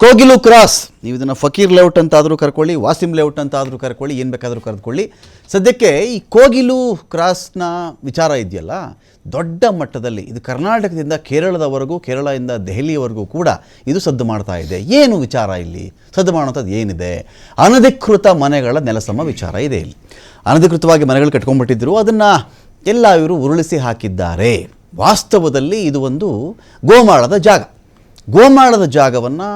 Kogilu cross, ನೀವು ಇದನ್ನು ಫಕೀರ್ layout ಅಂತಾದರೂ ಕರ್ಕೊಳ್ಳಿ, Wasim layout ಅಂತಾದರೂ ಕರ್ಕೊಳ್ಳಿ, ಏನು ಬೇಕಾದರೂ ಕರೆದುಕೊಳ್ಳಿ. ಸದ್ಯಕ್ಕೆ ಈ ಕೋಗಿಲು ಕ್ರಾಸ್ನ ವಿಚಾರ ಇದೆಯಲ್ಲ, ದೊಡ್ಡ ಮಟ್ಟದಲ್ಲಿ ಇದು ಕರ್ನಾಟಕದಿಂದ ಕೇರಳದವರೆಗೂ, ಕೇರಳದಿಂದ ದೆಹಲಿಯವರೆಗೂ ಕೂಡ ಇದು ಸದ್ದು ಮಾಡ್ತಾ ಇದೆ. ಏನು ವಿಚಾರ ಇಲ್ಲಿ ಸದ್ದು ಮಾಡುವಂಥದ್ದು ಏನಿದೆ? ಅನಧಿಕೃತ ಮನೆಗಳ ನೆಲಸಮ ವಿಚಾರ ಇದೆ. ಇಲ್ಲಿ ಅನಧಿಕೃತವಾಗಿ ಮನೆಗಳು ಕಟ್ಕೊಂಡ್ಬಿಟ್ಟಿದ್ರು, ಅದನ್ನು ಎಲ್ಲ ಇವರು ಉರುಳಿಸಿ ಹಾಕಿದ್ದಾರೆ. ವಾಸ್ತವದಲ್ಲಿ ಇದು ಒಂದು ಗೋಮಾಳದ ಜಾಗವನ್ನು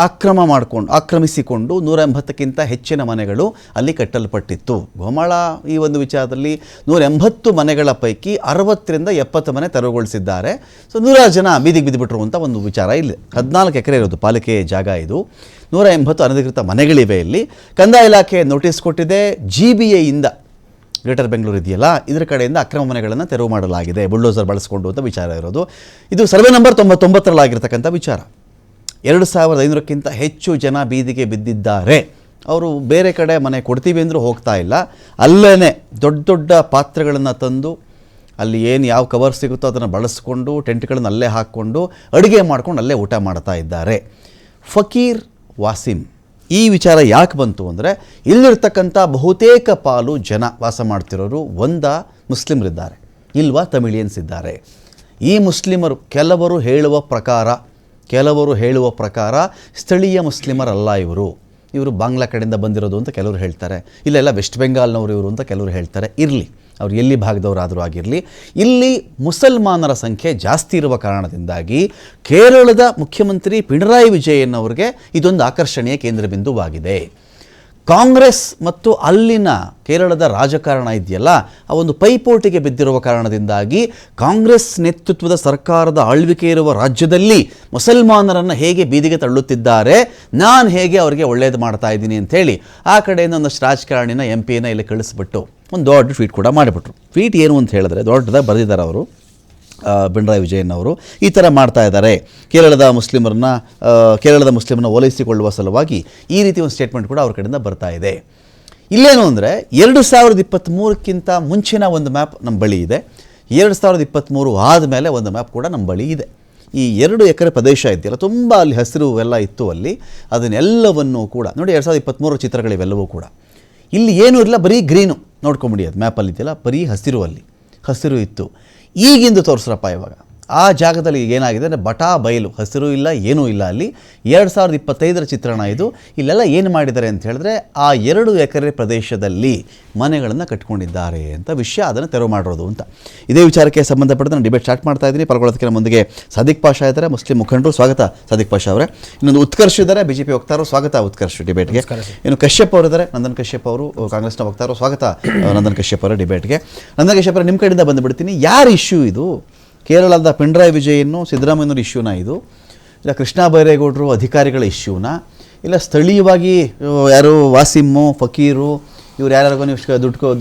ಆಕ್ರಮಿಸಿಕೊಂಡು 180ಕ್ಕಿಂತ ಹೆಚ್ಚಿನ ಮನೆಗಳು ಅಲ್ಲಿ ಕಟ್ಟಲ್ಪಟ್ಟಿತ್ತು. ಗೋಮಾಳ ಈ ಒಂದು ವಿಚಾರದಲ್ಲಿ 180 ಮನೆಗಳ ಪೈಕಿ 60ರಿಂದ 70 ಮನೆ ತೆರವುಗೊಳಿಸಿದ್ದಾರೆ. ಸೊ 100 ಜನ ಬೀದಿಗೆ ಬಿದ್ದುಬಿಟ್ರು ಅಂತ ಒಂದು ವಿಚಾರ ಇಲ್ಲಿ. 14 ಎಕರೆ ಇರೋದು ಪಾಲಿಕೆ ಜಾಗ ಇದು. 180 ಅನಧಿಕೃತ ಮನೆಗಳಿವೆ ಇಲ್ಲಿ. ಕಂದಾಯ ಇಲಾಖೆ ನೋಟಿಸ್ ಕೊಟ್ಟಿದೆ. GBAಯಿಂದ ಗ್ರೇಟರ್ ಬೆಂಗಳೂರು ಇದೆಯಲ್ಲ, ಇದರ ಕಡೆಯಿಂದ ಅಕ್ರಮ ಮನೆಗಳನ್ನು ತೆರವು ಮಾಡಲಾಗಿದೆ ಬುಲ್ಡೋಸರ್ ಬಳಸಿಕೊಂಡು ಅಂತ ವಿಚಾರ ಇರೋದು. ಇದು ಸರ್ವೆ ನಂಬರ್ 99ರಲ್ಲಾಗಿರ್ತಕ್ಕಂಥ ವಿಚಾರ. 2500ಕ್ಕಿಂತ ಹೆಚ್ಚು ಜನ ಬೀದಿಗೆ ಬಿದ್ದಿದ್ದಾರೆ. ಅವರು ಬೇರೆ ಕಡೆ ಮನೆ ಕೊಡ್ತೀವಿ ಅಂದರೂ ಹೋಗ್ತಾ ಇಲ್ಲ. ಅಲ್ಲೇ ದೊಡ್ಡ ದೊಡ್ಡ ಪಾತ್ರೆಗಳನ್ನು ತಂದು ಅಲ್ಲಿ ಯಾವ ಕವರ್ ಸಿಗುತ್ತೋ ಅದನ್ನು ಬಳಸ್ಕೊಂಡು ಟೆಂಟ್ಗಳನ್ನು ಅಲ್ಲೇ ಹಾಕ್ಕೊಂಡು ಅಡುಗೆ ಮಾಡ್ಕೊಂಡು ಅಲ್ಲೇ ಊಟ ಮಾಡ್ತಾ ಇದ್ದಾರೆ. ಫಕೀರ್ ವಾಸಿಂ ಈ ವಿಚಾರ ಯಾಕೆ ಬಂತು ಅಂದರೆ, ಇಲ್ಲಿರ್ತಕ್ಕಂಥ ಬಹುತೇಕ ಪಾಲು ಜನ ವಾಸ ಮಾಡ್ತಿರೋರು ಮುಸ್ಲಿಮರಿದ್ದಾರೆ, ಇಲ್ವಾ ತಮಿಳಿಯನ್ಸ್ ಇದ್ದಾರೆ. ಈ ಮುಸ್ಲಿಮರು ಕೆಲವರು ಹೇಳುವ ಪ್ರಕಾರ ಸ್ಥಳೀಯ ಮುಸ್ಲಿಮರಲ್ಲ ಇವರು ಬಾಂಗ್ಲಾ ಕಡೆಯಿಂದ ಬಂದಿರೋದು ಅಂತ ಕೆಲವರು ಹೇಳ್ತಾರೆ. ಇಲ್ಲೆಲ್ಲ ವೆಸ್ಟ್ ಬೆಂಗಾಲ್ನವರು ಇವರು ಅಂತ ಕೆಲವರು ಹೇಳ್ತಾರೆ. ಇರಲಿ, ಅವ್ರು ಎಲ್ಲಿ ಭಾಗದವರಾದರೂ ಆಗಿರಲಿ, ಇಲ್ಲಿ ಮುಸಲ್ಮಾನರ ಸಂಖ್ಯೆ ಜಾಸ್ತಿ ಇರುವ ಕಾರಣದಿಂದಾಗಿ ಕೇರಳದ ಮುಖ್ಯಮಂತ್ರಿ ಪಿಣರಾಯಿ ವಿಜಯನ್ ಅವರಿಗೆ ಇದೊಂದು ಆಕರ್ಷಣೆಯ ಕೇಂದ್ರ ಬಿಂದುವಾಗಿದೆ. ಕಾಂಗ್ರೆಸ್ ಮತ್ತು ಅಲ್ಲಿನ ಕೇರಳದ ರಾಜಕಾರಣ ಇದೆಯಲ್ಲ, ಆ ಒಂದು ಪೈಪೋಟಿಗೆ ಬಿದ್ದಿರುವ ಕಾರಣದಿಂದಾಗಿ ಕಾಂಗ್ರೆಸ್ ನೇತೃತ್ವದ ಸರ್ಕಾರದ ಆಳ್ವಿಕೆ ಇರುವ ರಾಜ್ಯದಲ್ಲಿ ಮುಸಲ್ಮಾನರನ್ನು ಹೇಗೆ ಬೀದಿಗೆ ತಳ್ಳುತ್ತಿದ್ದಾರೆ, ನಾನು ಹೇಗೆ ಅವರಿಗೆ ಒಳ್ಳೇದು ಮಾಡ್ತಾ ಇದ್ದೀನಿ ಅಂಥೇಳಿ ಆ ಕಡೆಯಿಂದ ಒಂದಷ್ಟು ರಾಜಕಾರಣಿನ MP ಇಲ್ಲಿ ಕಳಿಸ್ಬಿಟ್ಟು ಒಂದು ದೊಡ್ಡ ಟ್ವೀಟ್ ಕೂಡ ಮಾಡಿಬಿಟ್ರು. ಟ್ವೀಟ್ ಏನು ಅಂತ ಹೇಳಿದ್ರೆ, ದೊಡ್ಡದಾಗಿ ಬರೆದಿದ್ದಾರೆ ಅವರು, ಪಿಣರಾಯಿ ವಿಜಯನ್ ಅವರು ಈ ಥರ ಮಾಡ್ತಾ ಇದ್ದಾರೆ. ಕೇರಳದ ಮುಸ್ಲಿಮರನ್ನ ಓಲೈಸಿಕೊಳ್ಳುವ ಸಲುವಾಗಿ ಈ ರೀತಿ ಒಂದು ಸ್ಟೇಟ್ಮೆಂಟ್ ಕೂಡ ಅವ್ರ ಕಡೆಯಿಂದ ಬರ್ತಾ ಇದೆ. ಇಲ್ಲೇನು ಅಂದರೆ, 2023ಕ್ಕಿಂತ ಮುಂಚಿನ ಒಂದು ಮ್ಯಾಪ್ ನಮ್ಮ ಬಳಿ ಇದೆ, 2023 ಆದಮೇಲೆ ಒಂದು ಮ್ಯಾಪ್ ಕೂಡ ನಮ್ಮ ಬಳಿ ಇದೆ. ಈ 2 ಎಕರೆ ಪ್ರದೇಶ ಇದೆಯಲ್ಲ, ತುಂಬ ಅಲ್ಲಿ ಹಸಿರು ಎಲ್ಲ ಇತ್ತು. ಅಲ್ಲಿ ಅದನ್ನೆಲ್ಲವನ್ನೂ ಕೂಡ ನೋಡಿ, 2023 ಚಿತ್ರಗಳಿವೆಲ್ಲವೂ ಕೂಡ ಇಲ್ಲಿ ಏನೂ ಇಲ್ಲ, ಬರೀ ಗ್ರೀನು. ನೋಡ್ಕೊಂಬಿಡಿ, ಅದು ಮ್ಯಾಪಲ್ಲಿ ಇದೆಯಲ್ಲ, ಬರೀ ಹಸಿರು ಇತ್ತು. ಈಗಿಂದು ತೋರಿಸ್ರಪ್ಪ ಇವಾಗ ಆ ಜಾಗದಲ್ಲಿ ಏನಾಗಿದೆ ಅಂದರೆ ಬಟಾ ಬಯಲು, ಹಸಿರು ಇಲ್ಲ, ಏನೂ ಇಲ್ಲ. ಅಲ್ಲಿ 2025 ಚಿತ್ರಣ ಇದು. ಇಲ್ಲೆಲ್ಲ ಏನು ಮಾಡಿದ್ದಾರೆ ಅಂತ ಹೇಳಿದ್ರೆ, ಆ 2 ಎಕರೆ ಪ್ರದೇಶದಲ್ಲಿ ಮನೆಗಳನ್ನು ಕಟ್ಕೊಂಡಿದ್ದಾರೆ ಅಂತ ವಿಷಯ, ಅದನ್ನು ತೆರವು ಮಾಡಿರೋದು ಅಂತ. ಇದೇ ವಿಚಾರಕ್ಕೆ ಸಂಬಂಧಪಟ್ಟಂತೆ ನಾನು ಡಿಬೇಟ್ ಸ್ಟಾರ್ಟ್ ಮಾಡ್ತಾ ಇದ್ದೀನಿ. ಪಾಲ್ಗೊಳ್ಳೋದಕ್ಕೆ ನಮ್ಮೊಂದಿಗೆ ಸಾದಿಕ್ ಪಾಷಾ ಇದ್ದಾರೆ, ಮುಸ್ಲಿಂ ಮುಖಂಡರು. ಸ್ವಾಗತ ಸಾದಿಕ್ ಪಾಷಾ ಅವರೇ. ಇನ್ನೊಂದು ಉತ್ಕರ್ಷ್ ಇದ್ದಾರೆ, BJP ವಕ್ತಾರರು. ಸ್ವಾಗತ ಉತ್ಕರ್ಷ್ ಡಿಬೇಟ್ಗೆ. ಇನ್ನು ಕಶ್ಯಪ್ ಅವರಿದ್ದಾರೆ, ನಂದನ್ ಕಶ್ಯಪ್ ಅವರು, ಕಾಂಗ್ರೆಸ್ನ ವಕ್ತಾರರು. ಸ್ವಾಗತ ನಂದನ್ ಕಶ್ಯಪ್ ಅವರ ಡಿಬೇಟ್ಗೆ. ನಂದನ್ ಕಶ್ಯಪ್ ಅವರ ನಿಮ್ಮ ಕಡೆಯಿಂದ ಬಂದುಬಿಡ್ತೀನಿ. ಯಾರು ಇಶ್ಯೂ ಇದು? ಕೇರಳದ ಪಿಣರಾಯಿ ವಿಜಯನ್ ಸಿದ್ದರಾಮಯ್ಯನವ್ರ ಇಶ್ಯೂನ ಇದು, ಇಲ್ಲ ಕೃಷ್ಣ ಬೈರೇಗೌಡರು ಅಧಿಕಾರಿಗಳ ಇಶ್ಯೂನ, ಇಲ್ಲ ಸ್ಥಳೀಯವಾಗಿ ಯಾರು ವಾಸಿಮ್ಮು, ಫಕೀರು, ಇವ್ರು ಯಾರಿಗೂ ನೀವು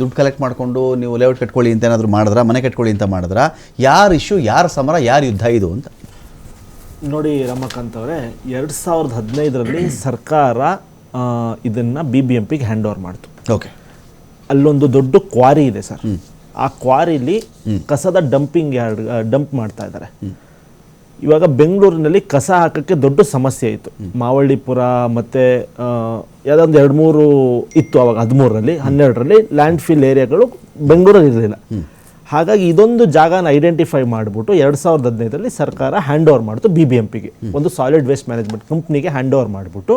ದುಡ್ಡು ಕಲೆಕ್ಟ್ ಮಾಡಿಕೊಂಡು ನೀವು ಲೇಔಟ್ ಕಟ್ಕೊಳ್ಳಿ ಅಂತ ಏನಾದರೂ ಮಾಡಿದ್ರಾ, ಮನೆ ಕಟ್ಕೊಳ್ಳಿ ಅಂತ ಮಾಡಿದ್ರಾ? ಯಾರು ಇಶ್ಯೂ, ಯಾರು ಸಮರ, ಯಾರು ಯುದ್ಧ ಇದು ಅಂತ ನೋಡಿ ರಮಾಕಾಂತ್ ಅವರೇ. 2015ರಲ್ಲಿ ಸರ್ಕಾರ ಇದನ್ನು BBMPಗೆ ಹ್ಯಾಂಡ್ ಓವರ್ ಮಾಡ್ತು. ಓಕೆ. ಅಲ್ಲೊಂದು ದೊಡ್ಡ ಕ್ವಾರಿ ಇದೆ ಸರ್. ಆ ಕ್ವಾರಿಲಿ ಕಸದ ಡಂಪ್ ಮಾಡ್ತಾ ಇದ್ದಾರೆ. ಇವಾಗ ಬೆಂಗಳೂರಿನಲ್ಲಿ ಕಸ ಹಾಕೋಕ್ಕೆ ದೊಡ್ಡ ಸಮಸ್ಯೆ ಇತ್ತು. ಮಾವಳ್ಳಿಪುರ ಮತ್ತು ಯಾವುದೊಂದು 2-3 ಇತ್ತು ಅವಾಗ. 13ರಲ್ಲಿ 12ರಲ್ಲಿ ಲ್ಯಾಂಡ್ ಫಿಲ್ ಏರಿಯಾಗಳು ಬೆಂಗಳೂರಲ್ಲಿ ಇರಲಿಲ್ಲ. ಹಾಗಾಗಿ ಇದೊಂದು ಜಾಗನ ಐಡೆಂಟಿಫೈ ಮಾಡಿಬಿಟ್ಟು 2015ರಲ್ಲಿ ಸರ್ಕಾರ ಹ್ಯಾಂಡ್ ಓವರ್ ಮಾಡ್ತು BBMPಗೆ. ಒಂದು ಸಾಲಿಡ್ ವೇಸ್ಟ್ ಮ್ಯಾನೇಜ್ಮೆಂಟ್ ಕಂಪ್ನಿಗೆ ಹ್ಯಾಂಡ್ ಓವರ್ ಮಾಡಿಬಿಟ್ಟು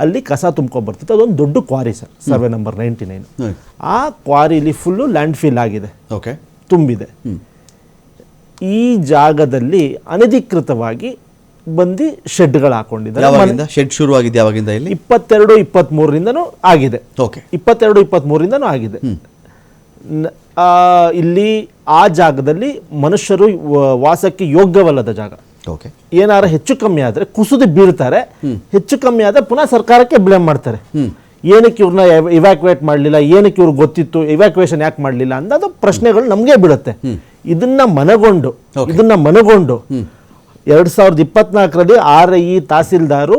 ಅಲ್ಲಿ ಕಸ ತುಂಬ್ಕೊಂಡ್ಬರ್ತಿತ್ತು. ಅದೊಂದು ದೊಡ್ಡ ಕ್ವಾರಿ ಸರ್, ಸರ್ವೆ ನಂಬರ್ 99. ಆ ಕ್ವಾರಿಲಿ ಫುಲ್ಲು ಲ್ಯಾಂಡ್ ಫಿಲ್ ಆಗಿದೆ, ಓಕೆ, ತುಂಬಿದೆ. ಈ ಜಾಗದಲ್ಲಿ ಅನಧಿಕೃತವಾಗಿ ಬಂದು ಶೆಡ್ಗಳು ಹಾಕೊಂಡಿದ್ದಾರೆ. ಶೆಡ್ ಶುರುವಾಗಿದೆ ಯಾವಾಗಿಂದ? ಇಲ್ಲಿ 22-23ರಿಂದನೂ ಆಗಿದೆ. ಓಕೆ, 22-23ರಿಂದನೂ ಆಗಿದೆ. ಇಲ್ಲಿ ಆ ಜಾಗದಲ್ಲಿ ಮನುಷ್ಯರು ವಾಸಕ್ಕೆ ಯೋಗ್ಯವಲ್ಲದ ಜಾಗ. ಓಕೆ. ಏನಾರ ಹೆಚ್ಚು ಕಮ್ಮಿ ಆದರೆ ಕುಸಿದು ಬೀಳ್ತಾರೆ. ಹೆಚ್ಚು ಕಮ್ಮಿ ಆದರೆ ಪುನಃ ಸರ್ಕಾರಕ್ಕೆ ಬ್ಲೇಮ್ ಮಾಡ್ತಾರೆ. ಏನಕ್ಕೆ ಇವ್ರನ್ನ ಇವ್ಯಾಕ್ಯುವೇಟ್ ಮಾಡಲಿಲ್ಲ, ಏನಕ್ಕೆ ಇವ್ರಿಗೆ ಗೊತ್ತಿತ್ತು, ಇವ್ಯಾಕ್ಯುವೇಷನ್ ಯಾಕೆ ಮಾಡಲಿಲ್ಲ ಅನ್ನೋದು ಪ್ರಶ್ನೆಗಳು ನಮಗೆ ಬೀಳುತ್ತೆ. ಇದನ್ನ ಮನಗೊಂಡು 2024ರಲ್ಲಿ RI ತಹಸೀಲ್ದಾರು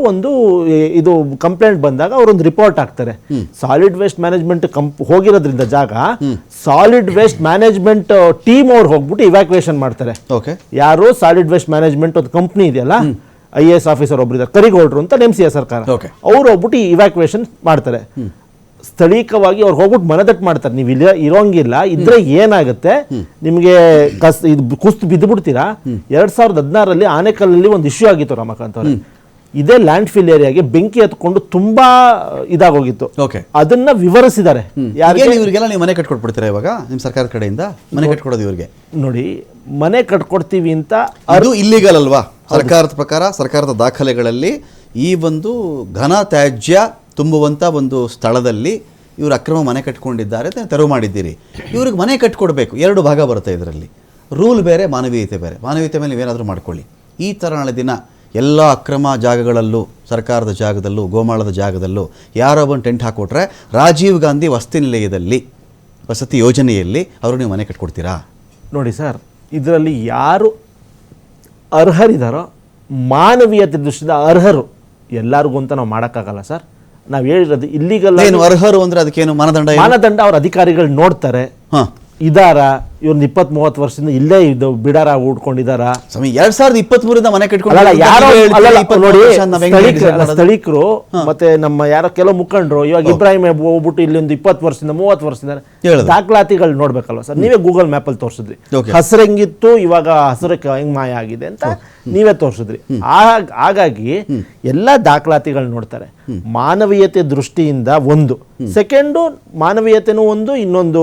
ಇದು ಕಂಪ್ಲೇಂಟ್ ಬಂದಾಗ ಅವರೊಂದು ರಿಪೋರ್ಟ್ ಹಾಕ್ತಾರೆ. ಸಾಲಿಡ್ ವೇಸ್ಟ್ ಮ್ಯಾನೇಜ್ಮೆಂಟ್ ಹೋಗಿರೋದ್ರಿಂದ ಜಾಗ, ಸಾಲಿಡ್ ವೇಸ್ಟ್ ಮ್ಯಾನೇಜ್ಮೆಂಟ್ ಟೀಮ್ ಅವ್ರು ಹೋಗ್ಬಿಟ್ಟು ಇವ್ಯಾಕ್ಯುವೇಷನ್ ಮಾಡ್ತಾರೆ. ಯಾರು ಸಾಲಿಡ್ ವೇಸ್ಟ್ ಮ್ಯಾನೇಜ್ಮೆಂಟ್ ಒಂದು ಕಂಪ್ನಿ ಇದೆಯಲ್ಲ, IAS ಆಫೀಸರ್ ಒಬ್ರು ಇದ್ದಾರೆ, ಕರಿಗೌಡ್ರು ಅಂತ ನೇಮಿಸಿದೆ ಸರ್ಕಾರ. Okay. ಅವ್ರು ಹೋಗ್ಬಿಟ್ಟು ಇವ್ಯಾಕ್ಯುವೇಷನ್ ಮಾಡ್ತಾರೆ. ಸ್ಥಳೀಕವಾಗಿ ಅವ್ರು ಹೋಗ್ಬಿಟ್ಟು ಮನದಟ್ಟು ಮಾಡ್ತಾರೆ, ನೀವು ಇಲ್ಲ ಇರೋಂಗಿಲ್ಲ, ಇದ್ರೆ ಏನಾಗುತ್ತೆ ನಿಮಗೆ ಇದು ಕುಸ್ತು ಬಿದ್ದುಬಿಡ್ತೀರಾ. 2016 ಆನೇಕಲ್ಲಲ್ಲಿ ಒಂದು ಇಶ್ಯೂ ಆಗಿತ್ತು ರಮಾಕಾಂತ್ ಅವ್ರೆ. ಇದೇ ಲ್ಯಾಂಡ್ ಫಿಲ್ ಏರಿಯಾಗೆ ಬೆಂಕಿ ಹತ್ಕೊಂಡು ತುಂಬಾ ಇದಾಗೋಗಿತ್ತು. ಅದನ್ನ ವಿವರಿಸಿದ್ದಾರೆ. ಇವರಿಗೆಲ್ಲ ನೀವು ಮನೆ ಕಟ್ಕೊಟ್ಬಿಡ್ತೀರಾ ಇವಾಗ ನಿಮ್ಮ ಸರ್ಕಾರದ ಕಡೆಯಿಂದ? ಮನೆ ಕಟ್ಕೊಡೋದು ಇವ್ರಿಗೆ ನೋಡಿ, ಮನೆ ಕಟ್ಕೊಡ್ತೀವಿ ಅಂತ ಅದು ಇಲ್ಲಿಗಲ್ ಅಲ್ವಾ? ಸರ್ಕಾರದ ಪ್ರಕಾರ, ಸರ್ಕಾರದ ದಾಖಲೆಗಳಲ್ಲಿ ಈ ಒಂದು ಘನ ತ್ಯಾಜ್ಯ ತುಂಬುವಂಥ ಒಂದು ಸ್ಥಳದಲ್ಲಿ ಇವರು ಅಕ್ರಮ ಮನೆ ಕಟ್ಕೊಂಡಿದ್ದಾರೆ ಅಂತ ತೆರವು ಮಾಡಿದ್ದೀರಿ. ಇವ್ರಿಗೆ ಮನೆ ಕಟ್ಕೊಡ್ಬೇಕು. 2 ಭಾಗ ಬರುತ್ತೆ ಇದರಲ್ಲಿ. ರೂಲ್ ಬೇರೆ, ಮಾನವೀಯತೆ ಬೇರೆ. ಮಾನವೀಯತೆ ಮೇಲೆ ನೀವೇನಾದರೂ ಮಾಡ್ಕೊಳ್ಳಿ. ಈ ಥರ ನಾಳೆ ದಿನ ಎಲ್ಲ ಅಕ್ರಮ ಜಾಗಗಳಲ್ಲೂ, ಸರ್ಕಾರದ ಜಾಗದಲ್ಲೂ, ಗೋಮಾಳದ ಜಾಗದಲ್ಲೂ ಯಾರೋ ಒಂದು ಟೆಂಟ್ ಹಾಕ್ಕೊಟ್ರೆ ರಾಜೀವ್ ಗಾಂಧಿ ವಸತಿ ನಿಲಯದಲ್ಲಿ, ವಸತಿ ಯೋಜನೆಯಲ್ಲಿ ಅವರು ನೀವು ಮನೆ ಕಟ್ಕೊಡ್ತೀರಾ? ನೋಡಿ ಸರ್, ಇದರಲ್ಲಿ ಯಾರು ಅರ್ಹರಿದ್ದಾರೋ, ಮಾನವೀಯತೆ ದೃಷ್ಟಿಯಿಂದ ಅರ್ಹರು ಎಲ್ಲರಿಗೂ ಅಂತ ನಾವು ಮಾಡೋಕ್ಕಾಗಲ್ಲ ಸರ್. ನಾವು ಹೇಳಿರೋದು ಇಲ್ಲಿಗಲ್ಲ. ಏನು ಅರ್ಹರು ಅಂದರೆ ಅದಕ್ಕೇನು ಮಾನದಂಡ ಅವ್ರ ಅಧಿಕಾರಿಗಳು ನೋಡ್ತಾರೆ. ಇದಾರ ಇವ್ರನ್ನ 20-30 ವರ್ಷದಿಂದ ಇಲ್ಲೇ ಇದು ಬಿಡಾರ ಉಡ್ಕೊಂಡಿದಾರ. 2023 ಮನೆ ಸ್ಥಳೀಕರು ಮತ್ತೆ ನಮ್ಮ ಯಾರೋ ಕೆಲವು ಮುಖಂಡರು ಇವಾಗ ಇಬ್ರಾಹಿಂ ಹೋಗ್ಬಿಟ್ಟು ಇಲ್ಲಿ ಒಂದು 20 ವರ್ಷದಿಂದ 30 ವರ್ಷದಿಂದ ದಾಖಲಾತಿಗಳು ನೋಡ್ಬೇಕಲ್ವ ಸರ್? ನೀವೇ ಗೂಗಲ್ ಮ್ಯಾಪ್ ಅಲ್ಲಿ ತೋರಿಸಿದ್ರಿ ಹೆಸರಂಗಿತ್ತು, ಇವಾಗ ಹೆಸರು ಹೆಂಗ್ ಮಾಯ ಆಗಿದೆ ಅಂತ ನೀವೇ ತೋರಿಸಿದ್ರಿ. ಹಾಗಾಗಿ ಎಲ್ಲ ದಾಖಲಾತಿಗಳು ನೋಡ್ತಾರೆ. ಮಾನವೀಯತೆ ದೃಷ್ಟಿಯಿಂದ ಒಂದು, ಸೆಕೆಂಡು ಮಾನವೀಯತೆನೂ ಒಂದು, ಇನ್ನೊಂದು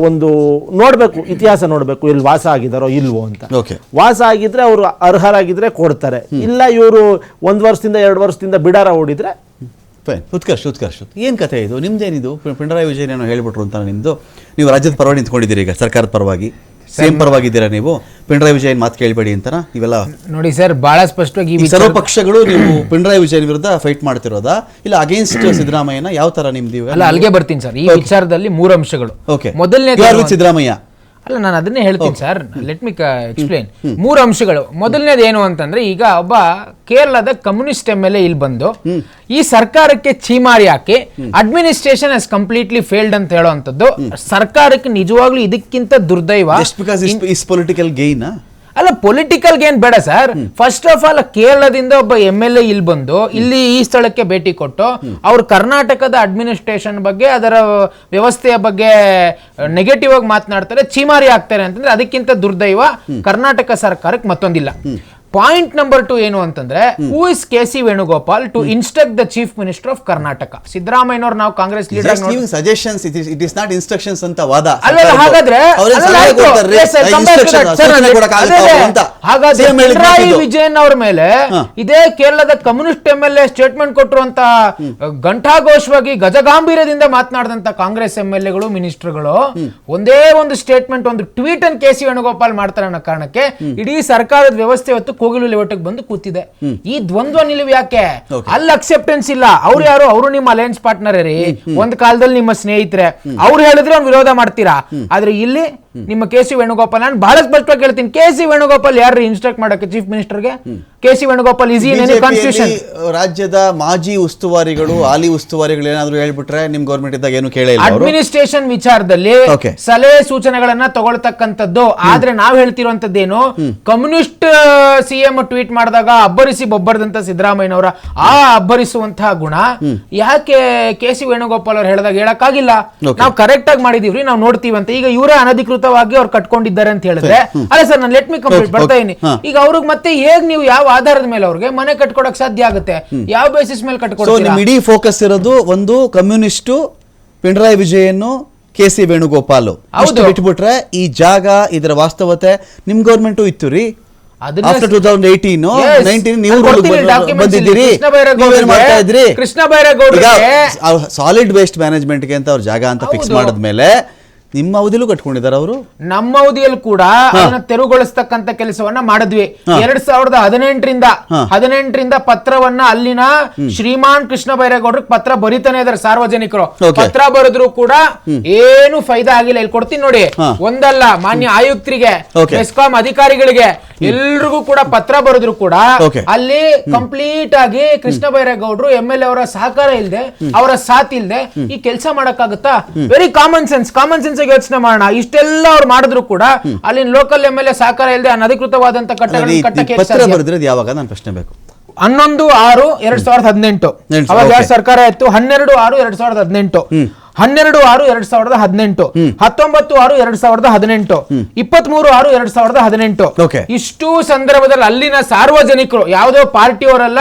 ಒಂದು ನೋಡ್ಬೇಕು, ಇತಿಹಾಸ ನೋಡ್ಬೇಕು, ಇಲ್ಲಿ ವಾಸ ಆಗಿದಾರೋ ಇಲ್ವೋ ಅಂತ. ವಾಸ ಆಗಿದ್ರೆ ಅವರು ಅರ್ಹರಾಗಿದ್ರೆ ಕೊಡ್ತಾರೆ. ಇಲ್ಲ ಇವರು 1 ವರ್ಷದಿಂದ 2 ವರ್ಷದಿಂದ ಬಿಡಾರ ಓಡಿದ್ರೆ ಉತ್ಕರ್ಷ್ ಏನ್ ಕಥೆ ಇದು? ನಿಮ್ದೇನಿದು? ಪಿಣರಾಯಿ ವಿಜಯನ್ ಏನೋ ಹೇಳ್ಬಿಟ್ರು ಅಂತ ನಿಮ್ದು. ನೀವು ರಾಜ್ಯದ ಪರವಾಗಿ ನಿಂತ್ಕೊಂಡಿದ್ದೀರಿ, ಈಗ ಸರ್ಕಾರದ ಪರವಾಗಿ ಸೇಮ್ ಪರವಾಗಿದ್ದೀರಾ ನೀವು? ಪಿಣರಾಯಿ ವಿಜಯನ್ ಮಾತು ಕೇಳಬೇಡಿ ಅಂತನಾ ಇವೆಲ್ಲ? ನೋಡಿ ಸರ್, ಬಹಳ ಸ್ಪಷ್ಟವಾಗಿ ಸರ್ವ ಪಕ್ಷಗಳು ನೀವು ಪಿಣರಾಯಿ ವಿಜಯನ್ ವಿರುದ್ಧ ಫೈಟ್ ಮಾಡ್ತಿರೋದಾ ಇಲ್ಲ ಅಗೇನ್ಸ್ಟ್ ಸಿದ್ದರಾಮಯ್ಯನ? ಯಾವ ತರ ನಿಮ್ದು? ಅಲ್ಲ, ಅಲ್ಲಿಗೆ ಬರ್ತೀನಿ ಸರ್. ಈ ವಿಚಾರದಲ್ಲಿ 3 ಅಂಶಗಳು. ಮೊದಲನೇದು ಸಿದ್ದರಾಮಯ್ಯ. ಅಲ್ಲ, ನಾನು ಅದನ್ನೇ ಹೇಳ್ತೀನಿ ಸರ್. Let me explain. 3 ಅಂಶಗಳು. ಮೊದಲನೇದು ಏನು ಅಂತಂದ್ರೆ, ಈಗ ಒಬ್ಬ ಕೇರಳದ ಕಮ್ಯುನಿಸ್ಟ್ MLA ಇಲ್ಲಿ ಬಂದು ಈ ಸರ್ಕಾರಕ್ಕೆ ಚೀಮಾರಿ ಹಾಕಿ ಅಡ್ಮಿನಿಸ್ಟ್ರೇಷನ್ ಹಸ್ ಕಂಪ್ಲೀಟ್ಲಿ ಫೇಲ್ಡ್ ಅಂತ ಹೇಳುವಂಥದ್ದು ಸರ್ಕಾರಕ್ಕೆ ನಿಜವಾಗ್ಲೂ ಇದಕ್ಕಿಂತ ದುರ್ದೈವ. ಪೊಲಿಟಿಕಲ್ ಗೇನ್ ಅಲ್ಲ, ಪೊಲಿಟಿಕಲ್ ಗೇನ್ ಬೇಡ ಸರ್. ಫಸ್ಟ್ ಆಫ್ ಆಲ್ ಕೇರಳದಿಂದ ಒಬ್ಬ MLA ಇಲ್ಲಿ ಬಂದು ಇಲ್ಲಿ ಈ ಸ್ಥಳಕ್ಕೆ ಭೇಟಿ ಕೊಟ್ಟು ಅವ್ರು ಕರ್ನಾಟಕದ ಅಡ್ಮಿನಿಸ್ಟ್ರೇಷನ್ ಬಗ್ಗೆ, ಅದರ ವ್ಯವಸ್ಥೆಯ ಬಗ್ಗೆ ನೆಗೆಟಿವ್ ಆಗಿ ಮಾತನಾಡ್ತಾರೆ, ಚೀಮಾರಿ ಆಗ್ತಾರೆ ಅಂತಂದ್ರೆ ಅದಕ್ಕಿಂತ ದುರ್ದೈವ ಕರ್ನಾಟಕ ಸರ್ಕಾರಕ್ಕೆ ಮತ್ತೊಂದಿಲ್ಲ. ಪಾಯಿಂಟ್ ನಂಬರ್ 2 ಏನು ಅಂತಂದ್ರೆ, who is KC Venugopal to instruct the chief minister of Karnataka? ಸಿದ್ದರಾಮಯ್ಯನವರು ನಾವು Congress leader suggestions, it is not instructions ಅಂತ ವಾದ. ಹಾಗಾದ್ರೆ ಪಿಣರಾಯಿ ವಿಜಯನ್ ಅವ್ರ ಮೇಲೆ ಇದೇ ಕೇರಳದ ಕಮ್ಯುನಿಸ್ಟ್ MLA ಸ್ಟೇಟ್ಮೆಂಟ್ ಕೊಟ್ಟರು ಅಂತ ಘಂಟಾಘೋಷವಾಗಿ ಗಜಗಾಂಭೀರ್ಯದಿಂದ ಮಾತನಾಡಿದಂತ ಕಾಂಗ್ರೆಸ್ MLAಗಳು, ಮಿನಿಸ್ಟರ್ಗಳು ಒಂದೇ ಒಂದು ಸ್ಟೇಟ್ಮೆಂಟ್, ಒಂದು ಟ್ವೀಟ್ ಅನ್ನು KC ವೇಣುಗೋಪಾಲ್ ಮಾಡ್ತಾರೆ ಅನ್ನೋ ಕಾರಣಕ್ಕೆ ಇಡೀ ಸರ್ಕಾರದ ವ್ಯವಸ್ಥೆ ಇವತ್ತು ಕೋಗಿಲು ಲೆವೆಟ್ಟಿಗೆ ಬಂದು ಕೂತಿದೆ. ಈ ದ್ವಂದ್ವ ನಿಲುವು ಯಾಕೆ? ಅಲ್ಲಿ ಅಕ್ಸೆಪ್ಟೆನ್ಸ್ ಇಲ್ಲ. ಅವ್ರು ಯಾರು? ಅವರು ನಿಮ್ಮ ಅಲಯನ್ಸ್ ಪಾರ್ಟ್ನರ್ ರೀ, ಒಂದ್ ಕಾಲದಲ್ಲಿ ನಿಮ್ಮ ಸ್ನೇಹಿತರೆ. ಅವ್ರು ಹೇಳಿದ್ರೆ ಅವ್ನು ವಿರೋಧ ಮಾಡ್ತೀರಾ. ಆದ್ರೆ ಇಲ್ಲಿ ನಿಮ್ಮ KC ವೇಣುಗೋಪಾಲ್, ನಾನು ಬಹಳ ಸ್ಪಷ್ಟವಾಗಿ ಹೇಳ್ತೀನಿ, KC ವೇಣುಗೋಪಾಲ್ ಯಾರು ಇನ್ಸ್ಟ್ರಕ್ಟ್ ಮಾಡಕ್ಕೆ ಚೀಫ್ ಮಿನಿಸ್ಟರ್ಗೆ? KC Venugopal is in any constitution? ರಾಜ್ಯದ ಮಾಜಿ ಉಸ್ತುವಾರಿಗಳು, ಹಾಲಿ ಉಸ್ತುವಾರಿಗಳು ಏನಾದ್ರು ಹೇಳ್ಬಿಟ್ರೆ ನಿಮ್ ಗೌರ್ಮೆಂಟ್ ಇದ್ದಾಗ ಏನು ಕೇಳಿಲ್ಲ. ಅಡ್ಮಿನಿಸ್ಟ್ರೇಷನ್ ವಿಚಾರದಲ್ಲಿ ಸಲಹೆ ಸೂಚನೆಗಳನ್ನ ತಗೊಳ್ತಕ್ಕಂಥದ್ದು. ಆದ್ರೆ ನಾವ್ ಹೇಳ್ತಿರುವಂತದ್ದೇನು, ಕಮ್ಯುನಿಸ್ಟ್ CM ಟ್ವೀಟ್ ಮಾಡಿದಾಗ ಅಬ್ಬರಿಸಿ ಬೊಬ್ಬರದಂತ ಸಿದ್ದರಾಮಯ್ಯನವರ ಆ ಅಬ್ಬರಿಸುವಂತಹ ಗುಣ ಯಾಕೆ KC ವೇಣುಗೋಪಾಲ್ ಅವ್ರು ಹೇಳಿದಾಗ ಹೇಳಕ್ಕಾಗಿಲ್ಲ? ನಾವು ಕರೆಕ್ಟ್ ಆಗಿ ಮಾಡಿದೀವ್ರಿ, ನಾವು ನೋಡ್ತೀವಿ ಅಂತ. ಈಗ ಇವರೇ ಅನಧಿಕೃತವಾಗಿ ಅವ್ರು ಕಟ್ಕೊಂಡಿದ್ದಾರೆ ಅಂತ ಹೇಳಿದ್ರೆ, ಅಲ್ಲ ಸರ್, ನಾನು ಲೆಟ್ ಮಿ ಕಂಪ್ಲೀಟ್ ಬರ್ತಾ ಇದೀನಿ. ಈಗ ಅವ್ರಿಗೆ ಮತ್ತೆ ಹೇಗ್ ನೀವು ಯಾವ ಆಧಾರದ ಮೇಲೆ ಅವ್ರಿಗೆ ಮನೆ ಕಟ್ಕೊಡಕ್ ಸಾಧ್ಯ ಆಗುತ್ತೆ? ಯಾವ ಬೇಸಿಸ್ ಮೇಲೆ ಕಟ್ಕೊಡ್ತೀರಾ? ಇಡೀ ಫೋಕಸ್ ಇರೋದು ಒಂದು ಕಮ್ಯುನಿಸ್ಟ್ ಪಿಣರಾಯಿ ವಿಜಯನ್, KC ವೇಣುಗೋಪಾಲ್ ಬಿಟ್ಬಿಟ್ರೆ ಈ ಜಾಗ, ಇದರ ವಾಸ್ತವತೆ ನಿಮ್ ಗೌರ್ಮೆಂಟ್ ಇತ್ತು ರೀ. ಆಫ್ಟರ್ 2018-19 ನೀವು ಬಂದಿದ್ದೀರಿ, ಕೃಷ್ಣ ಬೈರೇಗೌಡ ಸಾಲಿಡ್ ವೇಸ್ಟ್ ಮ್ಯಾನೇಜ್ಮೆಂಟ್ಗೆ ಅಂತ ಅವ್ರ ಜಾಗ ಅಂತ ಫಿಕ್ಸ್ ಮಾಡಿದ್ಮೇಲೆ ನಿಮ್ಮ ಅವಧಿಯಲ್ಲೂ ಕಟ್ಕೊಂಡಿದ್ದಾರೆ ಅವರು. ನಮ್ಮ ಅವಧಿಯಲ್ಲಿ ಕೂಡ ಅದನ್ನ ತೆರವುಗೊಳಿಸ್ತಕ್ಕಂತ ಕೆಲಸವನ್ನ ಮಾಡಿದ್ವಿ. 2018ರಿಂದ ಪತ್ರವನ್ನ ಅಲ್ಲಿನ ಶ್ರೀಮಾನ್ ಕೃಷ್ಣ ಬೈರೇಗೌಡ್ರಿಗೆ ಪತ್ರ ಬರಿತಾನೆ ಇದಾರೆ ಸಾರ್ವಜನಿಕರು. ಪತ್ರ ಬರೆದ್ರು ಕೂಡ ಏನು ಫೈದಾ ಆಗಿಲ್ಲ. ಇಲ್ಲಿ ಕೊಡ್ತೀನಿ ನೋಡಿ. ಒಂದಲ್ಲ, ಮಾನ್ಯ ಆಯುಕ್ತರಿಗೆ, ಬೆಸ್ಕಾಂ ಅಧಿಕಾರಿಗಳಿಗೆ, ಎಲ್ರಿಗೂ ಕೂಡ ಪತ್ರ ಬರೆದ್ರು ಕೂಡ Okay. ಅಲ್ಲಿ ಕಂಪ್ಲೀಟ್ ಆಗಿ ಕೃಷ್ಣ ಬೈರೇಗೌಡರು MLA ಅವರ ಸಹಕಾರ ಇಲ್ದೆ, ಅವರ ಸಾಥ್ ಇಲ್ದೆ ಈ ಕೆಲಸ ಮಾಡಕ್ಕಾಗತ್ತಾ? ವೆರಿ ಕಾಮನ್ ಸೆನ್ಸ್ ಯೋಚನೆ ಮಾಡೋಣ. ಇಷ್ಟೆಲ್ಲ ಅವ್ರು ಮಾಡಿದ್ರು ಕೂಡ ಅಲ್ಲಿನ ಲೋಕಲ್ MLA ಸಹಕಾರ ಇಲ್ದೆ ಅನಧಿಕೃತವಾದಂತ ಕಟ್ಟಡಗಳನ್ನು ಕಟ್ಟಕ್ಕೆ ಪತ್ರ ಬರೆದಿರೋದು ಯಾವಾಗ ನನ್ನ ಪ್ರಶ್ನೆ ಬೇಕು. 11/6/2018 ಅವಾಗ ಯಾವ ಸರ್ಕಾರ ಇತ್ತು? 12/6/2018, 12/6/2018, 19/6/2018, 23/6/2018. Okay. ಇಷ್ಟು ಸಂದರ್ಭದಲ್ಲಿ ಅಲ್ಲಿನ ಸಾರ್ವಜನಿಕರು ಯಾವುದೋ ಪಾರ್ಟಿಯವರಲ್ಲ,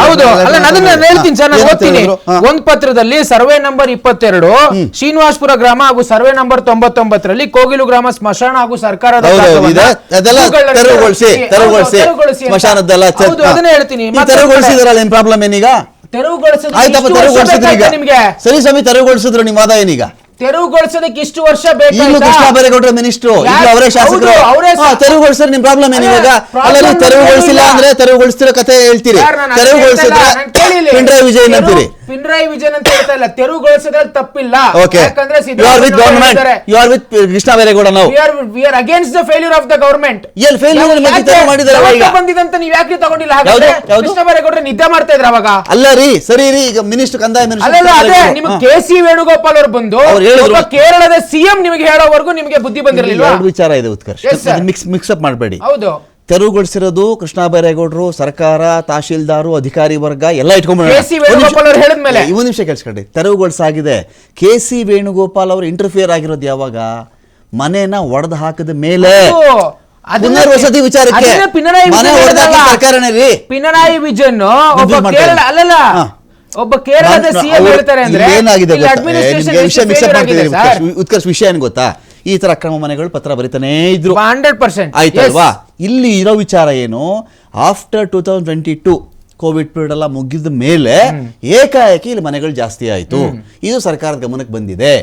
ಹೌದು ಅಲ್ಲ, ಅದನ್ನ ಹೇಳ್ತೀನಿ ಸರ್, ನಾನು ಓದ್ತೀನಿ. ಒಂದ್ ಪತ್ರದಲ್ಲಿ ಸರ್ವೆ ನಂಬರ್ 22 ಶ್ರೀನಿವಾಸಪುರ ಗ್ರಾಮ ಹಾಗೂ ಸರ್ವೆ ನಂಬರ್ 99ರಲ್ಲಿ ಕೋಗಿಲು ಗ್ರಾಮ ಸ್ಮಶಾನ ಹಾಗೂ ಸರ್ಕಾರದ ಅದನ್ನ ಹೇಳ್ತೀನಿ. ಪ್ರಾಬ್ಲಮ್ ಏನೀಗ? ನಿಮ್ಗೆ ಸರಿ ಸ್ವಾಮಿ, ತೆರವುಗೊಳಿಸಿದ್ರು ನಿಮ್ಮ ವಾದ ಏನೀಗ? ತೆರವುಗೊಳಿಸೋದಕ್ಕೆ ಇಷ್ಟು ವರ್ಷ ಬೇಕು. ಕೃಷ್ಣ ಬೈರೇಗೌಡರ ಮಿನಿಸ್ಟ್ರು, ಅವರೇ ಶಾಸಕರು, ತೆರವುಗೊಳಿಸಿದ್ರೆ ನಿಮ್ ಪ್ರಾಬ್ಲಮ್ ಏನಿವಾಗ? ಅಲ್ಲ, ತೆರವುಗೊಳಿಸಿಲ್ಲ ಅಂದ್ರೆ ತೆರವುಗೊಳಿಸ್ತಿರೋ ಕತೆ ಹೇಳ್ತೀರಿ, ತೆರವುಗೊಳಿಸಿದ್ರೆ ಪಿಣರಾಯಿ ವಿಜಯನ್ ಅಂತೀರಿ. ಪಿಣರಾಯಿ ವಿಜಯನ್ ಅಂತ ಹೇಳ್ತಾ ಇಲ್ಲ, ತೆರವುಗೊಳಿಸೋದ್ರಲ್ಲಿ ತಪ್ಪಿಲ್ಲ. ಯಾಕಂದ್ರೆ you are with Krishna Byregowda. ನಾವು we are against the failure of the government. ಎಲ್ಲಿ ಫೇಲ್ಯೂರ್ ಬಂದಿದಂತ ನೀವ್ ಯಾಕೆ ತಗೊಂಡಿಲ್ಲ? ಹಾಗಾದ್ರೆ ಕೃಷ್ಣ ಬೈರೇಗೌಡರು ನಿದ್ದೆ ಮಾಡ್ತಾ ಇದ್ರ ಅವಾಗ? ಅಲ್ಲ ರೀ, ಸರಿ ರೀ, ಈಗ ಮಿನಿಸ್ಟರ್ ಕಂದಾಯ ಮಿನಿಸ್ಟರ್ ಅದೇ ನಿಮ್ಗೆ KC ವೇಣುಗೋಪಾಲ್ ಅವರು ಬಂದು ಕೇರಳದ CM ನಿಮಗೆ ಹೇಳೋವರೆಗೂ ನಿಮಗೆ ಬುದ್ಧಿ ಬಂದಿರಲಿಲ್ಲ. ವಿಚಾರ ಇದೆ ಉತ್ಕರ್ಷ್, ಮಿಕ್ಸ್ ಅಪ್ ಮಾಡಬೇಡಿ. ಹೌದು, ತೆರವುಗೊಳಿಸಿರೋದು ಕೃಷ್ಣ ಬೈರೇಗೌಡರು, ಸರ್ಕಾರ, ತಹಶೀಲ್ದಾರು, ಅಧಿಕಾರಿ ವರ್ಗ ಎಲ್ಲ ಇಟ್ಕೊಂಡ್ಬಿಡಿ. ಒಂದು ನಿಮಿಷ ಕೇಳಿಸ್ಕೊಳ್ಳಿ. ತೆರವುಗೊಳಿಸಾಗಿದೆ. KC ವೇಣುಗೋಪಾಲ್ ಅವರು ಇಂಟರ್ಫಿಯರ್ ಆಗಿರೋದು ಯಾವಾಗ? ಮನೆನ ಒಡೆದು ಹಾಕಿದ ಮೇಲೆ. ಪುನರ್ವಸತಿ ವಿಚಾರಕ್ಕೆ ಮನೆ ಹೊಡೆದಾಕಿ ಸರ್ಕಾರನೇ ರೀ. ಪಿಣರಾಯಿ ವಿಜಯನ್ ಒಬ್ಬ ಕೇರಳ ಅಲ್ಲಲ್ಲ, ಒಬ್ಬ ಕೇರಳದ CM ಹೇಳ್ತಾರೆ ಅಂದ್ರೆ ಏನಾಗಿದೆ ಉತ್ಕರ್ಷ್, ವಿಷಯ ಏನ್ ಗೊತ್ತಾ? ಈ ತರ ಅಕ್ರಮ ಮನೆಗಳು ಪತ್ರ ಬರಿತಾನೇ ಇದ್ರು. 100% ಆಯ್ತಲ್ವಾ? ಇಲ್ಲಿ ಇರೋ ವಿಚಾರ ಏನು? ಆಫ್ಟರ್ 2022 ಕೋವಿಡ್ ಪೀರಿಯಡ್ ಎಲ್ಲ ಮುಗಿದ ಮೇಲೆ ಏಕಾಏಕಿ ಇಲ್ಲಿ ಮನೆಗಳು ಜಾಸ್ತಿ ಆಯ್ತು. ಇದು ಸರ್ಕಾರದ ಗಮನಕ್ಕೆ ಬಂದಿದೆ.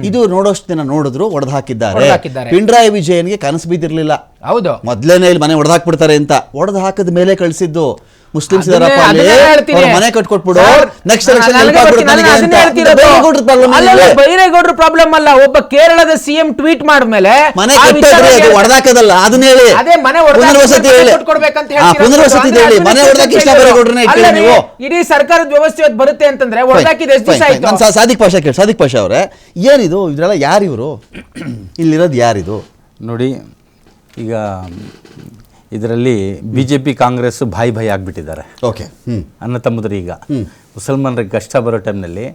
ಇದು ನೋಡೋಷ್ಟು ದಿನ ನೋಡಿದ್ರು ಒಡೆದು ಹಾಕಿದ್ದಾರೆ. ಪಿಣರಾಯಿ ವಿಜಯನ್ಗೆ ಕನಸು ಬಿದ್ದಿರ್ಲಿಲ್ಲ. ಹೌದು, ಮೊದ್ಲೇನೆ ಇಲ್ಲಿ ಮನೆ ಒಡೆದು ಹಾಕ್ಬಿಡ್ತಾರೆ ಅಂತ. ಒಡೆದು ಹಾಕಿದ ಮೇಲೆ ಕಳಿಸಿದ್ದು ಮುಸ್ಲಿಮ್ಸ್ ಮನೆ ಕಟ್ಕೊಟ್ಬಿಡು, ನೆಕ್ಸ್ಟ್ ಬೈರೇಗೌಡರು ಪ್ರಾಬ್ಲಮ್ ಅಲ್ಲ. ಒಬ್ಬ ಕೇರಳದ CM ಟ್ವೀಟ್ ಮಾಡಿದ್ಮೇಲೆ ಮನೆ ಹೊಡೆದಾಕದಲ್ಲ, ಅದನ್ನ ಹೇಳಿ. ಪುನರ್ವಸತಿ ಹೇಳಿ, ಪುನರ್ವಸತಿ ಹೇಳಿ. ಮನೆ ಹೊಡೆದಾಕಿ ಇಷ್ಟ ಬೈರೇಗೌಡರನ್ನ ಇಟ್ಟಿರಿ ನೀವು. ಇಡೀ ಸರ್ಕಾರದ ವ್ಯವಸ್ಥೆ ಬರುತ್ತೆ ಅಂತಂದ್ರೆ ಹೊಡೆದಾಕಿದ ಎಷ್ಟು ದಿವಸ ಆಯ್ತು? ಸಾದಿಕ್ ಪಾಷಾ ಕೇಳಿ. ಸಾದಿಕ್ ಪಾಷಾ ಅವರೇ, ಏನಿದು ಇದ್ರೆಲ್ಲ? ಯಾರಿವರು? ಇಲ್ಲಿರೋದು ಯಾರಿದು ನೋಡಿ. ಈಗ ಇದರಲ್ಲಿ BJP ಕಾಂಗ್ರೆಸ್ ಬಾಯಿ ಆಗ್ಬಿಟ್ಟಿದ್ದಾರೆ. ಓಕೆ, ಅಣ್ಣ ತಮ್ಮದ್ರು. ಈಗ ಮುಸಲ್ಮಾನರಿಗೆ ಕಷ್ಟ ಬರೋ ಟೈಮ್ನಲ್ಲಿ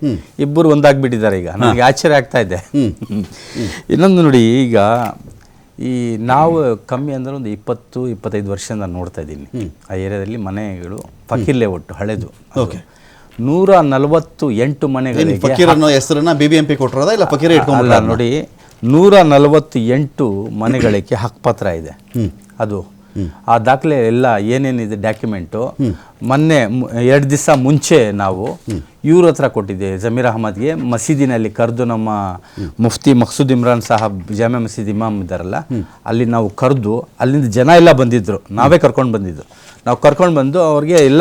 ಇಬ್ಬರು ಒಂದಾಗ್ಬಿಟ್ಟಿದ್ದಾರೆ. ಈಗ ನನಗೆ ಆಶ್ಚರ್ಯ ಆಗ್ತಾ ಇದೆ. ಇನ್ನೊಂದು ನೋಡಿ, ಈಗ ಈ ನಾವು ಕಮ್ಮಿ ಅಂದ್ರೆ ಒಂದು 20-25 ವರ್ಷ ನಾನು ನೋಡ್ತಾ ಇದ್ದೀನಿ ಆ ಏರಿಯಾದಲ್ಲಿ ಮನೆಗಳು ಫಕೀರ್ ಲೇಔಟ್ ಹಳೆದು. 148 ಮನೆಗಳಿಗೆ ಹೆಸರನ್ನ BBMP ಕೊಟ್ಟಿರೋದ ಇಲ್ಲ ಫಕೀರ್ ಇಟ್ಕೊಂಡ್ಬಿಟ್ಟ? ನೋಡಿ, 148 ಮನೆಗಳಿಗೆ ಹಕ್ಕುಪತ್ರ ಇದೆ. ಅದು ಆ ದಾಖಲೆ ಎಲ್ಲ ಏನೇನಿದೆ ಡಾಕ್ಯುಮೆಂಟು ಮೊನ್ನೆ 2 ದಿವಸ ಮುಂಚೆ ನಾವು ಇವ್ರ ಹತ್ರ ಕೊಟ್ಟಿದ್ದೆ, ಜಮೀರ್ ಅಹಮದ್ಗೆ. ಮಸೀದಿನಲ್ಲಿ ಕರೆದು ನಮ್ಮ ಮುಫ್ತಿ ಮಕ್ಸೂದ್ ಇಮ್ರಾನ್ ಸಾಹಬ್ ಜಾಮೆ ಮಸೀದಿ ಇಮಾಮ್ ಇದ್ದಾರಲ್ಲ, ಅಲ್ಲಿ ನಾವು ಕರೆದು ಅಲ್ಲಿಂದ ಜನ ಎಲ್ಲ ಬಂದಿದ್ರು, ನಾವೇ ಕರ್ಕೊಂಡು ಬಂದಿದ್ದು. ನಾವು ಕರ್ಕೊಂಡು ಬಂದು ಅವ್ರಿಗೆ ಎಲ್ಲ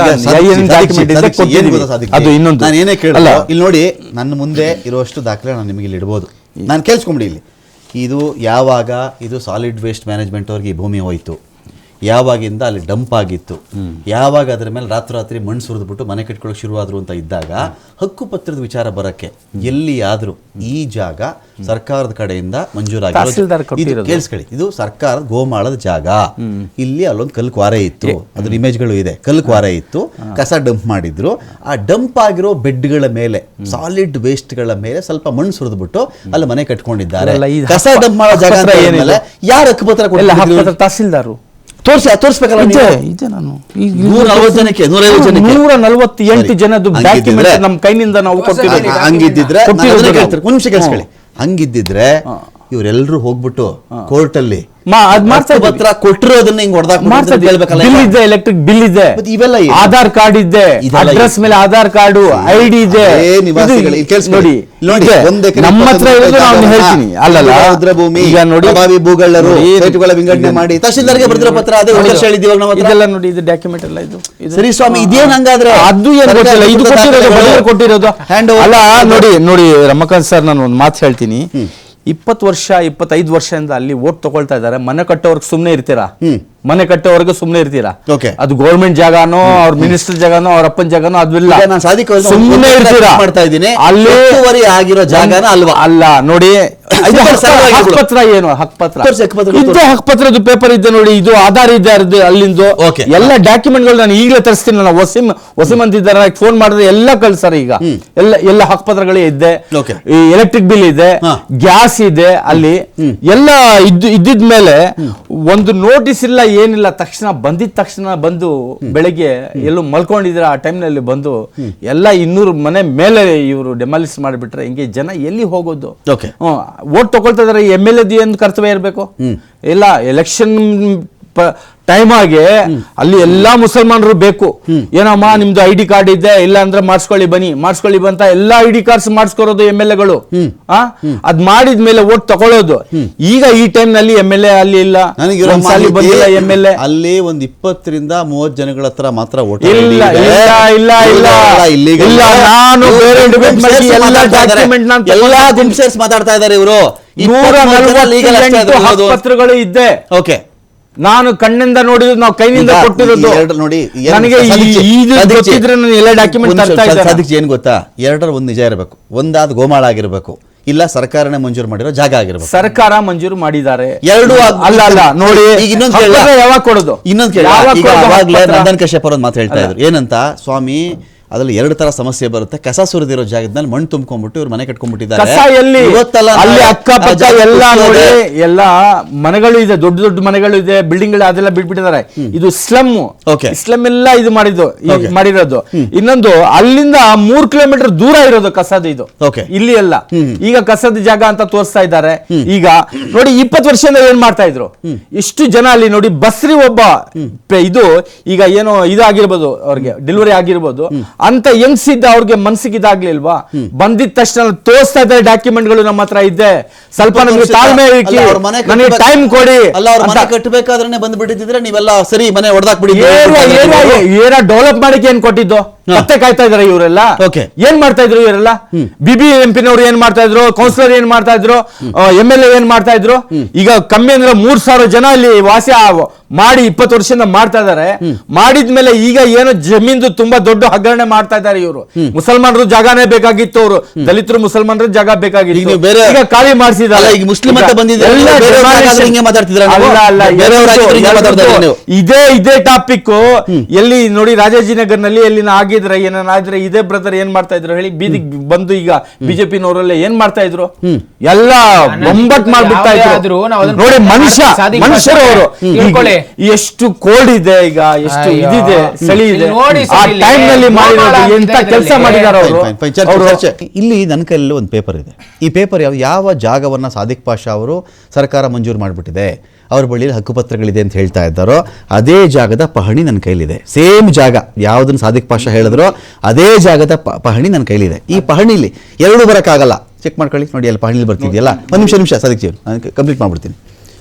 ಅದು ಇನ್ನೊಂದು ನಾನು ಏನೇ ಕೇಳಲ್ಲ. ಇಲ್ಲಿ ನೋಡಿ, ನನ್ನ ಮುಂದೆ ಇರುವಷ್ಟು ದಾಖಲೆ ನಾನು ನಿಮಗೆ ಇಲ್ಲಿ ಇಡ್ಬೋದು. ನಾನು ಕೇಳಿಸ್ಕೊಂಬಿಡಿ. ಇಲ್ಲಿ ಇದು ಯಾವಾಗ ಇದು ಸಾಲಿಡ್ ವೇಸ್ಟ್ ಮ್ಯಾನೇಜ್ಮೆಂಟ್ ಅವ್ರಿಗೆ ಈ ಭೂಮಿ ಹೋಯ್ತು, ಯಾವಾಗಿಂದ ಅಲ್ಲಿ ಡಂಪ್ ಆಗಿತ್ತು, ಯಾವಾಗ ಅದರ ಮೇಲೆ ರಾತ್ರಿ ಮಣ್ಣು ಸುರಿದ್ಬಿಟ್ಟು ಮನೆ ಕಟ್ಕೊಳ್ಳೋಕೆ ಶುರುವಾದ್ರು ಅಂತ ಇದ್ದಾಗ ಹಕ್ಕುಪತ್ರದ ವಿಚಾರ ಬರೋಕ್ಕೆ ಎಲ್ಲಿ ಆದರೂ ಈ ಜಾಗ ಸರ್ಕಾರದ ಕಡೆಯಿಂದ ಮಂಜೂರಾಗಿ ಕೇಳಿಸ್ಕೊಳ್ಳಿ. ಇದು ಸರ್ಕಾರದ ಗೋಮಾಳದ ಜಾಗ. ಇಲ್ಲಿ ಅಲ್ಲೊಂದು ಕಲ್ಲು ಕ್ವಾರೆ ಇತ್ತು, ಅದ್ರ ಇಮೇಜ್ಗಳು ಇದೆ. ಕಲ್ಲು ಕ್ವಾರೆ ಇತ್ತು, ಕಸ ಡಂಪ್ ಮಾಡಿದ್ರು. ಆ ಡಂಪ್ ಆಗಿರೋ ಬೆಡ್ಗಳ ಮೇಲೆ, ಸಾಲಿಡ್ ವೇಸ್ಟ್ಗಳ ಮೇಲೆ ಸ್ವಲ್ಪ ಮಣ್ಣು ಸುರಿದ್ಬಿಟ್ಟು ಅಲ್ಲಿ ಮನೆ ಕಟ್ಕೊಂಡಿದ್ದಾರೆ. ಕಸ ಡಂಪ್ ಮಾಡೋ ಜಾಗ ಯಾರು ಹಕ್ಕುಪತ್ರ ಕೊಟ್ಟಿಲ್ಲ? ತಹಸೀಲ್ದಾರು ತೋರಿಸ್ಬೇಕಲ್ಲ. ನಾನು 140 ಜನಕ್ಕೆ 148 ಜನದ್ದು ಡಾಕ್ಯುಮೆಂಟ್ ನಮ್ಮ ಕೈನಿಂದ ನಾವು ಕೊಟ್ಟಿರೋದು. ಹಂಗಿದ್ದಿದ್ರೆ ಒಂದು ನಿಮಿಷ ಕೇಳಿಸ್ಕೊಳ್ಳಿ. ಹಂಗಿದ್ದಿದ್ರೆ ಇವರೆಲ್ಲರೂ ಹೋಗ್ಬಿಟ್ಟು ಕೋರ್ಟ್ ಅಲ್ಲಿ ಪತ್ರ ಕೊಟ್ಟಿರೋದನ್ನ ಹಿಂಗ್ ಹೊಡೆದಾಕ್ಬೇಕಲ್ಲ. ಬಿಲ್ ಇದೆ, ಎಲೆಕ್ಟ್ರಿಕ್ ಬಿಲ್ ಇದೆ, ಇವೆಲ್ಲ ಆಧಾರ್ ಕಾರ್ಡ್ ಇದೆ, ಅಡ್ರೆಸ್ ಮೇಲೆ ಆಧಾರ್ ಕಾರ್ಡು, ID ಇದೆ. ನೋಡಿ, ನಮ್ಮ ಹತ್ರ ಇರೋದು ನಾನು ಹೇಳ್ತೀನಿ. ಅಲ್ಲಲ್ಲ, ಈಗ ನೋಡಿ, ಭೂಗಳ್ಳರು ರೇಟುಗಳ ವಿಂಗಡಣೆ ಮಾಡಿ ತಹಶೀಲ್ದಾರ್ಗೆ ಬರೆದಿರೋ ಪತ್ರ ಅದೇ ಹೇಳಿದೀವಿ ನಾವು. ಇದೆಲ್ಲ ನೋಡಿ, ಇದು ಡಾಕ್ಯುಮೆಂಟ್ ಎಲ್ಲ ಇದು. ಸರಿ ಸ್ವಾಮಿ, ಇದೇನ್ ಹಂಗಾದ್ರೆ? ಅದು ಏನು ಗೊತ್ತಿಲ್ಲ, ಇದು ಕೊಟ್ಟಿರೋದು. ಅಲ್ಲ ನೋಡಿ, ರಮಕಾಂತ್ ಸರ್, ನಾನು ಒಂದು ಮಾತು ಹೇಳ್ತೀನಿ. 20 ವರ್ಷ 25 ವರ್ಷದಿಂದ ಅಲ್ಲಿ ಓಟ್ ತಗೊಳ್ತಾ ಇದ್ದಾರೆ. ಮನೆ ಕಟ್ಟೋರ್ಗೆ ಸುಮ್ಮನೆ ಇರ್ತೀರಾ? ಮನೆ ಕಟ್ಟೋವರೆಗೂ ಸುಮ್ಮನೆ ಇರ್ತೀರಾ? Okay. ಅದು ಗೌರ್ಮೆಂಟ್ ಜಾಗನೋ ಅವ್ರ ಮಿನಿಸ್ಟರ್ ಜಾಗನೋ ಅವ್ರ ಅಪ್ಪನ ಜಾಗನೋ ಅದೆಲ್ಲ ಈಗ ನಾನು ಸಾದಿಕ್ ಅವ್ರನ್ನ ಸುಮ್ಮನೆ ಇರ್ತೀರಾ? ಮಾಡ್ತಾ ಇದ್ದೀನಿ. ಅಲ್ಲಿ ಹೆಚ್ಚುವರಿ ಆಗಿರೋ ಜಾಗನ ಅಲ್ವಾ? ಅಲ್ಲ ನೋಡಿ, ಇದು ಹಕ್ಪತ್ರ ಏನು ಹಕ್ಪತ್ರ ಇದ್ದು ಹಕ್ಪತ್ರದ ಪೇಪರ್ ಇದೆ ನೋಡಿ, ಇದು ಆಧಾರ್ ಇದೆ ಅಲ್ಲಿಂದು Okay. ಎಲ್ಲ ಡಾಕ್ಯುಮೆಂಟ್ಗಳು ನಾನು ಈಗಲೇ ತರಿಸ್ತೀನಿ. ನಾನು ವಸೀಮ್ ಅಂತಿದ್ದಾರೆ, ಫೋನ್ ಮಾಡಿದ್ರೆ ಎಲ್ಲ ಕಳ್ಸಾರೆ ಈಗ. ಎಲ್ಲ ಹಕ್ಪತ್ರಗಳೇ ಇದೆ. Okay. ಈ ಎಲೆಕ್ಟ್ರಿಕ್ ಬಿಲ್ ಇದೆ, ಗ್ಯಾಸ್ ಇದೆ ಅಲ್ಲಿ ಎಲ್ಲ ಇದ್ದಿದ್ಮೇಲೆ ಒಂದು ನೋಟಿಸ್ ಇಲ್ಲ ಏನಿಲ್ಲ. ತಕ್ಷಣ ಬಂದಿದ ತಕ್ಷಣ ಬಂದು ಬೆಳಗ್ಗೆ ಎಲ್ಲೂ ಮಲ್ಕೊಂಡಿದ್ರೆ ಆ ಟೈಮ್ನಲ್ಲಿ ಬಂದು ಎಲ್ಲ 200 ಮನೆ ಮೇಲೆ ಇವರು ಡೆಮಾಲಿಸ್ ಮಾಡಿಬಿಟ್ರೆ ಹಿಂಗೆ ಜನ ಎಲ್ಲಿ ಹೋಗೋದು? Okay. ವೋಟ್ ತಗೊಳ್ತಾ ಇದಾರೆ, MLA ಏನು ಕರ್ತವ್ಯ ಇರಬೇಕು? ಇಲ್ಲ, ಎಲೆಕ್ಷನ್ ಟೈಮ್ ಆಗಿ ಅಲ್ಲಿ ಎಲ್ಲಾ ಮುಸಲ್ಮಾನರು ಬೇಕು. ಏನಮ್ಮ ನಿಮ್ದು ID ಕಾರ್ಡ್ ಇದೆ, ಇಲ್ಲ ಅಂದ್ರೆ ಮಾಡಿಸ್ಕೊಳ್ಳಿ ಬಂತ ಎಲ್ಲಾ ID ಕಾರ್ಡ್ಸ್ ಮಾಡಿಸ್ಕೊರೋದು MLAಗಳು. ಅದ್ ಮಾಡಿದ್ಮೇಲೆ ವೋಟ್ ತಗೊಳ್ಳೋದು. ಈಗ ಈ ಟೈಮ್ ನಲ್ಲಿ MLA ಅಲ್ಲಿ ಇಲ್ಲ, ಬಂದಿಲ್ಲ MLA. ಅಲ್ಲಿ ಒಂದು 20 ರಿಂದ 30 ಜನಗಳ ಹತ್ರ ಮಾತ್ರ ವೋಟ್ ಇಲ್ಲ. ನಾನು ಬೇರೆ ಡಿಬೇಟ್ ಮಾಡಿ ಎಲ್ಲ ಡಾಕ್ಯುಮೆಂಟ್ ನಾನು ಎಲ್ಲಾ ಗುಂಪು ಸೇರಿಸಿ ಮಾತಾಡ್ತಾ ಇದ್ದಾರೆ ಇವರು. 148 ಪತ್ರಗಳು ಇದ್ದೆ. ಓಕೆ, ನಾನು ಕಣ್ಣಿಂದ ನೋಡಿದ್ರು, ನಾವು ಕೈನಿಂದ ಕೊಟ್ಟಿರೋದು ನೋಡಿ. ನನಗೆ ಗೊತ್ತಿದ್ರೆ ನಾನು ಎಲ್ಲ ಡಾಕ್ಯುಮೆಂಟ್ ತರ್ತಾ ಇದ್ದೆ. ಸಾದಿಕ್ ಏನ್ ಗೊತ್ತಾ, ಎರಡರ ಒಂದು ನಿಜ ಇರಬೇಕು. ಒಂದಾದ ಗೋಮಾಳ ಆಗಿರ್ಬೇಕು, ಇಲ್ಲ ಸರ್ಕಾರನೇ ಮಂಜೂರು ಮಾಡಿರೋ ಜಾಗ ಆಗಿರ್ಬೇಕು. ಸರ್ಕಾರ ಮಂಜೂರು ಮಾಡಿದ್ದಾರೆ, ಎರಡು ಅಲ್ಲ ನೋಡಿ. ಈಗ ಇನ್ನೊಂದು ಯಾವಾಗ ಕೊಡೋದು? ಇನ್ನೊಂದು ನಂದನ್ ಕಶ್ಯಪ್ ಅವ್ರ ಮಾತು ಹೇಳ್ತಾ ಇದ್ರು ಏನಂತ, ಸ್ವಾಮಿ ಅದ್ರಲ್ಲಿ 2 ತರ ಸಮಸ್ಯೆ ಬರುತ್ತೆ. ಕಸ ಸುರಿದಿರೋ ಜಾಗದಲ್ಲಿ ಮಣ್ಣು ತುಂಬ್ಕೊಂಡ್ಬಿಟ್ಟು ಇವ್ರು ಮನೆ ಕಟ್ಕೊಂಡ್ಬಿಟ್ಟಿದ್ದಾರೆ. ಕಸ ಎಲ್ಲಿ? ಅಲ್ಲಿ ಅಕ್ಕಪಕ್ಕ ಎಲ್ಲ ನೋಡಿ, ಎಲ್ಲ ಮನೆಗಳು ಇದೆ, ದೊಡ್ಡ ದೊಡ್ಡ ಮನೆಗಳು ಇದೆ, ಬಿಲ್ಡಿಂಗ್ ಗಳು ಅದೆಲ್ಲ ಬಿಟ್ಬಿಟ್ಟಿದ್ದಾರೆ. ಇದು ಸ್ಲಮ್. ಸ್ಲಮ್ ಎಲ್ಲ ಇದು ಮಾಡಿರೋದು. ಇನ್ನೊಂದು ಅಲ್ಲಿಂದ 3 ಕಿಲೋಮೀಟರ್ ದೂರ ಇರೋದು ಕಸದ ಇದು. ಇಲ್ಲಿ ಎಲ್ಲ ಈಗ ಕಸದ ಜಾಗ ಅಂತ ತೋರಿಸ್ತಾ ಇದ್ದಾರೆ. ಈಗ ನೋಡಿ 20 ವರ್ಷದಿಂದ ಏನ್ ಮಾಡ್ತಾ ಇದ್ರು, ಇಷ್ಟು ಜನ ಅಲ್ಲಿ ನೋಡಿ. ಬಸ್ರಿ ಒಬ್ಬ ಇದು ಈಗ ಏನೋ ಇದಾಗಿರ್ಬೋದು, ಅವ್ರಿಗೆ ಡೆಲಿವರಿ ಆಗಿರ್ಬೋದು ಅಂತ ಹೆಂಗ್ಸಿದ್ದ ಅವ್ರಿಗೆ ಮನ್ಸಿಗೆ ಇದಾಗ್ಲಿಲ್ವಾ? ಬಂದಿದ ತಕ್ಷಣ ತೋರಿಸ್ತಾ ಇದ್ದಾರೆ ಡಾಕ್ಯುಮೆಂಟ್ಗಳು ನಮ್ಮ ಹತ್ರ ಇದೆ, ಸ್ವಲ್ಪ ನಮ್ಗೆ ತಾಳ್ಮೆ ಇಕ್ಕಿ, ನನಗೆ ಟೈಮ್ ಕೊಡಿ. ಅಲ್ಲ, ಅವ್ರ ಮನೆ ಕಟ್ಟಬೇಕಾದ್ರೆ ಬಂದ್ಬಿಟ್ಟಿದ್ರೆ ನೀವೆಲ್ಲ ಸರಿ ಮನೆ ಹೊಡೆದಾಕ್ಬಿಡಿ. ಏನ ಡೆವಲಪ್ ಮಾಡಕ್ಕೆ ಏನ್ ಕೊಟ್ಟಿದ್ದು? ಮತ್ತೆ ಕಾಯ್ತಾ ಇದಾರೆ ಇವರೆಲ್ಲ. ಏನ್ ಮಾಡ್ತಾ ಇದ್ರು ಇವರೆಲ್ಲ? BBMP ನವರು ಏನ್ ಮಾಡ್ತಾ ಇದ್ರು? ಕೌನ್ಸಿಲರ್ ಏನ್ ಮಾಡ್ತಾ ಇದ್ರು? MLA ಏನ್ ಮಾಡ್ತಾ ಇದ್ರು? ಈಗ ಕಮ್ಮಿ ಅಂದ್ರೆ 3,000 ಜನ ಇಲ್ಲಿ ವಾಸಿ ಮಾಡಿ 20 ವರ್ಷದಿಂದ ಮಾಡ್ತಾ ಇದಾರೆ. ಮಾಡಿದ್ಮೇಲೆ ಈಗ ಏನು ಜಮೀನ್ದು ತುಂಬಾ ದೊಡ್ಡ ಹಗರಣ ಮಾಡ್ತಾ ಇದ್ದಾರೆ ಇವರು. ಮುಸಲ್ಮಾನರು ಜಾಗನೇ ಬೇಕಾಗಿತ್ತು, ಅವರು ದಲಿತರು ಮುಸಲ್ಮಾನರು ಜಾಗ ಬೇಕಾಗಿತ್ತು, ಈಗ ಖಾಲಿ ಮಾಡಿಸಿದಾರೆ. ಈಗ ಮುಸ್ಲಿಂ ಅಂತ ಬಂದಿದೆ. ಇದೇ ಟಾಪಿಕ್ ಎಲ್ಲಿ ನೋಡಿ, ರಾಜಾಜಿನಗರ್ ನಲ್ಲಿ ಎಲ್ಲಿನ ಆಗಿದ್ರೆ ಏನಾದ್ರೆ ಇದೇ ಬ್ರದರ್ ಏನ್ ಮಾಡ್ತಾ ಇದ್ರು ಹೇಳಿ, ಬೀದಿಗೆ ಬಂದು ಈಗ ಬಿಜೆಪಿ ನವರೆಲ್ಲ ಏನ್ ಮಾಡ್ತಾ ಇದ್ರು, ಎಲ್ಲ ಬೊಂಬಟ್ ಮಾಡ್ಬಿಡ್ತಾ ಇದ್ರು ನೋಡಿ. ಮನುಷ್ಯರು ಅವರು ಎಷ್ಟು ಕೋಲ್ಡ್ ಇದೆ ಈಗ, ಎಷ್ಟು ಇದಿದೆ, ಚಳಿ ಇದೆ. ಆ ಟೈಮ್ ನಲ್ಲಿ ಮಾಡಿರೋದು ಎಂತ ಕೆಲಸ ಮಾಡಿದಾರೆ ಅವರು. ಇಲ್ಲಿ ನನ್ನ ಕೈಯಲ್ಲಿ ಒಂದು ಪೇಪರ್ ಇದೆ. ಈ ಪೇಪರ್ ಯಾವ ಜಾಗವನ್ನ ಸಾದಿಕ್ ಪಾಷಾ ಅವರು ಸರ್ಕಾರ ಮಂಜೂರು ಮಾಡಿಬಿಟ್ಟಿದೆ, ಅವ್ರ ಬಳಿಯಲ್ಲಿ ಹಕ್ಕುಪತ್ರಗಳಿದೆ ಅಂತ ಹೇಳ್ತಾ ಇದ್ದಾರೋ ಅದೇ ಜಾಗದ ಪಹಣಿ ನನ್ನ ಕೈಲಿದೆ. ಸೇಮ್ ಜಾಗ ಯಾವುದನ್ನು ಸಾದಿಕ್ ಪಾಷಾ ಹೇಳಿದ್ರೋ ಅದೇ ಜಾಗದ ಪಹಣಿ ನನ್ನ ಕೈಲಿದೆ. ಈ ಪಹಣಿಲಿ 2 ಬರೋಕ್ಕಾಗಲ್ಲ, ಚೆಕ್ ಮಾಡ್ಕೊಳ್ಳಿ ನೋಡಿ, ಅಲ್ಲಿ ಪಹಣಿಲಿ ಬರ್ತಿದೆಯಲ್ಲ. ಒಂದು ನಿಮಿಷ ಸಾದಿಕ್ ಜೀವನ್ ನಾನು ಕಂಪ್ಲೀಟ್ ಮಾಡ್ಬಿಡ್ತೀನಿ.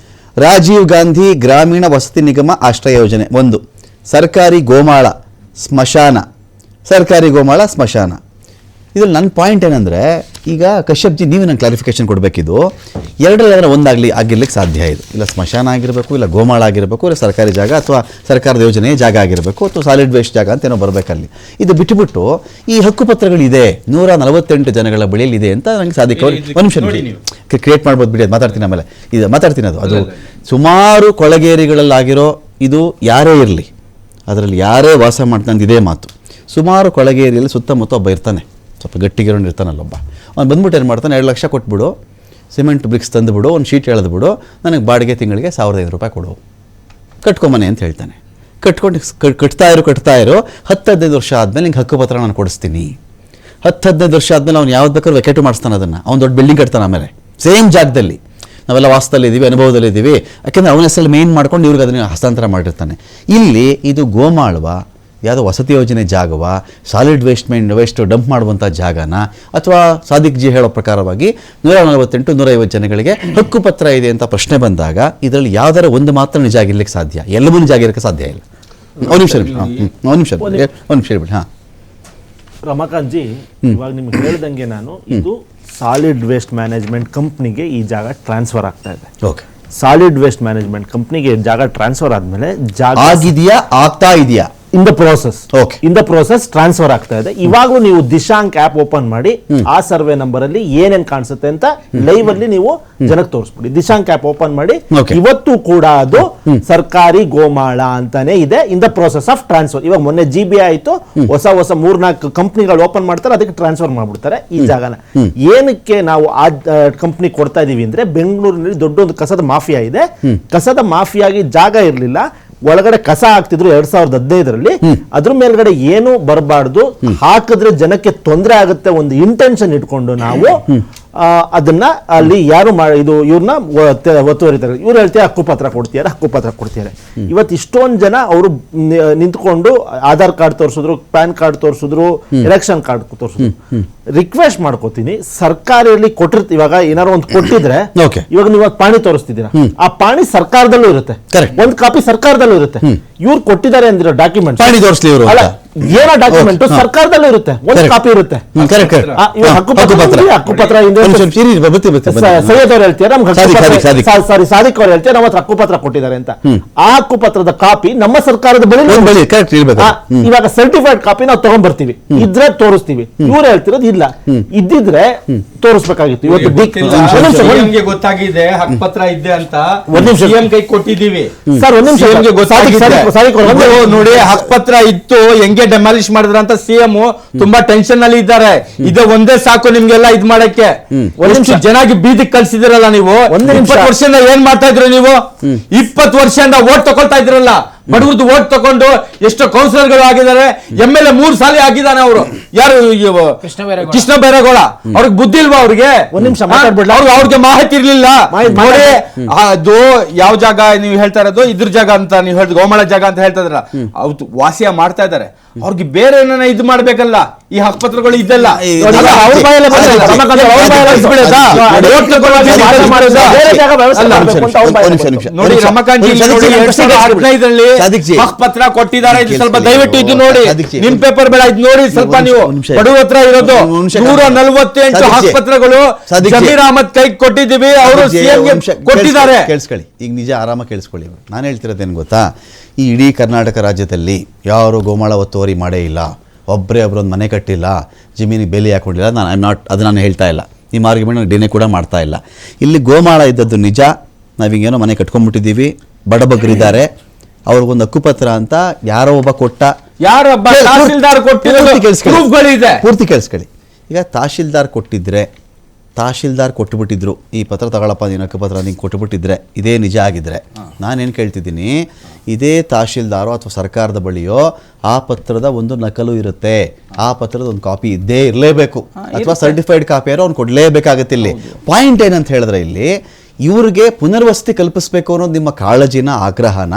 ರಾಜೀವ್ ಗಾಂಧಿ ಗ್ರಾಮೀಣ ವಸತಿ ನಿಗಮ ಆಶ್ರಯ ಯೋಜನೆ 1, ಸರ್ಕಾರಿ ಗೋಮಾಳ ಸ್ಮಶಾನ, ಸರ್ಕಾರಿ ಗೋಮಾಳ ಸ್ಮಶಾನ. ಇದ್ರಲ್ಲಿ ನನ್ನ ಪಾಯಿಂಟ್ ಏನಂದರೆ, ಈಗ ಕಶ್ಯಪ್ಜಿ ನೀವು ನಂಗೆ ಕ್ಲಾರಿಫಿಕೇಶನ್ ಕೊಡಬೇಕಿದ್ದು, 2 ಒಂದಾಗಲಿ ಆಗಿರ್ಲಿಕ್ಕೆ ಸಾಧ್ಯ ಇದು. ಇಲ್ಲ ಸ್ಮಶಾನ ಆಗಿರಬೇಕು, ಇಲ್ಲ ಗೋಮಾಳ ಆಗಿರಬೇಕು, ಇಲ್ಲ ಸರ್ಕಾರಿ ಜಾಗ ಅಥವಾ ಸರ್ಕಾರದ ಯೋಜನೆಯ ಜಾಗ ಆಗಿರಬೇಕು, ಅಥವಾ ಸಾಲಿಡ್ ವೇಸ್ಟ್ ಜಾಗ ಅಂತ ಏನೋ ಬರಬೇಕಲ್ಲಿ. ಇದು ಬಿಟ್ಟುಬಿಟ್ಟು ಈ ಹಕ್ಕುಪತ್ರಗಳಿದೆ 148 ಜನಗಳ ಬಳಿಯಲ್ಲಿ ಇದೆ ಅಂತ ನನಗೆ ಸಾಧಿಕ ಒಂದು ನಿಮಿಷ ಕ್ರಿಯೇಟ್ ಮಾಡ್ಬೋದು ಬಿಡಿ, ಅದು ಮಾತಾಡ್ತೀನಿ ಆಮೇಲೆ. ಇದು ಮಾತಾಡ್ತೀನಿ, ಅದು ಸುಮಾರು ಕೊಳಗೇರಿಗಳಲ್ಲಾಗಿರೋ ಇದು ಯಾರೇ ಇರಲಿ, ಅದರಲ್ಲಿ ಯಾರೇ ವಾಸ ಮಾಡ್ತಾನೆ ಇದೇ ಮಾತು. ಸುಮಾರು ಕೊಳಗೇರಿಯಲ್ಲಿ ಸುತ್ತಮುತ್ತ ಒಬ್ಬ ಇರ್ತಾನೆ, ಸ್ವಲ್ಪ ಗಟ್ಟಿಗಿರೋನು ಇರ್ತಾನಲ್ಲ ಒಬ್ಬ. ಅವ್ನು ಬಂದ್ಬಿಟ್ಟು ಏನು ಮಾಡ್ತಾನೆ, 2 ಲಕ್ಷ ಕೊಟ್ಬಿಡು, ಸಿಮೆಂಟ್ ಬ್ರಿಕ್ಸ್ ತಂದುಬಿಡು, ಒಂದು ಶೀಟ್ ಎಳೆದ್ಬಿಡು, ನನಗೆ ಬಾಡಿಗೆ ತಿಂಗಳಿಗೆ 1,500 ರೂಪಾಯಿ ಕೊಡು, ಕಟ್ಕೊಂಬನೆ ಅಂತ ಹೇಳ್ತಾನೆ. ಕಟ್ತಾ ಇರೋ 10-15 ವರ್ಷ ಆದಮೇಲೆ ನಿಂಗೆ ಹಕ್ಕುಪತ್ರ ನಾನು ಕೊಡಿಸ್ತೀನಿ. 10-15 ವರ್ಷ ಆದಮೇಲೆ ಅವ್ನು ಯಾವ್ದು ಬೇಕಾದ್ರೂ ವೆಕೇಟು ಮಾಡಿಸ್ತಾನೆ, ಅದನ್ನು ಅವ್ನು ದೊಡ್ಡ ಬಿಲ್ಡಿಂಗ್ ಕಟ್ತಾನೆ. ಆಮೇಲೆ ಸೇಮ್ ಜಾಗದಲ್ಲಿ ನಾವೆಲ್ಲ ವಾಸ್ತದಲ್ಲಿದ್ದೀವಿ, ಅನುಭವದಲ್ಲಿದ್ದೀವಿ. ಯಾಕೆಂದರೆ ಅವನ ಹೆಸರಲ್ಲಿ ಮೇನ್ ಮಾಡ್ಕೊಂಡು ಇವ್ರಿಗೆ ಅದನ್ನು ಹಸ್ತಾಂತರ ಮಾಡಿರ್ತಾನೆ. ಇಲ್ಲಿ ಇದು ಗೋಮಾಳವ, ಯಾವುದೋ ವಸತಿ ಯೋಜನೆ ಜಾಗವ, ಸಾಲಿಡ್ ವೇಸ್ಟ್ ಡಂಪ್ ಮಾಡುವಂಥ ಜಾಗನ, ಅಥವಾ ಸಾದಿಕ್ ಜಿ ಹೇಳೋ ಪ್ರಕಾರವಾಗಿ 148-150 ಜನಗಳಿಗೆ ಹಕ್ಕುಪತ್ರ ಇದೆ ಅಂತ ಪ್ರಶ್ನೆ ಬಂದಾಗ ಇದರಲ್ಲಿ ಯಾವ್ದಾರ ಒಂದು ಮಾತ್ರ ನಿಜ ಆಗಿರ್ಲಿಕ್ಕೆ ಸಾಧ್ಯ, ಎಲ್ಲವೂ ನಿಜ ಆಗಿರೋಕ್ಕೆ ಸಾಧ್ಯ ಇಲ್ಲ. ಒಂದು ನಿಮಿಷ ಹೇಳ್ಬಿಡಿ. ಹಾಂ, ರಮಾಕಾಂತ್ ಜಿ, ಇವಾಗ ನಿಮ್ಗೆ ಹೇಳ್ದಂಗೆ ನಾನು ಇದು ಸಾಲಿಡ್ ವೇಸ್ಟ್ ಮ್ಯಾನೇಜ್ಮೆಂಟ್ ಕಂಪ್ನಿಗೆ ಈ ಜಾಗ ಟ್ರಾನ್ಸ್ಫರ್ ಆಗ್ತಾ ಇದೆ. ಓಕೆ, ಸಾಲಿಡ್ ವೇಸ್ಟ್ ಮ್ಯಾನೇಜ್ಮೆಂಟ್ ಕಂಪ್ನಿಗೆ ಜಾಗ ಟ್ರಾನ್ಸ್ಫರ್ ಆದ್ಮೇಲೆ ಜಾಗ ಆಗಿದೆಯಾ, ಆಗ್ತಾ ಇದೆಯಾ? In the process, Okay. In the process transfer ಆಗ್ತಾ ಇದೆ. ಇವಾಗಲೂ ನೀವು ದಿಶಾಂಕ್ ಆಪ್ ಓಪನ್ ಮಾಡಿ ಆ ಸರ್ವೆ ನಂಬರ್ ಅಲ್ಲಿ ಏನೇನ್ ಕಾಣಿಸುತ್ತೆ ಅಂತ ಲೈವ್ ಅಲ್ಲಿ ನೀವು ಜನಕ್ಕೆ ತೋರಿಸ್ಬಿಡಿ. ದಿಶಾಂಕ್ ಆಪ್ ಓಪನ್ ಮಾಡಿ, Okay. ಇವತ್ತು ಕೂಡ ಅದು ಸರ್ಕಾರಿ ಗೋಮಾಳ ಅಂತಾನೆ ಇದೆ, in the process of transfer. ಇವಾಗ ಮೊನ್ನೆ GBI ಆಯ್ತು, ಹೊಸ 3-4 ಕಂಪ್ನಿಗಳು ಓಪನ್ ಮಾಡ್ತಾರೆ, ಅದಕ್ಕೆ ಟ್ರಾನ್ಸ್ಫರ್ ಮಾಡ್ಬಿಡ್ತಾರೆ ಈ ಜಾಗನ. ಏನಕ್ಕೆ ನಾವು ಆ ಕಂಪ್ನಿ ಕೊಡ್ತಾ ಇದೀವಿ ಅಂದ್ರೆ, ಬೆಂಗಳೂರಿನಲ್ಲಿ ದೊಡ್ಡ ಒಂದು ಕಸದ ಮಾಫಿಯಾ ಇದೆ. ಕಸದ ಮಾಫಿಯಾಗಿ ಜಾಗ ಇರಲಿಲ್ಲ, ಒಳಗಡೆ ಕಸ ಹಾಕ್ತಿದ್ರು 2015ರಲ್ಲಿ. ಅದ್ರ ಮೇಲ್ಗಡೆ ಏನು ಬರಬಾರ್ದು, ಹಾಕಿದ್ರೆ ಜನಕ್ಕೆ ತೊಂದರೆ ಆಗುತ್ತೆ ಒಂದು ಇಂಟೆನ್ಷನ್ ಇಟ್ಕೊಂಡು ನಾವು ಅದನ್ನ ಅಲ್ಲಿ ಯಾರು ಇದು ಇವ್ರನ್ನ ಒತ್ತುವರಿತಾರೆ. ಇವ್ರು ಹೇಳ್ತಾರೆ ಹಕ್ಕುಪತ್ರ ಕೊಡ್ತಿದ್ದಾರೆ. ಇವತ್ತು ಇಷ್ಟೊಂದು ಜನ ಅವರು ನಿಂತ್ಕೊಂಡು ಆಧಾರ್ ಕಾರ್ಡ್ ತೋರಿಸಿದ್ರು, ಪ್ಯಾನ್ ಕಾರ್ಡ್ ತೋರಿಸಿದ್ರು, ಎಲೆಕ್ಷನ್ ಕಾರ್ಡ್ ತೋರಿಸಿದ್ರು. ರಿಕ್ವೆಸ್ಟ್ ಮಾಡ್ಕೋತೀನಿ, ಸರ್ಕಾರಿಯಲ್ಲಿ ಕೊಟ್ಟಿರ್ತೀವಿ, ಇವಾಗ ಏನಾರು ಒಂದು ಕೊಟ್ಟಿದ್ರೆ, ಇವಾಗ ನೀವು ಪಾಣಿ ತೋರಿಸ್ತಿದ್ದೀರಾ, ಆ ಪಾಣಿ ಸರ್ಕಾರದಲ್ಲೂ ಇರುತ್ತೆ, ಒಂದು ಕಾಪಿ ಸರ್ಕಾರದಲ್ಲೂ ಇರುತ್ತೆ. ಇವ್ರು ಕೊಟ್ಟಿದ್ದಾರೆ ಅಂದಿರೋ ಡಾಕ್ಯುಮೆಂಟ್ ಏನೋ ಡಾಕ್ಯುಮೆಂಟ್ ಸರ್ಕಾರದಲ್ಲೂ ಇರುತ್ತೆ, ಒಂದು ಕಾಪಿ ಇರುತ್ತೆ. ಹಕ್ಕುಪತ್ರ ಸೈಯದ್ ಅವ್ರು ಹೇಳ್ತಾರೆ ನಮ್ಗೆ, ಸಾದಿಕ್ ಅವ್ರು ಹೇಳ್ತಾರೆ ನಮ್ಮ ಹತ್ರ ಹಕ್ಕುಪತ್ರ ಕೊಟ್ಟಿದ್ದಾರೆ ಅಂತ. ಆ ಹಕ್ಕುಪತ್ರದ ಕಾಪಿ ನಮ್ಮ ಸರ್ಕಾರದ ಬಳಿ ಇವಾಗ ಸರ್ಟಿಫೈಡ್ ಕಾಪಿ ನಾವು ತಗೊಂಡ್ಬರ್ತೀವಿ, ಇದ್ರೆ ತೋರಿಸ್ತೀವಿ. ಇವ್ರು ಹೇಳ್ತಿರೋದು ಇಲ್ಲ, ಇದ್ದಿದ್ರೆ ತೋರಿಸ್ಬೇಕಾಗಿತ್ತು. ಇವತ್ತು ಗೊತ್ತಾಗಿದೆ ಹಕ್ಕುಪತ್ರ ಇದೆ ಅಂತ, ಒಂದ್ ನಿಮಿಷ ಕೈ ಕೊಟ್ಟಿದ್ದೀವಿ ಸರ್, ಒಂದ್ ನಿಮಿಷ ನೋಡಿ, ಹಕ್ಕುಪತ್ರ ಇತ್ತು, ಹೆಂಗೆ ಡೆಮಾಲಿಷ್ ಮಾಡಿದ್ರ ಅಂತ ಸಿಎಂ ತುಂಬಾ ಟೆನ್ಷನ್ ಅಲ್ಲಿ ಇದ್ದಾರೆ. ಇದು ಒಂದೇ ಸಾಕು ನಿಮ್ಗೆಲ್ಲ ಇದ್ ಮಾಡಕ್ಕೆ. ಒಂದ್ ಜನಾಗಿ ಬೀದಿಗೆ ಕಳ್ಸಿದಿರಲ್ಲ ನೀವು. 20 ವರ್ಷದಿಂದ ಏನ್ ಮಾಡ್ತಾ ಇದ್ರು ನೀವು? 20 ವರ್ಷದಿಂದ ಓಟ್ ತಗೊಳ್ತಾ ಇದ್ರಲ್ಲ, ಬಡವ್ರದ್ದು ಓಟ್ ತಗೊಂಡು ಎಷ್ಟೋ ಕೌನ್ಸಿಲರ್ಗಳು ಆಗಿದ್ದಾರೆ, MLA 3 ಸಾಲ ಆಗಿದ್ದಾನೆ. ಅವರು ಯಾರು? ಕೃಷ್ಣ ಬೈರೇಗೌಡ. ಅವ್ರಿಗೆ ಬುದ್ಧಿ ಇಲ್ವಾ? ಅವ್ರಿಗೆ ಅವ್ರಿಗೆ ಮಾಹಿತಿ ಇರ್ಲಿಲ್ಲ. ನೋಡಿ, ಅದು ಯಾವ ಜಾಗ ನೀವು ಹೇಳ್ತಾ ಇರೋದು, ಇದ್ರ ಜಾಗ ಅಂತ ನೀವು ಹೇಳ್ದು, ಗೋಮಾಳ ಜಾಗ ಅಂತ ಹೇಳ್ತಾ ಇದ್ರ, ಅವ್ರು ವಾಸಿಯ ಮಾಡ್ತಾ ಇದಾರೆ. ಅವ್ರಿಗೆ ಬೇರೆ ಏನ ಇದು ಮಾಡ್ಬೇಕಲ್ಲ, ಈ ಹಕ್ಕುಪತ್ರಗಳು ಇದೆಲ್ಲ ನೋಡಿ. ರಮಾಕಾಂತ್ ಜಿ, 2015ರಲ್ಲಿ ಹಕ್ಕುಪತ್ರ ಕೊಟ್ಟಿದ್ದಾರೆ. ಇದು ಸ್ವಲ್ಪ ದಯವಿಟ್ಟು ಇದು ನೋಡಿ, ನಿಮ್ ಪೇಪರ್ ಬೇಡ, ಇದು ನೋಡಿ ಸ್ವಲ್ಪ. ನೀವು ಬಡವ್ರ ಹತ್ರ ಇರೋದು 148 ಹಕ್ಕುಪತ್ರಗಳು ಜಮೀರ್ ಅಹಮದ್ ಕೈ ಕೊಟ್ಟಿದ್ದೀವಿ, ಅವರು ಸಿಎಂಗೆ ಕೊಟ್ಟಿದ್ದಾರೆ. ಕೇಳಿಸ್ಕೊಳ್ಳಿ, ಈಗ ನಿಜ ಆರಾಮ ಕೇಳಿಸ್ಕೊಳ್ಳಿ. ನಾನು ಹೇಳ್ತಿರೋದೇನು ಗೊತ್ತಾ, ಈ ಇಡೀ ಕರ್ನಾಟಕ ರಾಜ್ಯದಲ್ಲಿ ಯಾರು ಗೋಮಾಳ ಒತ್ತುವರಿ ಮಾಡೇ ಇಲ್ಲ, ಒಬ್ಬರೊಂದು ಮನೆ ಕಟ್ಟಿಲ್ಲ, ಜಮೀನಿಗೆ ಬೇಲಿ ಹಾಕೊಂಡಿಲ್ಲ. ನಾನು ಹೇಳ್ತಾ ಇಲ್ಲ, ನಿಮ್ಮ ಆರ್ಗ್ಯುಮೆಂಟ್ ನಾನು ಡಿನೇ ಕೂಡ ಮಾಡ್ತಾ ಇಲ್ಲ. ಇಲ್ಲಿ ಗೋಮಾಳ ಇದ್ದದ್ದು ನಿಜ. ನಾವೀಗೇನೋ ಮನೆ ಕಟ್ಕೊಂಡ್ಬಿಟ್ಟಿದ್ದೀವಿ, ಬಡಬಗ್ರಿದ್ದಾರೆ, ಅವ್ರಿಗೊಂದು ಹಕ್ಕುಪತ್ರ ಅಂತ ಯಾರೋ ಒಬ್ಬ ಕೊಟ್ಟ, ಯಾರೊಬ್ಬ ತಹಸೀಲ್ದಾರ್ ಪೂರ್ತಿ ಕೇಳಿಸ್ಕೊಳ್ಳಿ. ಈಗ ತಹಶೀಲ್ದಾರ್ ಕೊಟ್ಟಿದ್ರೆ, ತಹಶೀಲ್ದಾರ್ ಕೊಟ್ಟುಬಿಟ್ಟಿದ್ರು, ಈ ಪತ್ರ ತಗೊಳಪ್ಪ ನೀನು ಹಕ್ಕುಪತ್ರ ನಿಂಗೆ ಕೊಟ್ಟುಬಿಟ್ಟಿದ್ರೆ, ಇದೇ ನಿಜ ಆಗಿದ್ರೆ, ನಾನೇನು ಕೇಳ್ತಿದ್ದೀನಿ, ಇದೇ ತಹಶೀಲ್ದಾರೋ ಅಥವಾ ಸರ್ಕಾರದ ಬಳಿಯೋ ಆ ಪತ್ರದ ಒಂದು ನಕಲು ಇರುತ್ತೆ, ಆ ಪತ್ರದ ಒಂದು ಕಾಪಿ ಇದ್ದೇ ಇರಲೇಬೇಕು, ಅಥವಾ ಸರ್ಟಿಫೈಡ್ ಕಾಪಿಯಾರೋ ಅವ್ನು ಕೊಡಲೇಬೇಕಾಗತ್ತೆ. ಇಲ್ಲಿ ಪಾಯಿಂಟ್ ಏನಂತ ಹೇಳಿದ್ರೆ, ಇಲ್ಲಿ ಇವ್ರಿಗೆ ಪುನರ್ವಸತಿ ಕಲ್ಪಿಸ್ಬೇಕು ಅನ್ನೋದು ನಿಮ್ಮ ಕಾಳಜಿನ, ಆಗ್ರಹನ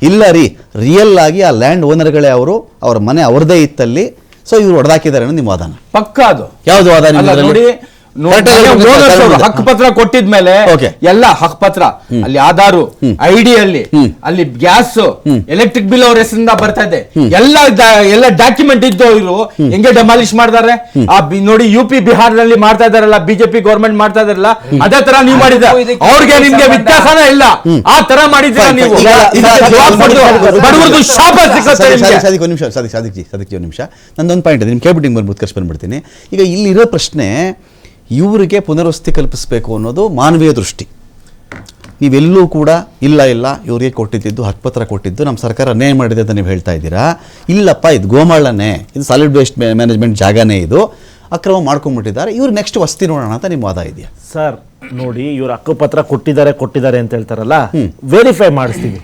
ಇಲ್ಲ ರೀ, ರಿಯಲ್ ಆಗಿ ಆ ಲ್ಯಾಂಡ್ ಓನರ್ಗಳೇ ಅವರು, ಅವ್ರ ಮನೆ ಅವ್ರದೇ ಇತ್ತಲ್ಲಿ, ಸೊ ಇವ್ರು ಹೊಡೆದಾಕಿದ್ದಾರೆ ಅನ್ನೋದು ನಿಮ್ಮ ವಾದನ. ಪಕ್ಕ ಅದು ಯಾವ್ದು ವಾದ? ನೋಡಿ, ಹಕ್ಕುಪತ್ರ ಕೊಟ್ಟಿದ್ಮೇಲೆ ಎಲ್ಲ ಹಕ್ಕುಪತ್ರ ಅಲ್ಲಿ ಆಧಾರು, ID ಅಲ್ಲಿ ಗ್ಯಾಸ್, ಎಲೆಕ್ಟ್ರಿಕ್ ಬಿಲ್ ಅವ್ರ ಹೆಸರಿಂದ ಬರ್ತಾ ಇದೆ, ಎಲ್ಲ ಡಾಕ್ಯುಮೆಂಟ್ ಇದ್ದು ಇವರು ಹೆಂಗೆ ಡೆಮಾಲಿಷ್ ಮಾಡಿದ್ದಾರೆ. ನೋಡಿ, UP ಬಿಹಾರದಲ್ಲಿ ಮಾಡ್ತಾ ಇದಾರಲ್ಲ, ಬಿಜೆಪಿ ಗೌರ್ಮೆಂಟ್ ಮಾಡ್ತಾ ಇದಾರಲ್ಲ, ಅದೇ ತರ ನೀವು ಮಾಡಿದ. ಅವ್ರಿಗೆ ನಿಮ್ಗೆ ವ್ಯತ್ಯಾಸನೇ ಇಲ್ಲ, ಆ ತರ ಮಾಡಿದ್ದೀರಾ ನೀವು. ಸಾದಿಕ್ ಒಂದು ನಿಮಿಷ, ನಂದೊಂದು ಪಾಯಿಂಟ್ ಇದೆ, ನಿಮ್ ಕೇಳ್ಬಿಟ್ಟು ನಿಮ್ಗೆ ಮುತ್ಕರ್ಸ್ ಬಂದ್ಬಿಡ್ತೀನಿ. ಈಗ ಇಲ್ಲಿರೋ ಪ್ರಶ್ನೆ, ಇವರಿಗೆ ಪುನರ್ವಸತಿ ಕಲ್ಪಿಸಬೇಕು ಅನ್ನೋದು ಮಾನವೀಯ ದೃಷ್ಟಿ. ನೀವೆಲ್ಲೂ ಕೂಡ ಇಲ್ಲ ಇವರಿಗೆ ಕೊಟ್ಟಿದ್ದು ಹಕ್ಕುಪತ್ರ ಕೊಟ್ಟಿದ್ದು ನಮ್ಮ ಸರ್ಕಾರ ಅನ್ಯಾಯ ಮಾಡಿದೆ ಅಂತ ನೀವು ಹೇಳ್ತಾ ಇದ್ದೀರಾ. ಇಲ್ಲಪ್ಪ, ಇದು ಗೋಮಾಳನೇ, ಇದು ಸಾಲಿಡ್ ವೇಸ್ಟ್ ಮ್ಯಾನೇಜ್ಮೆಂಟ್ ಜಾಗನೇ, ಇದು ಅಕ್ರಮ ಮಾಡ್ಕೊಂಡ್ಬಿಟ್ಟಿದ್ದಾರೆ, ಇವ್ರು ನೆಕ್ಸ್ಟ್ ವಸತಿ ನೋಡೋಣ ಅಂತ ನಿಮ್ಮ ವಾದ ಇದೆಯಾ? ಸರ್ ನೋಡಿ, ಇವ್ರು ಹಕ್ಕುಪತ್ರ ಕೊಟ್ಟಿದ್ದಾರೆ ಅಂತ ಹೇಳ್ತಾರಲ್ಲ, ವೆರಿಫೈ ಮಾಡಿಸ್ತೀವಿ.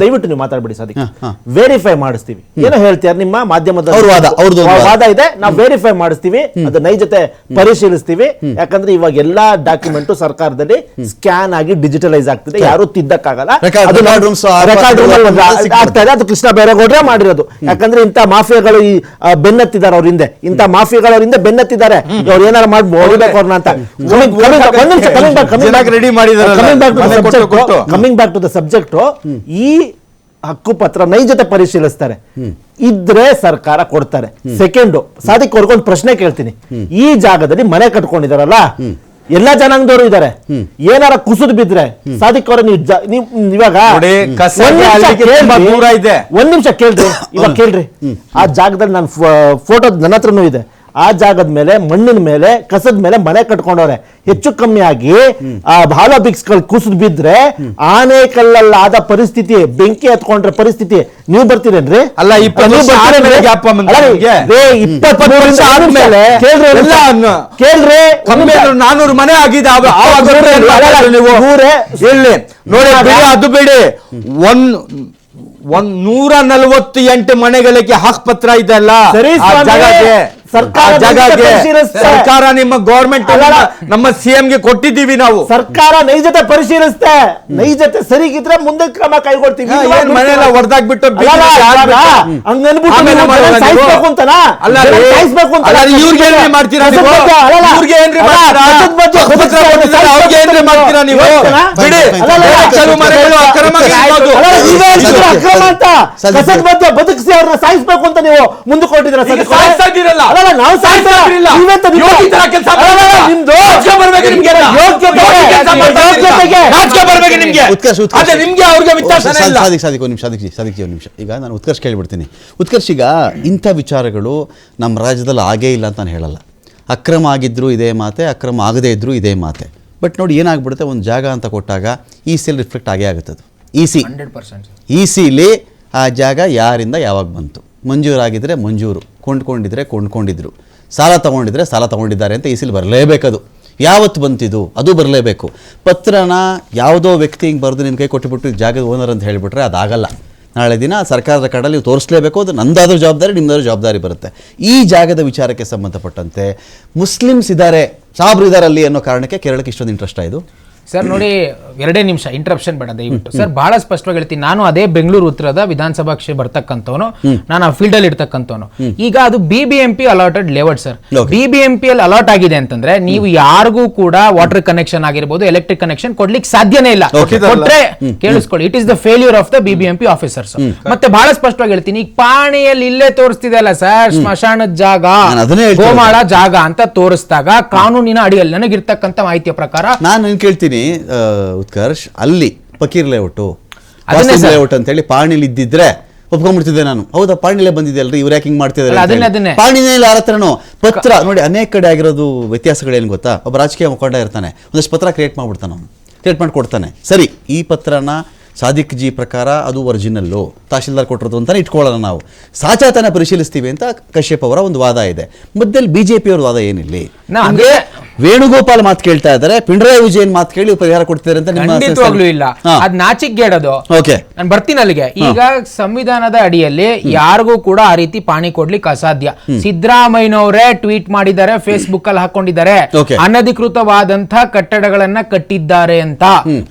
ದಯವಿಟ್ಟು ನೀವು ಮಾತಾಡ್ಬಿಡಿ ಸಾದಿಕ್. ವೆರಿಫೈ ಮಾಡಿಸ್ತೀವಿ. ಏನೋ ಹೇಳ್ತೀರ ನಿಮ್ಮ ಮಾಧ್ಯಮದ ವಾದ ಇದೆ, ನಾವು ವೆರಿಫೈ ಮಾಡಿಸ್ತೀವಿ, ಅದು ನೈಜತೆ ಪರಿಶೀಲಿಸ್ತೀವಿ. ಯಾಕಂದ್ರೆ ಇವಾಗ ಎಲ್ಲಾ ಡಾಕ್ಯುಮೆಂಟ್ ಸರ್ಕಾರದಲ್ಲಿ ಸ್ಕ್ಯಾನ್ ಆಗಿ ಡಿಜಿಟಲೈಸ್ ಆಗ್ತಿದೆ, ಯಾರು ತಿದ್ದಕ್ಕಾಗಲ್ಲ. ಆಗ್ತಾ ಇದೆ, ಅದು ಕೃಷ್ಣ ಬೈರೇಗೌಡ್ರೆ ಮಾಡಿರೋದು. ಯಾಕಂದ್ರೆ ಇಂಥ ಮಾಫಿಯಾಗಳು ಬೆನ್ನತ್ತಿದ್ದಾರೆ, ಅವ್ರ ಹಿಂದೆ ಇಂಥ ಮಾಫಿಯಾಗಳು ಅವ್ರ ಹಿಂದೆ ಬೆನ್ನತ್ತಿದ್ದಾರೆ. ಅವ್ರು ಏನಾರು ಮಾಡಿ ಹೊಡಿಬೇಕು ಅವ್ರನ್ನ ಅಂತ. Coming back to the subject, ಈ ಹಕ್ಕುಪತ್ರ ನೈಜತೆ ಪರಿಶೀಲಿಸ್ತಾರೆ. ಇದ್ರೆ ಸರ್ಕಾರ ಕೊಡ್ತಾರೆ. ಸೆಕೆಂಡ್, ಸಾದಿಕ್ ಅವ್ರಿಗೊಂದು ಪ್ರಶ್ನೆ ಕೇಳ್ತೀನಿ. ಈ ಜಾಗದಲ್ಲಿ ಮನೆ ಕಟ್ಕೊಂಡಿದಾರಲ್ಲ, ಎಲ್ಲಾ ಜನಾಂಗದವರು ಇದಾರೆ, ಏನಾರ ಕುಸಿದು ಬಿದ್ರೆ ಸಾದಿಕ್ ಅವ್ರ ನೀವು ಇವಾಗ ಒಂದ್ ನಿಮಿಷ ಕೇಳ್ರಿ, ಇವಾಗ ಕೇಳ್ರಿ. ಆ ಜಾಗದಲ್ಲಿ ನಾನು ಫೋಟೋ ನನ್ನ ಹತ್ರನೂ ಇದೆ. ಆ ಜಾಗದ ಮೇಲೆ, ಮಣ್ಣಿನ ಮೇಲೆ, ಕಸದ ಮೇಲೆ ಮನೆ ಕಟ್ಕೊಂಡವ್ರೆ. ಹೆಚ್ಚು ಕಮ್ಮಿ ಆಗಿ ಆ ಭಾಳ ಬಿಕ್ಸ್ ಕುಸಿದು ಬಿದ್ರೆ ಆನೆಕಲ್ಲಲ್ಲಾದ ಪರಿಸ್ಥಿತಿ, ಬೆಂಕಿ ಹತ್ಕೊಂಡ್ರೆ ಪರಿಸ್ಥಿತಿ ನೀವು ಬರ್ತೀರೇನ್ರಿ? ಅಲ್ಲ, 20 ವರ್ಷ ಆದ್ಮೇಲೆ ಗ್ಯಾಪ್ ಕೇಳ್ರಿ, 400 ಮನೆ ಆಗಿದೆ. ನೋಡಿ, ಅದು ಬೇಡಿ, 148 ಮನೆಗಳಿಗೆ ಹಕ್ ಪತ್ರ ಇದೆ ಅಲ್ಲ, ಸರ್ಕಾರ ನಿಮ್ಮ ಗೌರ್ಮೆಂಟ್ ನಮ್ಮ ಸಿಎಂ ಗೆ ಕೊಟ್ಟಿದ್ದೀವಿ ನಾವು. ಸರ್ಕಾರ ನೈಜತೆ ಪರಿಶೀಲಿಸುತ್ತೆ. ನೈಜತೆ ಸರಿಗಿದ್ರೆ ಮುಂದೆ ಕ್ರಮ ಕೈಗೊಳ್ತೀವಿ. ಮನೆಯೆಲ್ಲ ಹೊಡೆದಾಕ್ಬಿಟ್ಟು ಬದುಕಿಸಿ ಅವ್ರನ್ನ ಸಾಯಿಸ್ಬೇಕು ಅಂತ ನೀವು ಮುಂದೆ ಕೊಟ್ಟಿದ್ದೀರಾ. ಈಗ ನಾನು ಉತ್ಕರ್ಷ್ ಕೇಳಿಬಿಡ್ತೀನಿ. ಉತ್ಕರ್ಷ್, ಈಗ ಇಂಥ ವಿಚಾರಗಳು ನಮ್ಮ ರಾಜ್ಯದಲ್ಲಿ ಆಗೇ ಇಲ್ಲ ಅಂತ ನಾನು ಹೇಳಲ್ಲ. ಅಕ್ರಮ ಆಗಿದ್ರು ಇದೇ ಮಾತೆ, ಅಕ್ರಮ ಆಗದೇ ಇದ್ರು ಇದೇ ಮಾತೆ. ಬಟ್ ನೋಡಿ ಏನಾಗ್ಬಿಡುತ್ತೆ, ಒಂದು ಜಾಗ ಅಂತ ಕೊಟ್ಟಾಗ ಈ ಸಿಲ್ ರಿಫ್ಲೆಕ್ಟ್ ಆಗೇ ಆಗುತ್ತದೆ. ಈ ಸಿಲಿ ಆ ಜಾಗ ಯಾರಿಂದ ಯಾವಾಗ ಬಂತು, ಮಂಜೂರಾಗಿದ್ದರೆ ಮಂಜೂರು, ಕೊಂಡ್ಕೊಂಡಿದ್ರು, ಸಾಲ ತಗೊಂಡಿದ್ದಾರೆ ಅಂತ ಈ ಸಿಲ್ ಬರಲೇಬೇಕದು. ಯಾವತ್ತು ಬಂತಿದ್ದು ಅದು ಬರಲೇಬೇಕು. ಪತ್ರನ ಯಾವುದೋ ವ್ಯಕ್ತಿ ಹಿಂಗೆ ಬರೆದು ನಿಮ್ಮ ಕೈ ಕೊಟ್ಟುಬಿಟ್ಟು ಜಾಗದ ಓನರ್ ಅಂತ ಹೇಳಿಬಿಟ್ರೆ ಅದಾಗಲ್ಲ. ನಾಳೆ ದಿನ ಸರ್ಕಾರದ ಕಡೆಯಲ್ಲಿ ನೀವು ತೋರಿಸಲೇಬೇಕು. ಅದು ನಂದಾದ್ರೂ ಜವಾಬ್ದಾರಿ, ನಿಮ್ಮದಾದ್ರೂ ಜವಾಬ್ದಾರಿ ಬರುತ್ತೆ. ಈ ಜಾಗದ ವಿಚಾರಕ್ಕೆ ಸಂಬಂಧಪಟ್ಟಂತೆ ಮುಸ್ಲಿಮ್ಸ್ ಇದ್ದಾರೆ, ಸಾಬ್ರು ಇದ್ದಾರೆ ಅಲ್ಲಿ ಅನ್ನೋ ಕಾರಣಕ್ಕೆ ಕೇರಳಕ್ಕೆ ಇಷ್ಟೊಂದು ಇಂಟ್ರೆಸ್ಟ್ ಆಯಿತು. ಸರ್ ನೋಡಿ, 2 ನಿಮಿಷ ಇಂಟರಪ್ಷನ್ ಬೇಡ ದಯವಿಟ್ಟು. ಸರ್ ಬಹಳ ಸ್ಪಷ್ಟವಾಗಿ ಹೇಳ್ತೀನಿ, ನಾನು ಅದೇ ಬೆಂಗಳೂರು ಉತ್ತರದ ವಿಧಾನಸಭಾ ಕ್ಷೇತ್ರ ಬರ್ತಕ್ಕಂಥವನು, ನಾನು ಆ ಫೀಲ್ಡ್ ಅಲ್ಲಿ ಇರ್ತಕ್ಕಂಥವನು. ಈಗ ಅದು BBMP allotted layout sir. BBMP ಅಲ್ಲಿ ಅಲಾಟ್ ಆಗಿದೆ ಅಂತಂದ್ರೆ ನೀವು ಯಾರಿಗೂ ಕೂಡ ವಾಟರ್ ಕನೆಕ್ಷನ್ ಆಗಿರ್ಬೋದು, ಎಲೆಕ್ಟ್ರಿಕ್ ಕನೆಕ್ಷನ್ ಕೊಡ್ಲಿಕ್ಕೆ ಸಾಧ್ಯನೇ ಇಲ್ಲ. ಕೊಟ್ರೆ ಕೇಳಿಸ್ಕೊಳ್ಳಿ, it is the failure of the BBMP officers. ಮತ್ತೆ ಬಹಳ ಸ್ಪಷ್ಟವಾಗಿ ಹೇಳ್ತೀನಿ, ಈಗ ಪಾಣಿಯಲ್ಲಿ ಇಲ್ಲೇ ತೋರಿಸ್ತಿದೆ ಅಲ್ಲ ಸರ್, ಸ್ಮಶಾನದ ಜಾಗ, ಗೋಮಾಳ ಜಾಗ ಅಂತ ತೋರಿಸಿದಾಗ ಕಾನೂನಿನ ಅಡಿಯಲ್ಲಿ ನನಗಿರ್ತಕ್ಕಂಥ ಮಾಹಿತಿಯ ಪ್ರಕಾರ ನಾನು ಕೇಳ್ತೀನಿ ಉತ್ಕರ್ಷ್, ಅಲ್ಲಿ ಫಕೀರ್ ಲೇಔಟ್ ಅಂತೇಳಿ ಪಾಣಿಲಿ ಇದ್ದಿದ್ರೆ ಒಪ್ಕೊಂಡ್ಬಿಡ್ತಿದ್ದೆ ನಾನು. ಹೌದಾ, ಪಾಣಿಲೇ ಬಂದಿದೆ ಅಲ್ರಿ, ಇವ್ರು ಯಾಕೆ ಹಿಂಗ್ ಮಾಡ್ತಿದ್ದಾರೆ? ಪಾಣಿನೇ ಇಲ್ಲ ಹತ್ರನೋ ಪತ್ರ ನೋಡಿ. ಅನೇಕ ಕಡೆ ಆಗಿರೋದು ವ್ಯತ್ಯಾಸಗಳೇನು ಗೊತ್ತಾ, ಒಬ್ಬ ರಾಜಕೀಯ ಮುಖಂಡ ಇರ್ತಾನೆ, ಒಂದಷ್ಟು ಪತ್ರ ಕ್ರಿಯೇಟ್ ಮಾಡ್ಬಿಡ್ತಾನೆ, ಅವನು ಕ್ರಿಯೇಟ್ ಮಾಡಿ ಕೊಡ್ತಾನೆ. ಸರಿ, ಈ ಪತ್ರನ ಸಾದಿಕ್ ಜಿ ಪ್ರಕಾರ ಅದು ಒರಿಜಿನಲ್ಲು, ತಹಶೀಲ್ದಾರ್ ಕೊಟ್ಟಿರೋದು ಅಂತಾನೆ ಇಟ್ಕೊಳ್ಳೋಣ ನಾವು. ಸಾಚಾತನ ಪರಿಶೀಲಿಸ್ತೀವಿ ಅಂತ ಕಶ್ಯಪ್ ಅವರ ಒಂದು ವಾದ ಇದೆ. ಮಧ್ಯದಲ್ಲಿ BJP ಅವ್ರ ವಾದ ಏನಿಲ್ಲಿ? ವೇಣುಗೋಪಾಲ್ ಮಾತು ಕೇಳ್ತಾ ಇದ್ದಾರೆ, ಪಿಣರಾಯಿ ವಿಜಯನ್ ಮಾತು ಕೇಳಿ ಪರಿಹಾರ ಕೊಡ್ತಿದ್ದಾರೆ ಅಂತ ಖಂಡಿತವಾಗ್ಲೂ ಇಲ್ಲ. ಅದ್ ನಾಚಿಕೆಗೇಡೋದು. ನಾನು ಬರ್ತೀನಿ ಅಲ್ಲಿಗೆ. ಈಗ ಸಂವಿಧಾನದ ಅಡಿಯಲ್ಲಿ ಯಾರಿಗೂ ಕೂಡ ಆ ರೀತಿ ಪಾಣಿ ಕೊಡ್ಲಿಕ್ಕೆ ಅಸಾಧ್ಯ. ಸಿದ್ದರಾಮಯ್ಯನವರೇ ಟ್ವೀಟ್ ಮಾಡಿದ್ದಾರೆ, ಫೇಸ್ಬುಕ್ ಅಲ್ಲಿ ಹಾಕೊಂಡಿದ್ದಾರೆ, ಅನಧಿಕೃತವಾದಂತಹ ಕಟ್ಟಡಗಳನ್ನ ಕಟ್ಟಿದ್ದಾರೆ ಅಂತ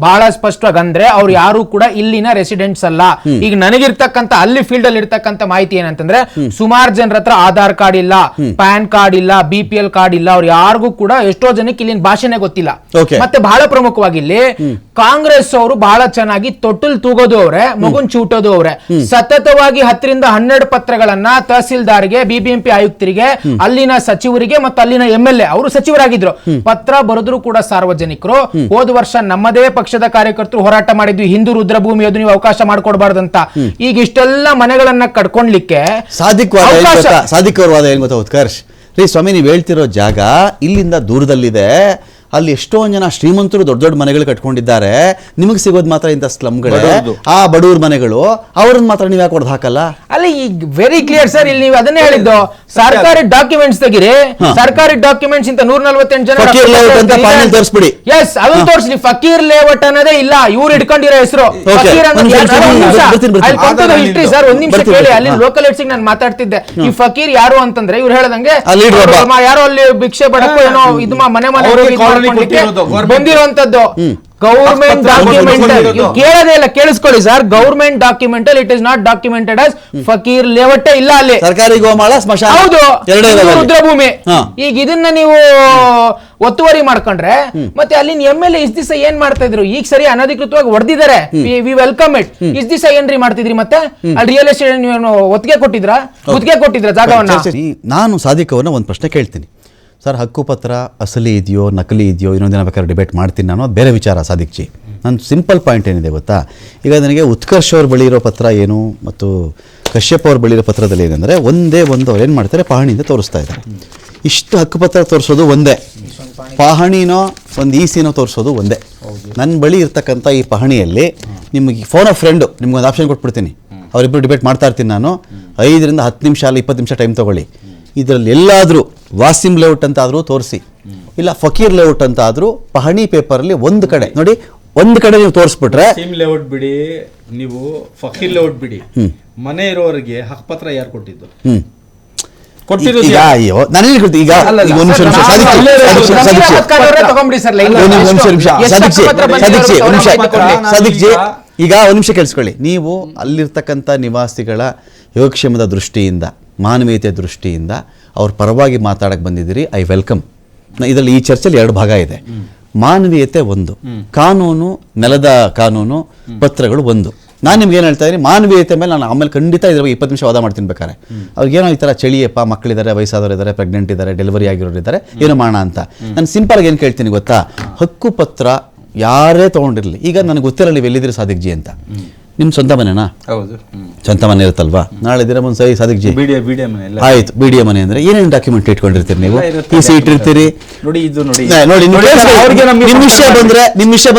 ಬಹಳ ಸ್ಪಷ್ಟವಾಗಿ. ಅಂದ್ರೆ ಅವ್ರು ಯಾರು ಕೂಡ ಇಲ್ಲಿನ ರೆಸಿಡೆಂಟ್ಸ್ ಅಲ್ಲ. ಈಗ ನನಗಿರ್ತಕ್ಕಂಥ ಅಲ್ಲಿ ಫೀಲ್ಡ್ ಅಲ್ಲಿ ಇರ್ತಕ್ಕಂಥ ಮಾಹಿತಿ ಏನಂತಂದ್ರೆ, ಸುಮಾರು ಜನರ ಹತ್ರ ಆಧಾರ್ ಕಾರ್ಡ್ ಇಲ್ಲ, ಪ್ಯಾನ್ ಕಾರ್ಡ್ ಇಲ್ಲ, BPL ಕಾರ್ಡ್ ಇಲ್ಲ. ಅವ್ರು ಯಾರಿಗೂ ಕೂಡ ಎಷ್ಟೋ ಜನಕ್ಕೆ ಇಲ್ಲಿನ ಭಾಷೆನೇ ಗೊತ್ತಿಲ್ಲ. ಮತ್ತೆ ಬಹಳ ಪ್ರಮುಖವಾಗಿ ಇಲ್ಲಿ ಕಾಂಗ್ರೆಸ್ ಅವರು ಬಹಳ ಚೆನ್ನಾಗಿ ತೊಟ್ಟಲ್ ತೂಗೋದು ಅವ್ರೆ, ಮಗುನ್ ಚೂಟೋದು ಅವ್ರೆ. ಸತತವಾಗಿ 10 ರಿಂದ 12 ಪತ್ರಗಳನ್ನ ತಹಸೀಲ್ದಾರ್ಗೆ, BBMP ಆಯುಕ್ತರಿಗೆ, ಅಲ್ಲಿನ ಸಚಿವರಿಗೆ ಮತ್ತು ಅಲ್ಲಿನ MLA, ಅವರು ಸಚಿವರಾಗಿದ್ರು, ಪತ್ರ ಬರೆದ್ರು ಕೂಡ ಸಾರ್ವಜನಿಕರು. ಹೋದ ವರ್ಷ ನಮ್ಮದೇ ಪಕ್ಷದ ಕಾರ್ಯಕರ್ತರು ಹೋರಾಟ ಮಾಡಿದ್ವಿ, ಹಿಂದೂ ರುದ್ರಭೂಮಿ ಅದು ನೀವು ಅವಕಾಶ ಮಾಡ್ಕೊಡ್ಬಾರ್ದಂತ. ಈಗ ಇಷ್ಟೆಲ್ಲ ಮನೆಗಳನ್ನ ಕಟ್ಕೊಂಡ್ಲಿಕ್ಕೆ ಸಾದಿಕ್ ಅವ್ರ ವಾದ ಏನ್ ಗೊತ್ತಾ ಉತ್ಕರ್ಷ್? ರೀ ಸ್ವಾಮಿ, ನೀವು ಹೇಳ್ತಿರೋ ಜಾಗ ಇಲ್ಲಿಂದ ದೂರದಲ್ಲಿದೆ. ಅಲ್ಲಿ ಎಷ್ಟೊಂದು ಜನ ಶ್ರೀಮಂತರು ದೊಡ್ಡ ದೊಡ್ಡ ಮನೆಗಳು ಕಟ್ಕೊಂಡಿದ್ದಾರೆ. ನಿಮಗೆ ಸಿಗೋದು ಮಾತ್ರ ಇಂಥ ಸ್ಲಮ್ಗಳೇ, ಆ ಬಡವ್ರ ಮನೆಗಳು. ಅವ್ರನ್ನ ಮಾತ್ರ ನೀವು ಯಾಕೆ ಹೊಡೆದು ಹಾಕಲ್ಲ? ಅಲ್ಲಿ ವೆರಿ ಕ್ಲಿಯರ್ ಸರ್, ಇಲ್ಲಿ ನೀವು ಅದನ್ನೇ ಹೇಳಿದ್ದು. ಸರ್ಕಾರಿ ಡಾಕ್ಯುಮೆಂಟ್ಸ್ ತೆಗಿರಿ, ಸರ್ಕಾರಿ ಡಾಕ್ಯುಮೆಂಟ್ಸ್ ಇಂತ 148 ಜನ ತೋರಿಸ್ಬಿಡಿ. ಎಸ್, ಅದನ್ನ ತೋರಿಸ್ಲಿ. ಫಕೀರ್ ಲೇಔಟ್ ಅನ್ನೋದೇ ಇಲ್ಲ, ಇವ್ರು ಇಟ್ಕೊಂಡಿರೋ ಹೆಸರು ಹಿಸ್ಟ್ರಿ ಸರ್. ಒಂದ್ ನಿಮಿಷ ಕೇಳಿ, ಅಲ್ಲಿ ಲೋಕಲ್ ಹೆಡ್ಸ್ ನಾನು ಮಾತಾಡ್ತಿದ್ದೆ. ಈ ಫಕೀರ್ ಯಾರು ಅಂತಂದ್ರೆ ಇವ್ರು ಹೇಳದಂಗೆ ಯಾರೋ ಅಲ್ಲಿ ಭಿಕ್ಷೆ ಬಡಕ್ಕೋ ಏನೋ ಇದು ಮನೆ ಬಂದಿರುವಂತದ್ದು. ಗೌರ್ಮೆಂಟ್ ಡಾಕ್ಯುಮೆಂಟ್ ಕೇಳೋದೇ ಇಲ್ಲ, ಕೇಳಿಸ್ಕೊಳ್ಳಿ ಸರ್. ಗೌರ್ಮೆಂಟ್ ಡಾಕ್ಯುಮೆಂಟಲ್ it is not documented as Fakir layout ಇಲ್ಲ ಅಲ್ಲಿ. ಸರ್ಕಾರಿ ಗೋಮಾಳ ಸ್ಮಶಾನ ಹೌದು, ರುದ್ರಭೂಮಿ. ಹಾ. ಈಗ ಇದನ್ನ ನೀವು ಒತ್ತುವರಿ ಮಾಡ್ಕೊಂಡ್ರೆ ಮತ್ತೆ ಅಲ್ಲಿನ MLA ಇಸ್ ದಿವಸ ಏನ್ ಮಾಡ್ತಾ ಇದ್ರು? ಈಗ ಸರಿ ಅನಧಿಕೃತವಾಗಿ ಹೊಡೆದಿದ್ದಾರೆ, ವಿ ವೆಲ್ಕಮ್ ಇಟ್. ಇಸ್ ದಿವಸ ಏನ್ರಿ ಮಾಡ್ತಿದ್ರಿ? ಮತ್ತೆ ಅಲ್ಲಿ ರಿಯಲ್ ಎಸ್ಟೇಟ್ ನೀವು ಒತ್ತಿಗೆ ಕೊಟ್ಟಿದ್ರ ಜಾಗವನ್ನ? ನಾನು ಸಾದಿಕ್ ಅವ್ರನ್ನ ಒಂದು ಪ್ರಶ್ನೆ ಕೇಳ್ತೀನಿ ಸರ್. ಹಕ್ಕುಪತ್ರ ಅಸಲಿ ಇದೆಯೋ ನಕಲಿ ಇದೆಯೋ ಇನ್ನೊಂದಿನ ಬೇಕಾದ್ರೆ ಡಿಬೇಟ್ ಮಾಡ್ತೀನಿ ನಾನು, ಅದು ಬೇರೆ ವಿಚಾರ. ಸಾದಿಕ್ ಜಿ, ನನ್ನ ಸಿಂಪಲ್ ಪಾಯಿಂಟ್ ಏನಿದೆ ಗೊತ್ತಾ? ಈಗ ನನಗೆ ಉತ್ಕರ್ಷ್ ಅವ್ರ ಬಳಿ ಇರೋ ಪತ್ರ ಏನು ಮತ್ತು ಕಶ್ಯಪ್ ಅವ್ರ ಬಳಿ ಇರೋ ಪತ್ರದಲ್ಲಿ ಏನಂದರೆ ಒಂದೇ ಒಂದು ಅವ್ರು ಏನು ಮಾಡ್ತಾರೆ, ಪಹಣಿಯಿಂದ ತೋರಿಸ್ತಾ ಇದ್ದಾರೆ. ಇಷ್ಟು ಹಕ್ಕುಪತ್ರ ತೋರಿಸೋದು ಒಂದೇ, ಪಹಣಿನೋ ಒಂದು ECನೋ ತೋರಿಸೋದು ಒಂದೇ. ನನ್ನ ಬಳಿ ಇರ್ತಕ್ಕಂಥ ಈ ಪಹಣಿಯಲ್ಲಿ ನಿಮಗೆ ಫೋನ್ ಆಫ್ ಫ್ರೆಂಡು ನಿಮ್ಗೊಂದು ಆಪ್ಷನ್ ಕೊಟ್ಬಿಡ್ತೀನಿ, ಅವರಿಬ್ಬರು ಡಿಬೇಟ್ ಮಾಡ್ತಾ ಇರ್ತೀನಿ ನಾನು. 5 ರಿಂದ 10 ನಿಮಿಷ ಅಲ್ಲ 20 ನಿಮಿಷ ಟೈಮ್ ತೊಗೊಳ್ಳಿ. ಇದರಲ್ಲಿ ಎಲ್ಲಾದರೂ ವಾಸಿಂ ಲೇಔಟ್ ಅಂತ ಆದರೂ ತೋರಿಸಿ, ಇಲ್ಲ ಫಕೀರ್ ಲೇಔಟ್ ಅಂತ ಆದರೂ ಪಹಣಿ ಪೇಪರಲ್ಲಿ ಒಂದು ಕಡೆ ನೋಡಿ, ಒಂದು ಕಡೆ ನೀವು ತೋರಿಸ್ಬಿಟ್ರೆ ವಾಸಿಂ ಲೇಔಟ್ ಬಿಡಿ, ನೀವು ಫಕೀರ್ ಲೇಔಟ್ ಬಿಡಿ, ಮನೆ ಇರೋರಿಗೆ ಹಕ್ಕುಪತ್ರ ಯಾರು ಕೊಟ್ಟಿದ್ದು? ಕೊಟ್ಟಿರೋದು ಈಗ ಅಯ್ಯೋ ನಾನೇನು ಹೇಳ್ತೀನಿ ಈಗ ಒಂದು ನಿಮಿಷ ಈಗ ಒಂದು ನಿಮಿಷ ಕೇಳಿಸ್ಕೊಳ್ಳಿ. ನೀವು ಅಲ್ಲಿರ್ತಕ್ಕಂಥ ನಿವಾಸಿಗಳ ಯೋಗಕ್ಷೇಮದ ದೃಷ್ಟಿಯಿಂದ, ಮಾನವೀಯತೆಯ ದೃಷ್ಟಿಯಿಂದ ಅವ್ರ ಪರವಾಗಿ ಮಾತಾಡಕ್ಕೆ ಬಂದಿದ್ದೀರಿ, ಐ ವೆಲ್ಕಮ್. ಇದರಲ್ಲಿ ಈ ಚರ್ಚೆಯಲ್ಲಿ 2 ಭಾಗ ಇದೆ. ಮಾನವೀಯತೆ ಒಂದು, ಕಾನೂನು, ನೆಲದ ಕಾನೂನು ಪತ್ರಗಳು ಒಂದು. ನಾನು ನಿಮ್ಗೆ ಏನು ಹೇಳ್ತಾ ಇದ್ದೀನಿ, ಮಾನವೀಯತೆ ಮೇಲೆ ನಾನು ಆಮೇಲೆ ಖಂಡಿತ ಇದ್ರ 20 ನಿಮಿಷ ವಾದ ಮಾಡ್ತೀನಿ ಬೇಕಾರೆ. ಅವ್ರಿಗೇನೋ ಈ ಥರ ಚಳಿಯಪ್ಪ, ಮಕ್ಕಳಿದ್ದಾರೆ, ವಯಸ್ಸಾದವರು ಇದ್ದಾರೆ, ಪ್ರೆಗ್ನೆಂಟ್ ಇದ್ದಾರೆ, ಡೆಲಿವರಿ ಆಗಿರೋರು ಇದ್ದಾರೆ, ಏನು ಮಾಡೋಣ ಅಂತ. ನಾನು ಸಿಂಪಲ್ಗೆ ಏನು ಕೇಳ್ತೀನಿ ಗೊತ್ತಾ, ಹಕ್ಕುಪತ್ರ ಯಾರೇ ತೊಗೊಂಡಿರಲಿ, ಈಗ ನನಗೆ ಗೊತ್ತಿರಲ್ಲ ನೀವು ಎಲ್ಲಿದ್ದೀರಿ ಸಾದಿಕ್ ಜಿ ಅಂತ, ನಿಮ್ಮ ಸ್ವಂತ ಮನೆನಾ? ಹೌದು, ಸ್ವಂತ ಮನೆ ಇರುತ್ತಲ್ವಾ? ನಾಳೆ ದಿನ ಒಂದು ಸರಿ ಸಾದಿಕ್ ಜಿ ಆಯ್ತು, BDA ಮನೆ ಅಂದ್ರೆ ಏನೇನು ಡಾಕ್ಯುಮೆಂಟ್ ಇಟ್ಕೊಂಡಿರ್ತೀರಿ ನೀವು? PC ಇಟ್ಟಿರ್ತೀರಿ ನೋಡಿ. ಇದು ನೋಡಿ ನೋಡಿ ನಿಮ್ಮ ವಿಷಯ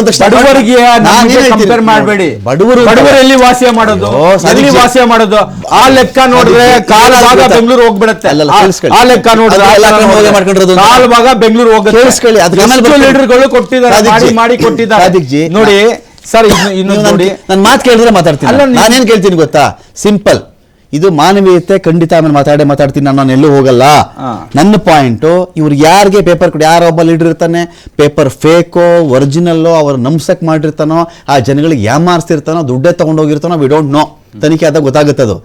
ಬಂದ್ರೆ ಮಾಡಬೇಡಿ. ಬಡವರು ಎಲ್ಲಿ ವಾಸ ಮಾಡೋದು, ಎಲ್ಲಿ ವಾಸ ಮಾಡೋದು? ಆ ಲೆಕ್ಕ ನೋಡಿದ್ರೆ ಕಾಲ ಭಾಗ ಬೆಂಗಳೂರು ಹೋಗ್ಬಿಡತ್ತೆ. ಆ ಲೆಕ್ಕ ನೋಡಿದ್ರೆ ಕಾಲ ಭಾಗ ಬೆಂಗಳೂರು ಹೋಗುತ್ತೆ. ಲೀಡರ್ಗಳು ಕೊಟ್ಟಿದ್ದಾರೆ, ಮಾಡಿ ಕೊಟ್ಟಿದ್ದಾರೆ ನೋಡಿ ಸರ್. ಇನ್ನು ನೋಡಿ, ನಾನು ಮಾತು ಕೇಳಿದ್ರೆ ಮಾತಾಡ್ತೀನಿ. ನಾನೇನು ಕೇಳ್ತೀನಿ ಗೊತ್ತಾ, ಸಿಂಪಲ್. ಇದು ಮಾನವೀಯತೆ ಖಂಡಿತ ಆಮೇಲೆ ಮಾತಾಡ್ತೀನಿ ನಾನು ಎಲ್ಲೂ ಹೋಗಲ್ಲ. ನನ್ನ ಪಾಯಿಂಟು, ಇವ್ರು ಯಾರಿಗೆ ಪೇಪರ್ ಕೊಡಿ, ಯಾರೊಬ್ಬ ಲೀಡರ್ ಇರ್ತಾನೆ, ಪೇಪರ್ ಫೇಕೋ ಒರಿಜಿನಲ್ಲೋ ಅವ್ರು ನಂಬ್ಸಕ್ ಮಾಡಿರ್ತಾನೋ, ಆ ಜನಗಳಿಗೆ ಯಾಮಾರಿಸ್ತಿರ್ತಾನೋ, ದುಡ್ಡೇ ತಗೊಂಡೋಗಿರ್ತಾನೋ, ವಿ ಡೋಂಟ್ ನೋ. ತನಿಖೆ ಆದಾಗ ಗೊತ್ತಾಗುತ್ತದು.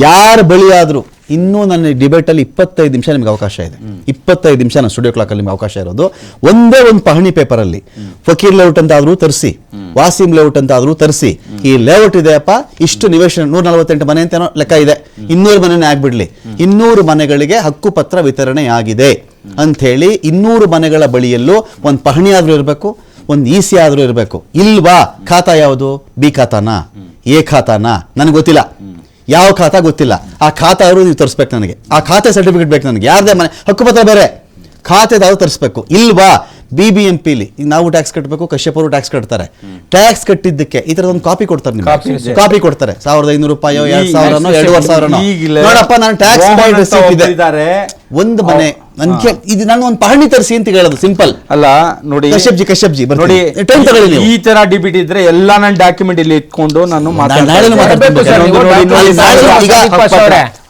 ಯಾರ ಬಳಿ ಆದರೂ ಇನ್ನೂ ನನ್ನ ಡಿಬೇಟಲ್ಲಿ 25 ನಿಮಿಷ ನಿಮ್ಗೆ ಅವಕಾಶ ಇದೆ. 25 ನಿಮಿಷ ನಾನು ಸ್ಟುಡಿಯೋ ಕ್ಲಾಕಲ್ಲಿ ನಿಮ್ಗೆ ಅವಕಾಶ ಇರೋದು. ಒಂದೇ ಒಂದು ಪಹಣಿ ಪೇಪರಲ್ಲಿ ಫಕೀರ್ ಲೇಔಟ್ ಅಂತ ಆದರೂ ತರಿಸಿ, ವಾಸಿಂ ಲೇಔಟ್ ಅಂತ ಆದರೂ ತರಿಸಿ, ಈ ಲೇಔಟ್ ಇದೆಯಪ್ಪ, ಇಷ್ಟು ನಿವೇಶನ 148 ಮನೆ ಅಂತೇನೋ ಲೆಕ್ಕ ಇದೆ, 200 ಮನೆನೇ ಆಗ್ಬಿಡ್ಲಿ, 200 ಮನೆಗಳಿಗೆ ಹಕ್ಕುಪತ್ರ ವಿತರಣೆಯಾಗಿದೆ ಅಂಥೇಳಿ 200 ಮನೆಗಳ ಬಳಿಯಲ್ಲೂ ಒಂದು ಪಹಣಿ ಆದರೂ ಇರಬೇಕು, ಒಂದು EC ಆದರೂ ಇರಬೇಕು. ಇಲ್ವಾ? ಖಾತಾ ಯಾವುದು? B ಖಾತಾನಾ, A ಖಾತಾನಾ? ನನಗೆ ಗೊತ್ತಿಲ್ಲ, ಯಾವ ಖಾತಾ ಗೊತ್ತಿಲ್ಲ. ಆ ಖಾತಾ ಅವರು ನೀವು ತರಿಸ್ಬೇಕು ನನಗೆ, ಆ ಖಾತೆ ಸರ್ಟಿಫಿಕೇಟ್ ಬೇಕು ನನಗೆ. ಯಾರದೇ ಮನೆ ಹಕ್ಕುಪತ್ರ ಬೇರೆ, ಖಾತೆದಾದ್ರು ತರಿಸ್ಬೇಕು. ಇಲ್ವಾ? BBMPಲಿ ಈಗ ನಾವು ಟ್ಯಾಕ್ಸ್ ಕಟ್ಟಬೇಕು, ಕಶ್ಯಪ್ ಅವರು ಟ್ಯಾಕ್ಸ್ ಕಟ್ತಾರೆ. ಟ್ಯಾಕ್ಸ್ ಕಟ್ಟಿದ್ದಕ್ಕೆ ಈ ಥರದ ಒಂದು ಕಾಪಿ ಕೊಡ್ತಾರೆ, ನಿಮಗೆ ಕಾಪಿ ಕೊಡ್ತಾರೆ. 1500 ರೂಪಾಯೋ 2000 2500 ನೋಡಪ್ಪ, ನಾನು ಟ್ಯಾಕ್ಸ್ ರಿಸೀಪ್ಟ್ ಇದೆ. ಒಂದು ಮನೆ ನನ್ಗೆ ಇದು ನಾನು ಒಂದು ಪಹಣಿ ತರಿಸಿ ಅಂತ ಹೇಳೋದು ಸಿಂಪಲ್ ಅಲ್ಲ. ನೋಡಿ ಕಶ್ಯಪ್ ಜಿ ನೋಡಿ, ಈ ತರ ಡಿಬೇಟ್ ಇದ್ರೆ ಎಲ್ಲ ನನ್ನ ಡಾಕ್ಯುಮೆಂಟ್ ಇಲ್ಲಿ ಇಟ್ಕೊಂಡು ನಾನು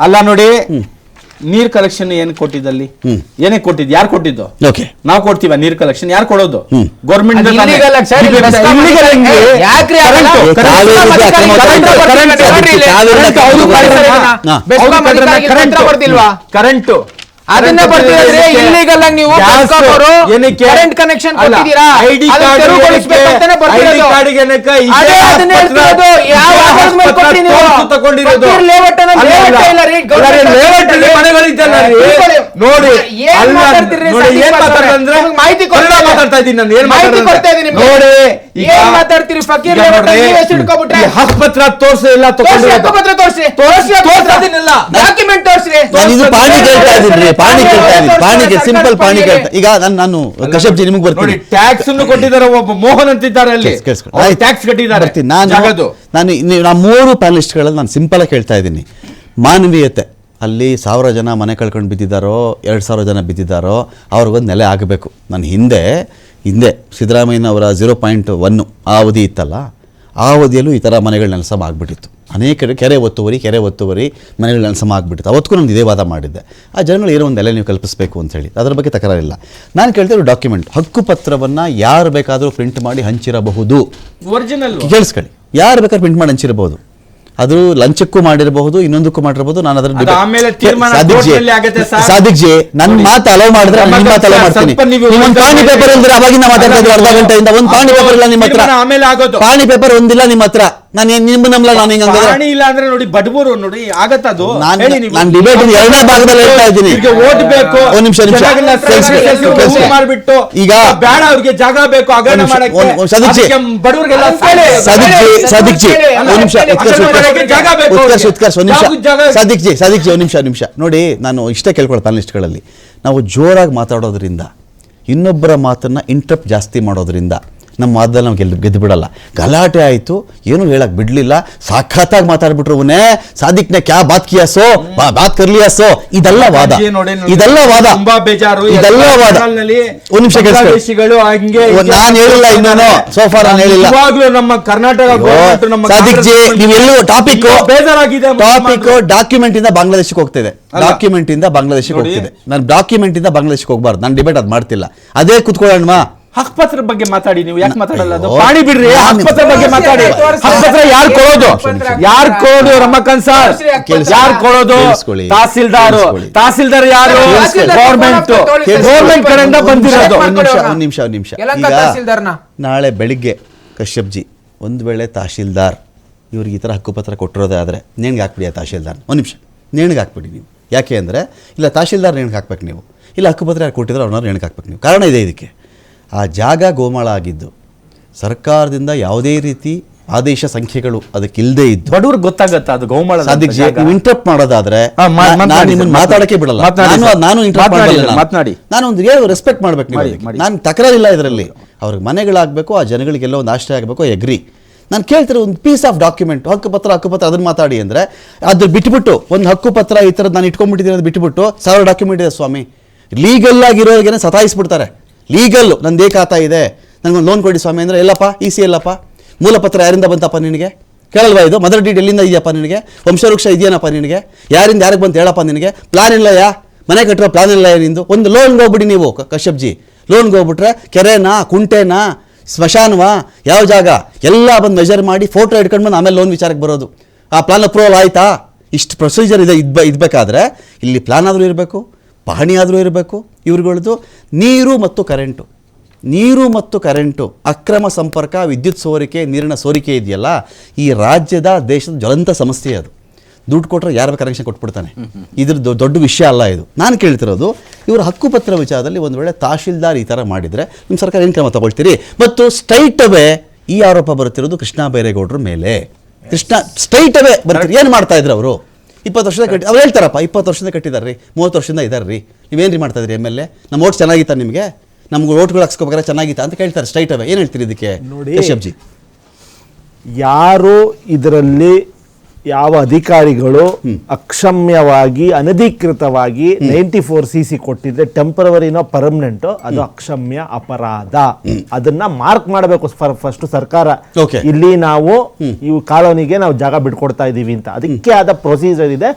ಅಲ್ಲ. ನೋಡಿ, ನೀರ್ ಕಲೆಕ್ಷನ್ ಏನ್ ಕೊಟ್ಟಿದ್ದಲ್ಲಿ, ಏನೇ ಕೊಟ್ಟಿದ್ದು, ಯಾರು ಕೊಟ್ಟಿದ್ದು? ನಾವು ಕೊಡ್ತೀವ ನೀರ್ ಕಲೆಕ್ಷನ್? ಯಾರು ಕೊಡೋದು? ಗೌರ್ಮೆಂಟ್ ಕರೆಂಟ್ ಅದನ್ನೇ ಬರ್ತಿದ್ರೆ ಇಲ್ಲಿಗಲ್ ಆಗಿ ನೀವು ಕರೆಂಟ್ ಕನೆಕ್ಷನ್ ಕೊಟ್ಟಿದ್ದೀರಾ? ಐಡಿ ನೋಡಿ ಏನ್ ಮಾತಾಡ್ತಾ ಇದ್ದೀನಿ ನಾನು, ಏನ್ ಮಾತಾಡ್ತೀರಿ? ಫಕೀರ್ ಹಕ್ಕುಪತ್ರ ತೋರಿಸಿ, ಎಲ್ಲ ಹಕ್ಕುಪತ್ರ ತೋರಿಸಿ, ಡಾಕ್ಯುಮೆಂಟ್ ತೋರಿಸಿ. ಸಿಂಪಲ್ ಪಾಣಿ ಕೇಳ್ತಾ ಈಗ ನಾನು ಕಶ್ಯಪ್ ಜಿ ನಿಮಗೆ ಬರ್ತೀನಿ. ಟ್ಯಾಕ್ಸ್ ಕೊಟ್ಟಿದ್ದಾರೆ, ಒಬ್ಬ ಮೋಹನ್ ಅಂತಿದ್ದಾರೆ ಅಲ್ಲಿ, ಟ್ಯಾಕ್ಸ್ ಕಟ್ಟಿದ್ದಾರೆ. ನಾನು 3 ಪ್ಯಾನಲಿಸ್ಟ್ಗಳಲ್ಲಿ ನಾನು ಸಿಂಪಲ್ ಆಗಿ ಹೇಳ್ತಾ ಇದ್ದೀನಿ. ಮಾನವೀಯತೆ, ಅಲ್ಲಿ 1000 ಜನ ಮನೆ ಕಳ್ಕೊಂಡು ಬಿದ್ದಿದ್ದಾರೋ, 2000 ಜನ ಬಿದ್ದಿದ್ದಾರೋ, ಅವ್ರಿಗೊಂದು ನೆಲೆ ಆಗಬೇಕು. ನಾನು ಹಿಂದೆ ಸಿದ್ದರಾಮಯ್ಯನವರ 0.1 ಆ ಅವಧಿ ಇತ್ತಲ್ಲ, ಆ ಅವಧಿಯಲ್ಲೂ ಈ ಥರ ಮನೆಗಳ ನೆಲಸ ಆಗಿಬಿಟ್ಟಿತ್ತು. ಅನೇಕ ಕೆರೆ ಒತ್ತುವರಿ ಮನೆಗಳು ಸಮ ಆಗಿಬಿಟ್ಟಿತ್ತು. ಅವತ್ತಿಗೂ ನಾನು ಇದೇ ವಾದ ಮಾಡಿದ್ದೆ. ಆ ಜನಗಳು ಏನೋ ಒಂದು ನೆಲೆ ನೀವು ಕಲ್ಪಿಸಬೇಕು ಅಂತ ಹೇಳಿ, ಅದರ ಬಗ್ಗೆ ತಕರಾರಿಲ್ಲ. ನಾನು ಕೇಳ್ತಿರೋ ಡಾಕ್ಯುಮೆಂಟ್, ಹಕ್ಕುಪತ್ರವನ್ನು ಯಾರು ಬೇಕಾದರೂ ಪ್ರಿಂಟ್ ಮಾಡಿ ಹಂಚಿರಬಹುದು. ಒರಿಜಿನಲ್ ಕೇಳಿಸ್ಕೊಳ್ಳಿ, ಯಾರು ಬೇಕಾದ್ರೂ ಪ್ರಿಂಟ್ ಮಾಡಿ ಹಂಚಿರಬಹುದು. ಅದು ಲಂಚಕ್ಕೂ ಮಾಡಿರಬಹುದು, ಇನ್ನೊಂದಕ್ಕೂ ಮಾಡಿರಬಹುದು. ನಾನು ಅದರ ಸಾದಿಕ್ ಜಿ ನನ್ನ ಮಾತು ಅಲೋ ಮಾಡಿದ್ರೆ ನಿಮ್ಮ ಮಾತು ಅಲೋ ಮಾಡ್ತೀನಿ. ಒಂದು ಪಾಣಿ ಪೇಪರ್ ಇಲ್ದ್ರೆ ಅವಾಗಿಂದ ಮಾತಾಡ್ತಿದ್ರು ಅರ್ಧ ಗಂಟೆಯಿಂದ. ಒಂದು ಪಾಣಿ ಪೇಪರ್ ಇಲ್ಲ ನಿಮ್ಮ ಹತ್ರ, ಪಾಣಿ ಪೇಪರ್ ಒಂದಿಲ್ಲ ನಿಮ್ಮ ಹತ್ರ. ನಾನು ನಿಮ್ಮ ನಂಬಲ್ಲ. ನಾನು ಹಿಂಗೆ ಇಲ್ಲ ಅಂದ್ರೆ ನೋಡಿ ಬಡಬೂರು ನೋಡಿ ಆಗತ್ತದು. ನಾನು ಡಿಬೇಟ್ ಎರಡನೇ ಭಾಗದಲ್ಲಿ ಹೇಳ್ತಾ ಇದ್ದೀನಿ. ಓಟ್ ಬೇಕು, ಒಂದು ನಿಮಿಷ ಮಾಡ್ಬಿಟ್ಟು ಈಗ ಬೇಡ ಅವ್ರಿಗೆ ಜಾಗ ಬೇಕು ಹಗರಣ ಮಾಡಕ್ಕೆ. ಬಡವರಿಗೆಲ್ಲ ಸಾದಿಕ್ ಜಿ ಒಂದು ನಿಮಿಷ ನೋಡಿ, ನಾನು ಇಷ್ಟೇ ಕೇಳ್ಕೊಳ್ಳೋ ಪ್ಯಾನಲಿಸ್ಟ್ಗಳಲ್ಲಿ, ನಾವು ಜೋರಾಗಿ ಮಾತಾಡೋದ್ರಿಂದ, ಇನ್ನೊಬ್ಬರ ಮಾತನ್ನ ಇಂಟ್ರಪ್ಟ್ ಜಾಸ್ತಿ ಮಾಡೋದ್ರಿಂದ ನಮ್ಮ ವಾದದಲ್ಲಿ ನಾವು ಗೆದ್ದು ಬಿಡಲ್ಲ. ಗಲಾಟೆ ಆಯಿತು, ಏನು ಹೇಳಕ್ ಬಿಡ್ಲಿಲ್ಲ, ಸಾಕ್ಷಾತ್ತಾಗಿ ಮಾತಾಡ್ಬಿಟ್ರು. ಅವನೇ ಸಾದಿಕ್ನೆ ಕ್ಯಾ ಬಾತ್ ಕಿಯಾಸೋ ಬಾತ್ ಕರ್ಲಿಯಾಸೋ, ಇದೆಲ್ಲ ವಾದ. ತುಂಬಾ ಬೇಜಾರು, ಇದೆಲ್ಲ ವಾದ. ಒಂದು ನಿಮಿಷ ನಾನು ಹೇಳಿಲ್ಲ, ಇನ್ನೇನು ಸೋಫಾ ನಾನು ಹೇಳಿಲ್ಲ. ನಮ್ಮ ಕರ್ನಾಟಕ ಸಾದಿಕ್ ಜಿ ನೀವೆಲ್ಲೂ ಟಾಪಿಕ್ ಡಾಕ್ಯುಮೆಂಟ್ ಇಂದ ಬಾಂಗ್ಲಾದೇಶಕ್ಕೆ ಹೋಗ್ತಿದೆ. ಡಾಕ್ಯುಮೆಂಟ್ ಇಂದ ಬಾಂಗ್ಲಾದೇಶಕ್ಕೆ ಹೋಗ್ತಿದೆ. ನಾನು ಡಾಕ್ಯುಮೆಂಟ್ ಇಂದ ಬಾಂಗ್ಲಾದೇಶಕ್ಕೆ ಹೋಗ್ಬಾರ್ದು. ನಾನು ಡಿಬೇಟ್ ಅದು ಮಾಡ್ತಿಲ್ಲ. ಅದೇ ಕುತ್ಕೊಳ್ಳೋಣ. ಹಕ್ಪತ್ರ ಬಗ್ಗೆ ಮಾತಾಡಿ. ನೀವು ಯಾಕೆ ಮಾತಾಡಲ್ಲ? ಅದು ಪಾಣಿ ಬಿಡ್ರಿ, ಹಕ್ಪತ್ರ ಬಗ್ಗೆ ಮಾತಾಡಿ. ಹಕ್ಪತ್ರ ಯಾರು ಕೊಡೋದು? ರಮಕಾಂತ್ ಸರ್, ಯಾರು ಕೊಡೋದು? ತಹಸೀಲ್ದಾರ್ ಯಾರು? ಗೌರ್ಮೆಂಟ್ ಕಡೆಯಿಂದ ಬಂದಿರೋದು. ಒಂದ್ ನಿಮಿಷ. ನಾಳೆ ಬೆಳಿಗ್ಗೆ ಕಶ್ಯಪ್ ಜಿ ಒಂದು ವೇಳೆ ತಹಶೀಲ್ದಾರ್ ಇವ್ರಿಗೆ ಈ ಥರ ಹಕ್ಕುಪತ್ರ ಕೊಟ್ಟಿರೋದೇ ಆದರೆ ನೇಣಿಗೆ ಹಾಕ್ಬಿಡಿ ಆ ತಹಶೀಲ್ದಾರ್. ಒಂದು ನಿಮಿಷ, ನೇಣಿಗೆ ಹಾಕ್ಬಿಡಿ ನೀವು. ಯಾಕೆ ಅಂದರೆ ಇಲ್ಲ ತಹಶೀಲ್ದಾರ್ ನೇಣಿಗೆ ಹಾಕ್ಬೇಕು ನೀವು, ಇಲ್ಲ ಹಕ್ಕುಪತ್ರ ಯಾರು ಕೊಟ್ಟಿದ್ರೆ ಅವ್ರನ್ನ ನೇಣಿಗೆ ಹಾಕ್ಬೇಕು ನೀವು. ಕಾರಣ ಇದೆ ಇದಕ್ಕೆ. ಆ ಜಾಗ ಗೋಮಾಳ ಆಗಿದ್ದು ಸರ್ಕಾರದಿಂದ ಯಾವುದೇ ರೀತಿ ಆದೇಶ ಸಂಖ್ಯೆಗಳು ಅದಕ್ಕೆ ಇಲ್ಲದೆ ಇದ್ದು ಬಡವ್ರಿಗೆ ಗೊತ್ತಾಗತ್ತ ಅದು ಗೋಮಾಳ. ಸಾದಿಕ್ ಜಿ ನೀವು ಇಂಟರಪ್ಟ್ ಮಾಡೋದಾದ್ರೆ ಮಾತಾಡಕ್ಕೆ ಬಿಡಲ್ಲ. ನಾನು ಇಂಟರಪ್ಟ್ ಮಾತನಾಡಿ ನಾನು ಒಂದು ರೆಸ್ಪೆಕ್ಟ್ ಮಾಡ್ಬೇಕು ನೀವು. ನಾನು ತಕರಾರಿಲ್ಲ ಇದರಲ್ಲಿ. ಅವ್ರಿಗೆ ಮನೆಗಳಾಗಬೇಕು, ಆ ಜನಗಳಿಗೆಲ್ಲ ಒಂದು ಆಶ್ರಯ ಆಗಬೇಕು, ಎಗ್ರಿ. ನಾನು ಕೇಳ್ತಿರೋ ಒಂದು ಪೀಸ್ ಆಫ್ ಡಾಕ್ಯುಮೆಂಟ್, ಹಕ್ಕುಪತ್ರ ಅದನ್ನು ಮಾತಾಡಿ ಅಂದರೆ ಅದು ಬಿಟ್ಬಿಟ್ಟು ಒಂದು ಹಕ್ಕುಪತ್ರ ಈ ಥರದ್ದು ನಾನು ಇಟ್ಕೊಂಡ್ಬಿಟ್ಟಿದ್ದೀನಿ ಅದು ಬಿಟ್ಬಿಟ್ಟು 1000 ಡಾಕ್ಯುಮೆಂಟ್ ಇದೆ ಸ್ವಾಮಿ. ಲೀಗಲ್ ಆಗಿರೋರಿಗೇನೆ ಸತಾಯಿಸ್ಬಿಡ್ತಾರೆ. ಲೀಗಲ್ಲು ನಂದೇ ಖಾತಾ ಇದೆ, ನನಗೊಂದು ಲೋನ್ ಕೊಡಿ ಸ್ವಾಮಿ ಅಂದರೆ ಎಲ್ಲಪ್ಪ EC ಎಲ್ಲಪ್ಪ, ಮೂಲಪತ್ರ ಯಾರಿಂದ ಬಂತಪ್ಪ ನಿನಗೆ ಕೇಳಲ್ವಾ? ಇದು ಮದರ್ ಡೀಡ್ ಎಲ್ಲಿಂದ ಇದೆಯಪ್ಪ ನಿನಗೆ? ವಂಶವೃಕ್ಷ ಇದೆಯೇನಪ್ಪ ನಿನಗೆ? ಯಾರಿಂದ ಯಾರಿಗೆ ಬಂತು ಹೇಳಪ್ಪ ನಿನಗೆ? ಪ್ಲಾನ್ ಇಲ್ಲಯ್ಯ, ಮನೆ ಕಟ್ಟಿರೋ ಪ್ಲಾನ್ ಇಲ್ಲ ನಿಂದು. ಒಂದು ಲೋನ್ಗೆ ಹೋಗ್ಬಿಡಿ ನೀವು ಕಶ್ಯಪ್ ಜಿ. ಲೋನ್ಗೆ ಹೋಗ್ಬಿಟ್ರೆ ಕೆರೆನಾ, ಕುಂಟೆನಾ, ಸ್ಮಶಾನವಾ, ಯಾವ ಜಾಗ ಎಲ್ಲ ಬಂದು ಮೆಜರ್ ಮಾಡಿ ಫೋಟೋ ಇಟ್ಕೊಂಡು ಬಂದು ಆಮೇಲೆ ಲೋನ್ ವಿಚಾರಕ್ಕೆ ಬರೋದು. ಆ ಪ್ಲಾನ್ ಅಪ್ರೂವಲ್ ಆಯಿತಾ? ಇಷ್ಟು ಪ್ರೊಸೀಜರ್ ಇದೆ. ಇದ್ಬೇಕಾದ್ರೆ ಇಲ್ಲಿ ಪ್ಲಾನ್ ಆದರೂ ಇರಬೇಕು, ಪಹಣಿ ಆದರೂ ಇರಬೇಕು. ಇವ್ರುಗಳದ್ದು ನೀರು ಮತ್ತು ಕರೆಂಟು ಅಕ್ರಮ ಸಂಪರ್ಕ, ವಿದ್ಯುತ್ ಸೋರಿಕೆ, ನೀರಿನ ಸೋರಿಕೆ ಇದೆಯಲ್ಲ, ಈ ರಾಜ್ಯದ ದೇಶದ ಜ್ವಲಂತ ಸಮಸ್ಯೆ. ಅದು ದುಡ್ಡು ಕೊಟ್ಟರೆ ಯಾರು ಕನೆಕ್ಷನ್ ಕೊಟ್ಬಿಡ್ತಾನೆ. ಇದ್ರದ್ದು ದೊಡ್ಡ ವಿಷಯ ಅಲ್ಲ ಇದು. ನಾನು ಕೇಳ್ತಿರೋದು ಇವರ ಹಕ್ಕುಪತ್ರ ವಿಚಾರದಲ್ಲಿ ಒಂದು ವೇಳೆ ತಹಶೀಲ್ದಾರ್ ಈ ಥರ ಮಾಡಿದರೆ ನಿಮ್ಮ ಸರ್ಕಾರ ಏನು ಕ್ರಮ ತಗೊಳ್ತೀರಿ? ಮತ್ತು ಸ್ಟ್ರೈಟ್ ಅವೇ ಈ ಆರೋಪ ಬರುತ್ತಿರೋದು ಕೃಷ್ಣ ಬೈರೇಗೌಡರ ಮೇಲೆ. ಸ್ಟ್ರೈಟ್ ಅವೇ ಬರ್ತೀರಿ. ಏನು ಮಾಡ್ತಾ ಇದ್ರು ಅವರು? 20 ವರ್ಷದ ಕಟ್ಟಿ ಅವ್ರು ಹೇಳ್ತಾರಪ್ಪ 20 ವರ್ಷದಿಂದ ಕಟ್ಟಿದ್ದಾರೆ ರೀ, 30 ವರ್ಷದಿಂದ ಇದ್ದಾರೆ ರೀ, ನೀವೇನು ರೀ ಮಾಡ್ತಾ ಇದ್ರಿ MLA? ನಮ್ಮ ಓಟ್ ಚೆನ್ನಾಗಿತ್ತಾ ನಿಮಗೆ? ನಮ್ಗೆ ಓಟ್ಗಳು ಹಾಕ್ಸ್ಕೋಬೇಕಾದ್ರೆ ಚೆನ್ನಾಗಿತ್ತಾ ಅಂತ ಕೇಳ್ತಾರೆ ಸ್ಟ್ರೈಟ್ ಅವೇ. ಏನು ಹೇಳ್ತೀರಿ ಇದಕ್ಕೆ ಕಶ್ಯಪ್ ಜಿ? ಯಾರು ಇದರಲ್ಲಿ ಯಾವ ಅಧಿಕಾರಿಗಳು ಅಕ್ಷಮ್ಯವಾಗಿ ಅನಧಿಕೃತವಾಗಿ 94 CC ಕೊಟ್ಟಿದ್ರೆ ಟೆಂಪರವರಿನೋ ಪರ್ಮನೆಂಟ್, ಅದು ಅಕ್ಷಮ್ಯ ಅಪರಾಧ. ಅದನ್ನ ಮಾರ್ಕ್ ಮಾಡಬೇಕು ಫಸ್ಟ್ ಸರ್ಕಾರ. ಇಲ್ಲಿ ನಾವು ಈ ಕಾಲೋನಿಗೆ ನಾವು ಜಾಗ ಬಿಟ್ಕೊಡ್ತಾ ಇದೀವಿ ಅಂತ ಅದಕ್ಕೆ ಆದ ಪ್ರೊಸೀಜರ್ ಇದೆ,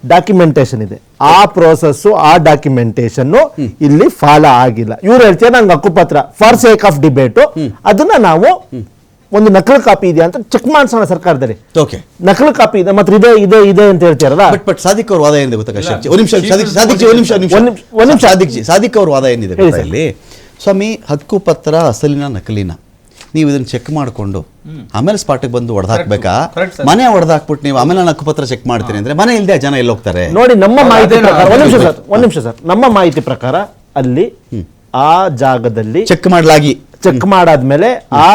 ಡಾಕ್ಯುಮೆಂಟೇಶನ್ ಇದೆ. ಆ ಪ್ರೋಸೆಸ್, ಆ ಡಾಕ್ಯುಮೆಂಟೇಶನ್ ಇಲ್ಲಿ ಫಾಲೋ ಆಗಿಲ್ಲ. ಇವ್ರು ಹೇಳ್ತಾರೆ ನಂಗೆ ಹಕ್ಕುಪತ್ರ ಫಾರ್ ಸೇಕ್ ಆಫ್ ಡಿಬೇಟ್, ಅದನ್ನ ನಾವು ಒಂದು ನಕಲು ಕಾಪಿ ಇದೆ ಅಂತ ಚೆಕ್ ಮಾಡಿಸೋಣ ಸರ್ಕಾರದಲ್ಲಿ. ನಕಲು ಕಾಪಿ ಇದೆ ಮತ್ತೆ ಇದೆ ಅಂತ ಹೇಳ್ತಾರಲ್ಲ. ಬಟ್ ಸಾದಿಕ್ ಅವ್ರ ವಾದ ಏನಿದೆ ಗೊತ್ತಾ ಕಶ್ಯಪ್ ಜಿ? ಸಾದಿಕ್ ಅವ್ರ ವಾದ ಏನಿದೆ ಗೊತ್ತಾ ಇಲ್ಲಿ? ಸ್ವಾಮಿ, ಹಕ್ಕುಪತ್ರ ಅಸಲಿನ ನಕಲಿನ ನೀವು ಇದನ್ನ ಚೆಕ್ ಮಾಡಿಕೊಂಡು ಆಮೇಲೆ ಸ್ಪಾಟಿಗೆ ಬಂದು ಹೊಡೆದಾಕ್ಬೇಕಾ? ಮನೆ ಹೊಡೆದಾಕ್ಬಿಟ್ಟು ನೀವು ಆಮೇಲೆ ನಾನು ಹಕ್ಕುಪತ್ರ ಚೆಕ್ ಮಾಡ್ತೀನಿ ಅಂದ್ರೆ ಮನೆ ಇಲ್ಲದೆ ಜನ ಎಲ್ಲಿ ಹೋಗ್ತಾರೆ? ನೋಡಿ, ನಮ್ಮ ಮಾಹಿತಿ ಪ್ರಕಾರ ಒಂದ್ ನಿಮಿಷ ಸರ್, ನಮ್ಮ ಮಾಹಿತಿ ಪ್ರಕಾರ ಅಲ್ಲಿ ಆ ಜಾಗದಲ್ಲಿ ಚೆಕ್ ಮಾಡಾದ್ಮೇಲೆ ಆ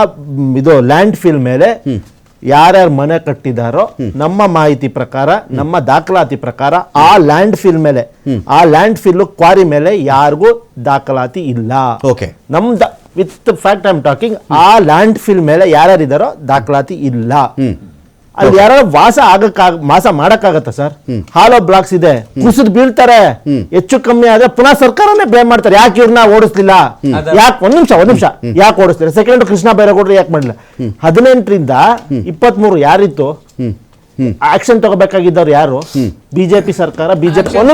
ಇದು ಲ್ಯಾಂಡ್ ಫಿಲ್ ಮೇಲೆ ಯಾರ್ಯಾರು ಮನೆ ಕಟ್ಟಿದಾರೋ ನಮ್ಮ ಮಾಹಿತಿ ಪ್ರಕಾರ, ನಮ್ಮ ದಾಖಲಾತಿ ಪ್ರಕಾರ ಆ ಲ್ಯಾಂಡ್ ಫಿಲ್ ಮೇಲೆ, ಆ ಲ್ಯಾಂಡ್ ಫಿಲ್ ಕ್ವಾರಿ ಮೇಲೆ ಯಾರಿಗೂ ದಾಖಲಾತಿ ಇಲ್ಲ. ನಮ್ದ with fact I am talking, ಆ ಲ್ಯಾಂಡ್ ಫಿಲ್ ಮೇಲೆ ಯಾರ್ಯಾರು ಇದಾರೋ ದಾಖಲಾತಿ ಇಲ್ಲ. ಅಲ್ಲಿ ಯಾರು ವಾಸ ಮಾಡಕ್ಕಾಗತ್ತ ಸರ್? ಹಾಲೋ ಬ್ಲಾಕ್ಸ್ ಇದೆ, ಕುಸಿದ್ ಬೀಳ್ತಾರೆ, ಹೆಚ್ಚು ಕಮ್ಮಿ ಆದ್ರೆ ಪುನಃ ಸರ್ಕಾರನೇ ಬ್ಲೇಮ್ ಮಾಡ್ತಾರೆ. ಯಾಕೆ ಇವ್ರನ್ನ ಓಡಿಸ್ಲಿಲ್ಲ? ಯಾಕೆ ಒಂದ್ ನಿಮಿಷ ಯಾಕೆ ಓಡಿಸ್ತಾರೆ? ಸೆಕೆಂಡ್ ಕೃಷ್ಣ ಬೈರೇಗೌಡರು ಯಾಕೆ ಮಾಡಲಿಲ್ಲ? 18ರಿಂದ 23 ಯಾರಿತ್ತು? ಆಕ್ಷನ್ ತಗೋಬೇಕಾಗಿದ್ದವ್ರು ಯಾರು? ಬಿಜೆಪಿ ಸರ್ಕಾರ, ಬಿಜೆಪಿ. ಒಂದ್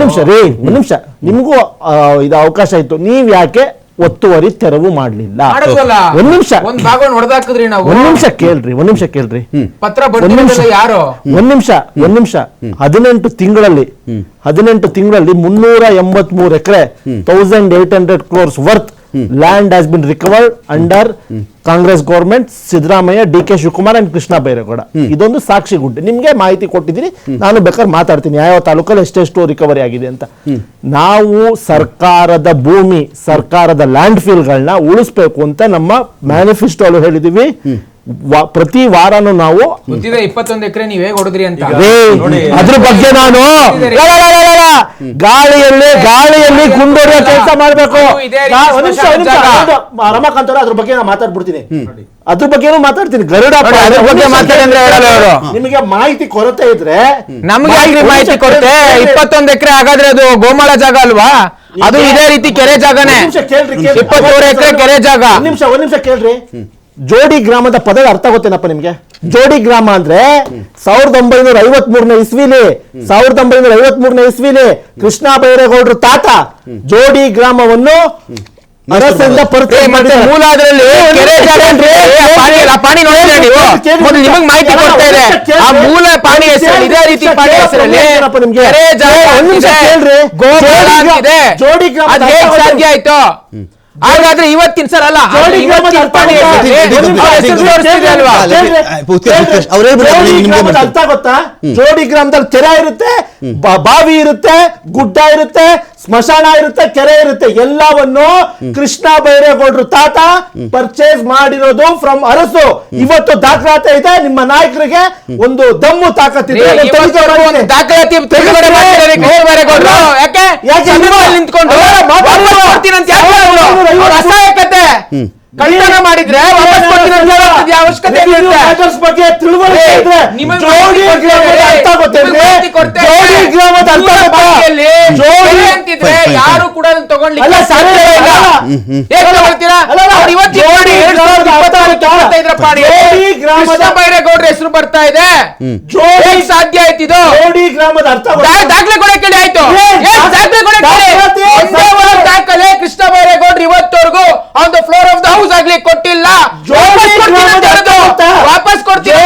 ನಿಮಿಷ ನಿಮ್ಗೂ ಇದು ಅವಕಾಶ ಇತ್ತು, ನೀವ್ ಯಾಕೆ ಒತ್ತುವರಿ ತೆರವು ಮಾಡ್ಲಿಲ್ಲ? ಒಂದ್ ನಿಮಿಷ ಕೇಳ್ರಿ. ಪತ್ರ ಯಾರು? ಒಂದ್ ನಿಮಿಷ 18 ತಿಂಗಳಲ್ಲಿ 383 ಎಕರೆ 1800 crores worth land has been recovered under Congress government, Siddaramaiah, DK Shivakumar and Krishna Byregowda. ಇದೊಂದು ಸಾಕ್ಷಿ ಗುಡ್ಡೆ. ನಿಮ್ಗೆ ಮಾಹಿತಿ ಕೊಟ್ಟಿದ್ದೀನಿ, ನಾನು ಬೇಕಾದ್ರೆ ಮಾತಾಡ್ತೀನಿ ಯಾವ ತಾಲೂಕಲ್ಲಿ ಎಷ್ಟೆಷ್ಟು ರಿಕವರಿ ಆಗಿದೆ ಅಂತ. ನಾವು ಸರ್ಕಾರದ ಭೂಮಿ, ಸರ್ಕಾರದ ಲ್ಯಾಂಡ್ ಫೀಲ್ಗಳನ್ನ ಉಳಿಸ್ಬೇಕು ಅಂತ ನಮ್ಮ ಮ್ಯಾನಿಫೆಸ್ಟೋ ಅಲ್ಲಿ ಹೇಳಿದೀವಿ. ಪ್ರತಿ ವಾರನೂ ನಾವು 21 ಎಕರೆ ನೀವ್ ಹೇಗೆ ಹೊಡೆದ್ರಿ ಅಂತ ಅದ್ರ ಬಗ್ಗೆ ನಾನು ಗಾಳಿಯಲ್ಲಿ ಕುಂದೊರೆಯೋ ಕೆಲಸ ಮಾಡ್ಬೇಕು. ರಮಾಕಾಂತ್ ಅವರು ಅದ್ರ ಬಗ್ಗೆ ನಾನು ಮಾತಾಡ್ಬಿಡ್ತೀನಿ, ಅದ್ರ ಬಗ್ಗೆನೂ ಮಾತಾಡ್ತೀನಿ. ಗರುಡ ಬಗ್ಗೆ ಮಾತಾಡಿದ್ರೆ ನಿಮಗೆ ಮಾಹಿತಿ ಕೊರತೆ ಇದ್ರೆ ನಮ್ಗೆ ಮಾಹಿತಿ ಕೊರತೆ. 21 ಎಕರೆ ಹಾಗಾದ್ರೆ ಅದು ಗೋಮಾಳ ಜಾಗ ಅಲ್ವಾ? ಅದು ಇದೇ ರೀತಿ ಕೆರೆ ಜಾಗನೇ. 23 ಎಕರೆ ಕೆರೆ ಜಾಗ. ಒಂದ್ ನಿಮಿಷ ಕೇಳ್ರಿ. ಜೋಡಿ ಗ್ರಾಮದ ಪದದ ಅರ್ಥ ಗೊತ್ತೇನಪ್ಪ ನಿಮ್ಗೆ? ಜೋಡಿ ಗ್ರಾಮ ಅಂದ್ರೆ 1953ನೇ ಇಸ್ವಿಲಿ ಕೃಷ್ಣ ಬೈರೇಗೌಡರು ತಾತ ಜೋಡಿ ಗ್ರಾಮವನ್ನು ಅರಸಿಂದ ಪರಿಚಯ ಮಾಡಿದ ಮೂಲ. ಅದರಲ್ಲಿ ಕೆರೆ ಜಾಗ ಪಾಣಿ ನೋಡಿದ್ರೆ ನೀವು ಮೊದಲು ನಿಮಗೆ ಮಾಹಿತಿ ಕೊಡ್ತಾ ಇದೆ. ಆ ಮೂಲ ಪಾಣಿ ಹೆಸರು ಇದೇ ರೀತಿ ಪಾಣಿ ಹೆಸರಲ್ಲಿ ಕೆರೆ ಜಾಗ ಗೋಮಾಳ ಅಂತಿದೆ. ಜೋಡಿ ಗ್ರಾಮ ಸಾಧ್ಯ ಆಯ್ತು? ಹಾಗಾದ್ರೆ ಇವತ್ತಿನ ಸರ್ ಅಲ್ಲ, ಅರ್ಥ ಗೊತ್ತಾ? ಜೋಡಿ ಗ್ರಾಮದಲ್ಲಿ ಕೆರೆ ಇರುತ್ತೆ, ಬಾವಿ ಇರುತ್ತೆ, ಗುಡ್ಡ ಇರುತ್ತೆ, ಸ್ಮಶಾನ ಇರುತ್ತೆ, ಕೆರೆ ಇರುತ್ತೆ. ಎಲ್ಲವನ್ನು ಕೃಷ್ಣ ಬೈರೇಗೌಡರು ತಾತ ಪರ್ಚೇಸ್ ಮಾಡಿರೋದು ಫ್ರಮ್ ಅರಸು. ಇವತ್ತು ದಾಖಲಾತಿ ಇದೆ. ನಿಮ್ಮ ನಾಯಕರಿಗೆ ಒಂದು ದಮ್ಮು ತಾಕತ್ತಿದೆ. ದಾಖಲಾತಿ ನಿಂತ್ಕೊಂಡು ಅಸಹಾಯಕತೆ ಕಳ್ಳತನ ಮಾಡಿದ್ರೆ ಅವಶ್ಯಕತೆ ಯಾರು ಕೂಡ ತಗೊಂಡ್ಲಿಕ್ಕೆ ಸಾಧ್ಯ ಇಲ್ಲ. ಕೃಷ್ಣ ಬೈರೇಗೌಡ್ರ ಹೆಸರು ಬರ್ತಾ ಇದೆ. ಸಾಧ್ಯ ಆಯ್ತಿದು ದಾಖಲೆ ಕೂಡ ಕೇಳಿ ಆಯ್ತು. ದಾಖಲೆ ಕೃಷ್ಣ ಬೈರೇಗೌಡ್ರು ಇವತ್ತವರೆಗೂ on the floor of the house ಆಗ್ಲಿ ಕೊಟ್ಟಿಲ್ಲ. ವಾಪಸ್ ಕೊಡ್ತೀನಿ.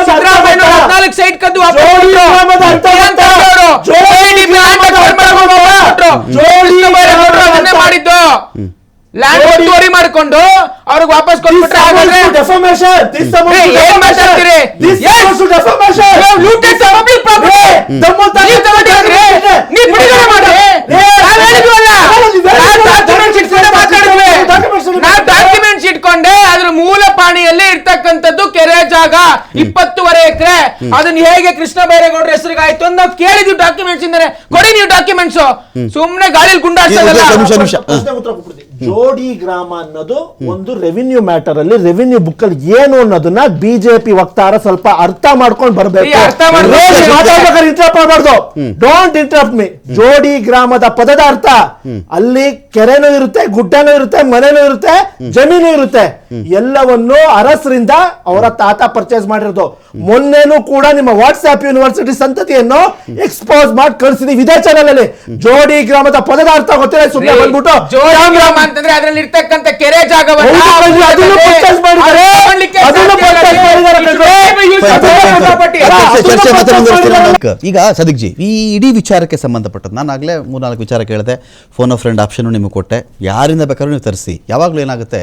ಸಿದ್ದರಾಮಯ್ಯ ಸೈಟ್ ಕದ್ದು ಮಾಡಿದ್ದು ಲ್ಯಾಂಡ್ ಒತ್ತುವರಿ ಮಾಡಿಕೊಂಡು ಅವ್ರಿಗೆ ವಾಪಸ್ ಕೊಟ್ಬಿಟ್ರೆ ಏನ್ ಮಾತಾಡ್ತೀರಿ? ಡಾಕ್ಯುಮೆಂಟ್ಸ್ ಇಟ್ಕೊಂಡೆ ಅದ್ರ ಮೂಲ ಪಾಣಿಯಲ್ಲಿ ಇರ್ತಕ್ಕಂಥದ್ದು ಕೆರೆ ಜಾಗ 20 ಎಕರೆ. ಅದನ್ನ ಹೇಗೆ ಕೃಷ್ಣ ಬೈರೇಗೌಡರ ಹೆಸರಿಗೆ ಆಯ್ತು ಅಂತ ನಾವು ಕೇಳಿದ್ವಿ. ಡಾಕ್ಯುಮೆಂಟ್ಸ್ ಇಂದಾನೆ ಕೊಡಿ ನೀವು ಡಾಕ್ಯುಮೆಂಟ್ಸ್. ಸುಮ್ನೆ ಗಾಳಿಯಲ್ಲಿ ಗುಂಡಾಡ್ಸೋದಲ್ಲ. ಜೋಡಿ ಗ್ರಾಮ ಅನ್ನೋದು ಒಂದು ರೆವಿನ್ಯೂ ಮ್ಯಾಟರ್ ಅಲ್ಲಿ, ರೆವಿನ್ಯೂ ಬುಕ್ ಅಲ್ಲಿ ಏನು ಅನ್ನೋದನ್ನ ಬಿಜೆಪಿ ವಕ್ತಾರ ಸ್ವಲ್ಪ ಅರ್ಥ ಮಾಡ್ಕೊಂಡು ಬರ್ಬೇಕು. Don't interrupt me. ಜೋಡಿ ಗ್ರಾಮದ ಪದದ ಅರ್ಥ ಅಲ್ಲಿ ಕೆರೆನೂ ಇರುತ್ತೆ, ಗುಡ್ಡನೂ ಇರುತ್ತೆ, ಮನೆನೂ ಇರುತ್ತೆ, ಜಮೀನು ಇರುತ್ತೆ. ಎಲ್ಲವನ್ನು ಅರಸರಿಂದ ಅವರ ತಾತ ಪರ್ಚೇಸ್ ಮಾಡಿರೋದು. ಮೊನ್ನೆನೂ ಕೂಡ ನಿಮ್ಮ ವಾಟ್ಸ್ಆಪ್ ಯೂನಿವರ್ಸಿಟಿ ಸಂತತಿಯನ್ನು ಎಕ್ಸ್ಪೋಸ್ ಮಾಡಿ ಕಳಿಸಿದೀವಿ ಇದೇ ಚಾನಲ್ ಅಲ್ಲಿ. ಜೋಡಿ ಗ್ರಾಮದ ಪದದ ಅರ್ಥ ಗೊತ್ತಿಲ್ಲ, ಸುಮ್ಮನೆ ಬಂದ್ಬಿಟ್ಟು ಅಂತಂದ್ರೆ ಅದರಲ್ಲಿ ಇರ್ತಕ್ಕಂಥ ಕೆರೆ ಜಾಗವನ್ನು ಈಗ ಸದಿಕ್ ಜಿ, ಈ ಇಡೀ ವಿಚಾರಕ್ಕೆ ಸಂಬಂಧಪಟ್ಟದ್ದು ನಾನು ಆಗಲೇ 3-4 ವಿಚಾರ ಕೇಳಿದೆ. ಫೋನ್ ಆಫ್ ಫ್ರೆಂಡ್ ಆಪ್ಷನ್ ನಿಮಗೆ ಕೊಟ್ಟೆ. ಯಾರಿಂದ ಬೇಕಾದ್ರೂ ನೀವು ತರಿಸಿ. ಯಾವಾಗಲೂ ಏನಾಗುತ್ತೆ,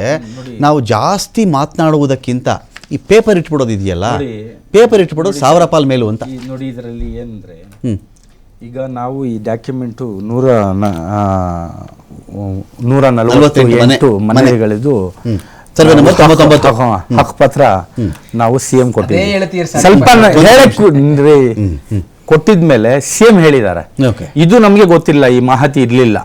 ನಾವು ಜಾಸ್ತಿ ಮಾತನಾಡುವುದಕ್ಕಿಂತ ಈ ಪೇಪರ್ ಇಟ್ಬಿಡೋದು ಇದೆಯಲ್ಲ, ಪೇಪರ್ ಇಟ್ಬಿಡೋದು 1000 ಪಾಲ್ ಮೇಲು ಅಂತ ನೋಡಿ. ಇದರಲ್ಲಿ ಏನಂದ್ರೆ ಈಗ ನಾವು ಈ ಡಾಕ್ಯುಮೆಂಟು 148 ಮನೆಗಳಿದ್ದು ಸರ್ವೆ ನಂಬರ್ 99 ಹಕ್ಕುಪತ್ರ ನಾವು CM ಕೊಟ್ಟಿದ್ದೀವಿ. ಸ್ವಲ್ಪ ಹೇಳಕ್ಕೆ ಕೊಟ್ಟಿದ್ಮೇಲೆ CM ಹೇಳಿದ್ದಾರೆ. ಇದು ನಮಗೆ ಗೊತ್ತಿಲ್ಲ, ಈ ಮಾಹಿತಿ ಇರ್ಲಿಲ್ಲ.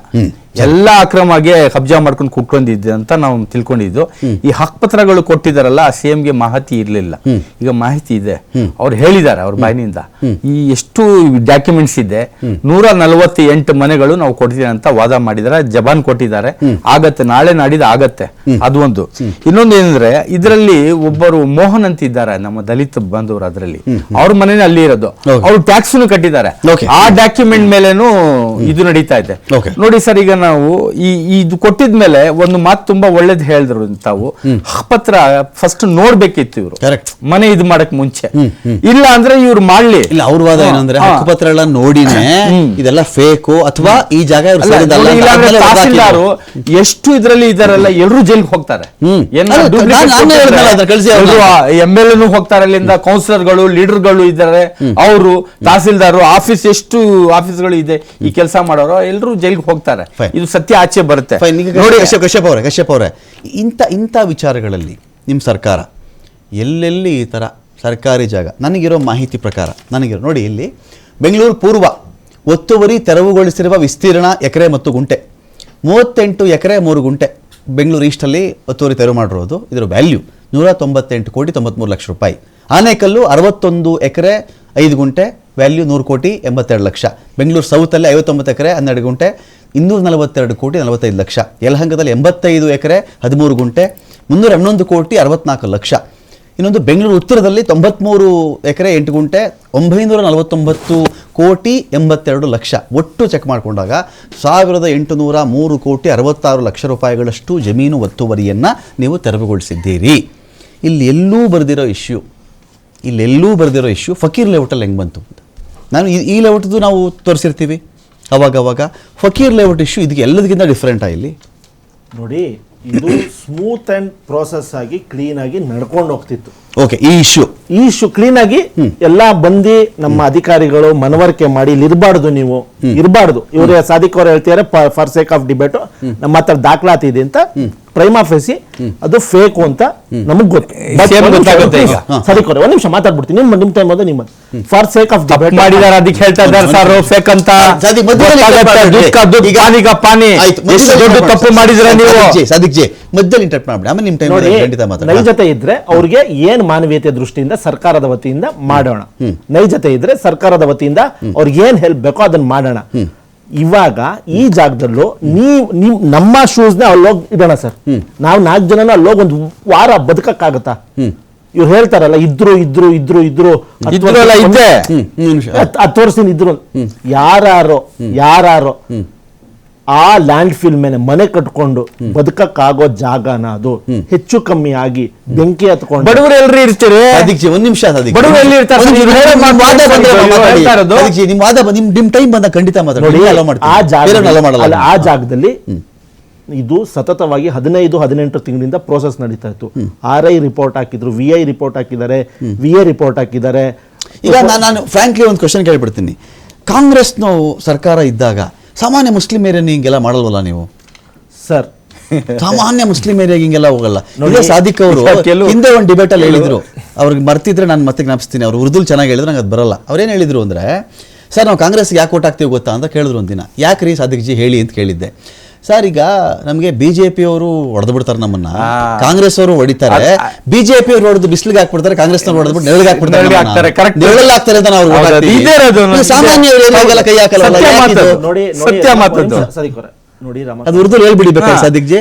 ಎಲ್ಲ ಅಕ್ರಮವಾಗಿ ಕಬ್ಜಾ ಮಾಡ್ಕೊಂಡು ಕುಟ್ಕೊಂಡಿದ್ದೆ ಅಂತ ನಾವು ತಿಳ್ಕೊಂಡಿದ್ದು. ಈ ಹಕ್ಪತ್ರಗಳು ಕೊಟ್ಟಿದಾರಲ್ಲ ಆ CM ಗೆ ಮಾಹಿತಿ ಇರ್ಲಿಲ್ಲ, ಈಗ ಮಾಹಿತಿ ಇದೆ. ಅವ್ರು ಹೇಳಿದ್ದಾರೆ ಅವ್ರ ಬಾಯಿನಿಂದ ಈ ಎಷ್ಟು ಡಾಕ್ಯುಮೆಂಟ್ಸ್ ಇದೆ, 148 ಮನೆಗಳು ನಾವು ಕೊಡ್ತೀವಿ ಅಂತ ವಾದ ಮಾಡಿದ್ದಾರೆ, ಜಬಾನ್ ಕೊಟ್ಟಿದ್ದಾರೆ. ಆಗತ್ತೆ, ನಾಳೆ ನಾಡಿದ್ದು ಆಗತ್ತೆ. ಅದು ಒಂದು. ಇನ್ನೊಂದು ಏನಂದ್ರೆ ಇದರಲ್ಲಿ ಒಬ್ಬರು ಮೋಹನ್ ಅಂತ ಇದ್ದಾರೆ, ನಮ್ಮ ದಲಿತ ಬಂಧುವರು, ಅದರಲ್ಲಿ ಅವ್ರ ಮನೆನೇ ಅಲ್ಲಿ ಇರೋದು, ಅವ್ರು ಟ್ಯಾಕ್ಸ್ ಕಟ್ಟಿದ್ದಾರೆ. ಆ ಡಾಕ್ಯುಮೆಂಟ್ ಮೇಲೇನು ಇದು ನಡೀತಾ ಇದೆ ನೋಡಿ ಸರ್. ಈಗ ನಾವು ಇದು ಕೊಟ್ಟಿದ್ಮೇಲೆ ಒಂದು ಮಾತು ತುಂಬಾ ಒಳ್ಳೇದು ಹೇಳಿದ್ರು ತಾವು, ಪತ್ರ ಫಸ್ಟ್ ನೋಡ್ಬೇಕಿತ್ತು ಇವರು ಮನೆ ಇದು ಮಾಡಕ್ ಮುಂಚೆ, ಇಲ್ಲ ಅಂದ್ರೆ ಇವ್ರು ಮಾಡ್ಲಿ. ಇಲ್ಲ, ಅವ್ರ ವಾದ ಏನಂದ್ರೆ ಹಕ್ಕುಪತ್ರ ಎಲ್ಲ ನೋಡಿನೇ ಇದೆಲ್ಲ ಫೇಕು ಅಥವಾ ಈ ಜಾಗ ತಹಸೀಲ್ದಾರು ಎಷ್ಟು ಇದ್ರಲ್ಲಿ ಇದಾರಲ್ಲ, ಎಲ್ಲರೂ ಜೈಲ್ಗೆ ಹೋಗ್ತಾರೆ. MLA ಹೋಗ್ತಾರೆ, ಅಲ್ಲಿಂದ ಕೌನ್ಸಿಲರ್ಗಳು, ಲೀಡರ್ಗಳು ಇದ್ದಾರೆ, ಅವರು ತಹಸೀಲ್ದಾರು, ಆಫೀಸ್ ಎಷ್ಟು ಆಫೀಸ್ಗಳು ಇದೆ ಈ ಕೆಲಸ ಮಾಡೋರು ಎಲ್ಲರೂ ಜೈಲ್ಗೆ ಹೋಗ್ತಾರೆ. ಇದು ಸತ್ಯ ಆಚೆ ಬರುತ್ತೆ ನೋಡಿ. ಕಶ್ಯಪ್ ಅವರೇ, ಇಂಥ ವಿಚಾರಗಳಲ್ಲಿ ನಿಮ್ಮ ಸರ್ಕಾರ ಎಲ್ಲೆಲ್ಲಿ ಈ ಥರ ಸರ್ಕಾರಿ ಜಾಗ, ನನಗಿರೋ ಮಾಹಿತಿ ಪ್ರಕಾರ ನೋಡಿ, ಇಲ್ಲಿ ಬೆಂಗಳೂರು ಪೂರ್ವ ಒತ್ತುವರಿ ತೆರವುಗೊಳಿಸಿರುವ ವಿಸ್ತೀರ್ಣ ಎಕರೆ ಮತ್ತು ಗುಂಟೆ 38 ಎಕರೆ 3 ಗುಂಟೆ ಬೆಂಗಳೂರು ಈಸ್ಟಲ್ಲಿ ಒತ್ತುವರಿ ತೆರವು ಮಾಡಿರೋದು. ಇದರ ವ್ಯಾಲ್ಯೂ 198,93,00,000 ರೂಪಾಯಿ. ಆನೇಕಲ್ಲು 61 ಎಕರೆ 5 ಗುಂಟೆ, ವ್ಯಾಲ್ಯೂ 100,82,00,000. ಬೆಂಗಳೂರು ಸೌತಲ್ಲಿ 59 ಎಕರೆ 12 ಗುಂಟೆ, 242,45,00,000. ಯಲಹಂಕದಲ್ಲಿ 85 ಎಕರೆ 13 ಗುಂಟೆ, 311,64,00,000. ಇನ್ನೊಂದು ಬೆಂಗಳೂರು ಉತ್ತರದಲ್ಲಿ 93 ಎಕರೆ 8 ಗುಂಟೆ, 949,82,00,000. ಒಟ್ಟು ಚೆಕ್ ಮಾಡಿಕೊಂಡಾಗ 1,803,66,00,000 ರೂಪಾಯಿಗಳಷ್ಟು ಜಮೀನು ಒತ್ತುವರಿಯನ್ನು ನೀವು ತೆರವುಗೊಳಿಸಿದ್ದೀರಿ. ಇಲ್ಲಿ ಎಲ್ಲೂ ಬರೆದಿರೋ ಇಶ್ಯೂ ಫಕೀರ್ ಲೇಔಟಲ್ಲಿ ಹೆಂಗೆ ಬಂತು ಅಂತ ನಾನು ಈ ಲೇಔಟ್ದು ನಾವು ತೋರಿಸಿರ್ತೀವಿ ಅವಾಗ. ಫಕೀರ್ ಲೇಔಟ್ ಇಶ್ಯೂ ಇದಕ್ಕೆ ಎಲ್ಲದಕ್ಕಿಂತ ಡಿಫ್ರೆಂಟಾ ಇಲ್ಲಿ ನೋಡಿ. ಇದು ಸ್ಮೂತ್ ಅಂಡ್ ಪ್ರೋಸೆಸ್ ಆಗಿ ಕ್ಲೀನ್ ಆಗಿ ನಡ್ಕೊಂಡು ಹೋಗ್ತಿತ್ತು. ಓಕೆ, ಈ ಇಶ್ಯೂ ಕ್ಲೀನ್ ಆಗಿ ಎಲ್ಲ ಬಂದು ನಮ್ಮ ಅಧಿಕಾರಿಗಳು ಮನವರಿಕೆ ಮಾಡಿ ಇಲ್ಲಿ ಇರಬಾರ್ದು ಇವರು ಸಾದಿಕ್ ಅವರು ಹೇಳ್ತಿದ್ದಾರೆ ಫಾರ್ ಸೇಕ್ ಆಫ್ ಡಿಬೇಟ್ ನಮ್ಮ ಹತ್ರ ದಾಖಲಾತಿ ಇದೆ ಅಂತ. ಪ್ರೈಮಾ ಫೇಸಿ ಅದು ಫೇಕ್ ಅಂತ ನಮಗ್ ಗೊತ್ತು. ಸಾದಿಕ್ ಅವರೇ ಒಂದ್ ನಿಮಿಷ ಮಾತಾಡ್ಬಿಡ್ತೀನಿ, ನಿಮ್ಮ ಟೈಮ್ ಅದು ನಿಮ್ಮ ಫಾರ್ ಸೇಕ್ ಆಫ್ ಡಿಬೇಟ್ ಮಾಡಿದಾರೆ, ಅದಕ್ಕೆ ಹೇಳ್ತಾ ಇದ್ದಾರೆ ಸರ್ ಫೇಕ್ ಅಂತ. ತಪ್ಪು ಮಾಡಿದ್ರೆ ನೀವು ಸಾದಿಕ್ ಜಿ ಮಧ್ಯದಲ್ಲಿ ಇಂಟರಪ್ಟ್ ಮಾಡ್ಬಿಡಿ, ಆಮೇಲೆ ನಿಮ್ಮ ಟೈಮ್ ನೈಜತೆ ಇದ್ರೆ ಅವ್ರಿಗೆ ಏನ್ ಮಾನವೀಯತೆ ದೃಷ್ಟಿಯಿಂದ ಸರ್ಕಾರದ ವತಿಯಿಂದ ಮಾಡೋಣ. ನೈಜತೆ ಇದ್ರೆ ಸರ್ಕಾರದ ವತಿಯಿಂದ ಅವ್ರಿಗೆ ಏನ್ ಹೆಲ್ಪ್ ಬೇಕೋ ಅದನ್ನ ಮಾಡೋಣ. ಇವಾಗ ಈ ಜಾಗದಲ್ಲೂ ನಮ್ಮ ಶೂಸ್ ನ ಅಲ್ಲೋಗಿ ಇಡೋಣ ಸರ್. ನಾವು 4 ಜನನ ಅಲ್ಲೋಗಿ ಒಂದು ವಾರ ಬದುಕಕ್ಕಾಗತ್ತಾ? ಇವ್ರು ಹೇಳ್ತಾರಲ್ಲ ಇದ್ರು 10 ವರ್ಷದಿಂದ ಇದ್ರು. ಯಾರು ಆ ಲ್ಯಾಂಡ್ ಫಿಲ್ ಮೇಲೆ ಮನೆ ಕಟ್ಕೊಂಡು ಬದುಕಕ್ಕಾಗೋ ಜಾಗನ ಅದು ಹೆಚ್ಚು ಕಮ್ಮಿ ಆಗಿ ಬೆಂಕಿ ಹತ್ಕೊಂಡು ಬಡವರು ಎಲ್ರಿ ಇರ್ತೀರಿ? ಒಂದ್ ನಿಮಿಷ, ನಿಮ್ ಟೈಮ್ ಬಂದ ಖಂಡಿತ ನೋಡಿ. ಆ ಜಾಗದಲ್ಲಿ ಇದು ಸತತವಾಗಿ 15-18 ತಿಂಗಳಿಂದ ಪ್ರೋಸೆಸ್ ನಡೀತಾ ಇತ್ತು. RI ರಿಪೋರ್ಟ್ ಹಾಕಿದ್ರು, VI ರಿಪೋರ್ಟ್ ಹಾಕಿದ್ದಾರೆ, VA ರಿಪೋರ್ಟ್ ಹಾಕಿದ್ದಾರೆ. ಈಗ ನಾನು ಫ್ರಾಂಕ್ಲಿ ಒಂದು ಕ್ವಶನ್ ಕೇಳ್ಬಿಡ್ತೀನಿ. ಕಾಂಗ್ರೆಸ್ನ ಸರ್ಕಾರ ಇದ್ದಾಗ ಸಾಮಾನ್ಯ ಮುಸ್ಲಿಂ ಏರಿಯಾ ಹಿಂಗೆಲ್ಲ ಮಾಡಲ್ವಲ್ಲ ನೀವು ಸರ್? ಸಾಮಾನ್ಯ ಮುಸ್ಲಿಂ ಏರಿಯಾಗೆ ಹಿಂಗೆಲ್ಲ ಹೋಗಲ್ಲ. ಸಾದಿಕ್ ಅವರು ಹಿಂದೆ ಒಂದು ಡಿಬೇಟ್ ಅಲ್ಲಿ ಹೇಳಿದ್ರು, ಅವ್ರಿಗೆ ಮರ್ತಿದ್ರೆ ನಾನು ಮತ್ತೆ ಜ್ಞಾಪಿಸ್ತೀನಿ, ಅವ್ರು ಉರ್ದುಲ್ ಚೆನ್ನಾಗಿ ಹೇಳಿದ್ರು, ನಂಗೆ ಅದು ಬರಲ್ಲ. ಅವ್ರೇನು ಹೇಳಿದ್ರು ಅಂದ್ರೆ, ಸರ್ ನಾವು ಕಾಂಗ್ರೆಸ್ಗೆ ಯಾಕೆ ಓಟ್ ಹಾಕ್ತೀವಿ ಗೊತ್ತಾ ಅಂತ ಕೇಳಿದ್ರು ಒಂದಿನ. ಯಾಕ್ರಿ ಸಾದಿಕ್ ಜಿ ಹೇಳಿ ಅಂತ ಕೇಳಿದ್ದೆ. ಸರ್ ಈಗ ನಮಗೆ BJP ಅವರು ಹೊಡೆದು ಬಿಡ್ತಾರೆ, ನಮ್ಮನ್ನ ಕಾಂಗ್ರೆಸ್ ಅವರು ಹೊಡಿತಾರೆ, BJP ಅವರು ಹೊಡೆದು ಬಿಸಿಲಿಗೆ ಹಾಕ್ಬಿಡ್ತಾರೆ, ಕಾಂಗ್ರೆಸ್ ನವರು ಹೊಡೆದ್ಬಿಟ್ಟು ನೆರಳಿಗೆ ಹಾಕ್ಬಿಡ್ತಾರೆ ಅಂತ ನಾವು ಸಾಮಾನ್ಯ ಕೈ ಹಾಕಲ್ಲ. ನೋಡಿ ಅದು ಉರ್ದು ಹೇಳ್ಬಿಡಿ ಸಾದಿಕ್ ಜಿ.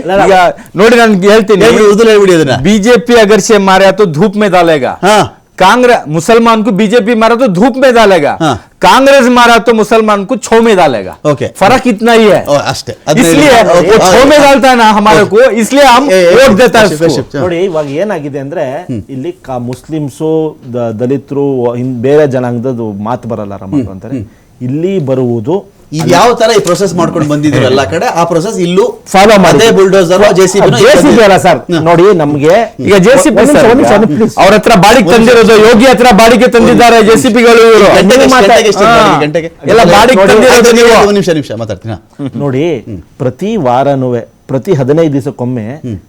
ನೋಡಿ ನಾನು ಹೇಳ್ತೀನಿ, ಉರ್ದು ಹೇಳ್ಬಿಡಿ ಅದನ್ನ. BJP अगर से मारा तो धूप में डालेगा, कांग्रेस मुसलमान को BJP मारा तो धूप में डालेगा, कांग्रेस मारा तो मुसलमान को छाव में डालेगा. फर्क इतना ही है, इसलिए वो छाव में डालता है ना हमारे को, इसलिए हम वोट देता है उसको. ನೋಡಿ ಇವಾಗ ಏನಾಗಿದೆ ಅಂದ್ರೆ ಇಲ್ಲಿ ಮುಸ್ಲಿಮ್ಸು ದಲಿತರು ಬೇರೆ ಜನಾಂಗದ ಮಾತು ಬರಲ್ಲ ರಮಣ ಅಂತಾರೆ. ಇಲ್ಲಿ ಬರುವುದು ಯಾವ ತರ ಈ ಪ್ರೊಸೆಸ್ ಮಾಡ್ಕೊಂಡು ಬಂದಿದ್ರು ಎಲ್ಲ ಕಡೆ, ಆ ಪ್ರೊಸೆಸ್ ಇಲ್ಲೂ ಫಾಲೋ ಮಾಡಿ. ಬುಲ್ಡೋಸರ್ JCB ಅಲ್ಲ ಸರ್. ನೋಡಿ ನಮ್ಗೆ ಈಗ JCB ಅವ್ರ ಹತ್ರ ಬಾಡಿಗೆ ತಂದಿರೋದು, ಯೋಗಿ ಹತ್ರ ಬಾಡಿಗೆ ತಂದಿದ್ದಾರೆ JCBಗಳು. ನೋಡಿ ಪ್ರತಿ ವಾರನೂ ಪ್ರತಿ 15 ದಿವಸಕ್ಕೊಮ್ಮೆ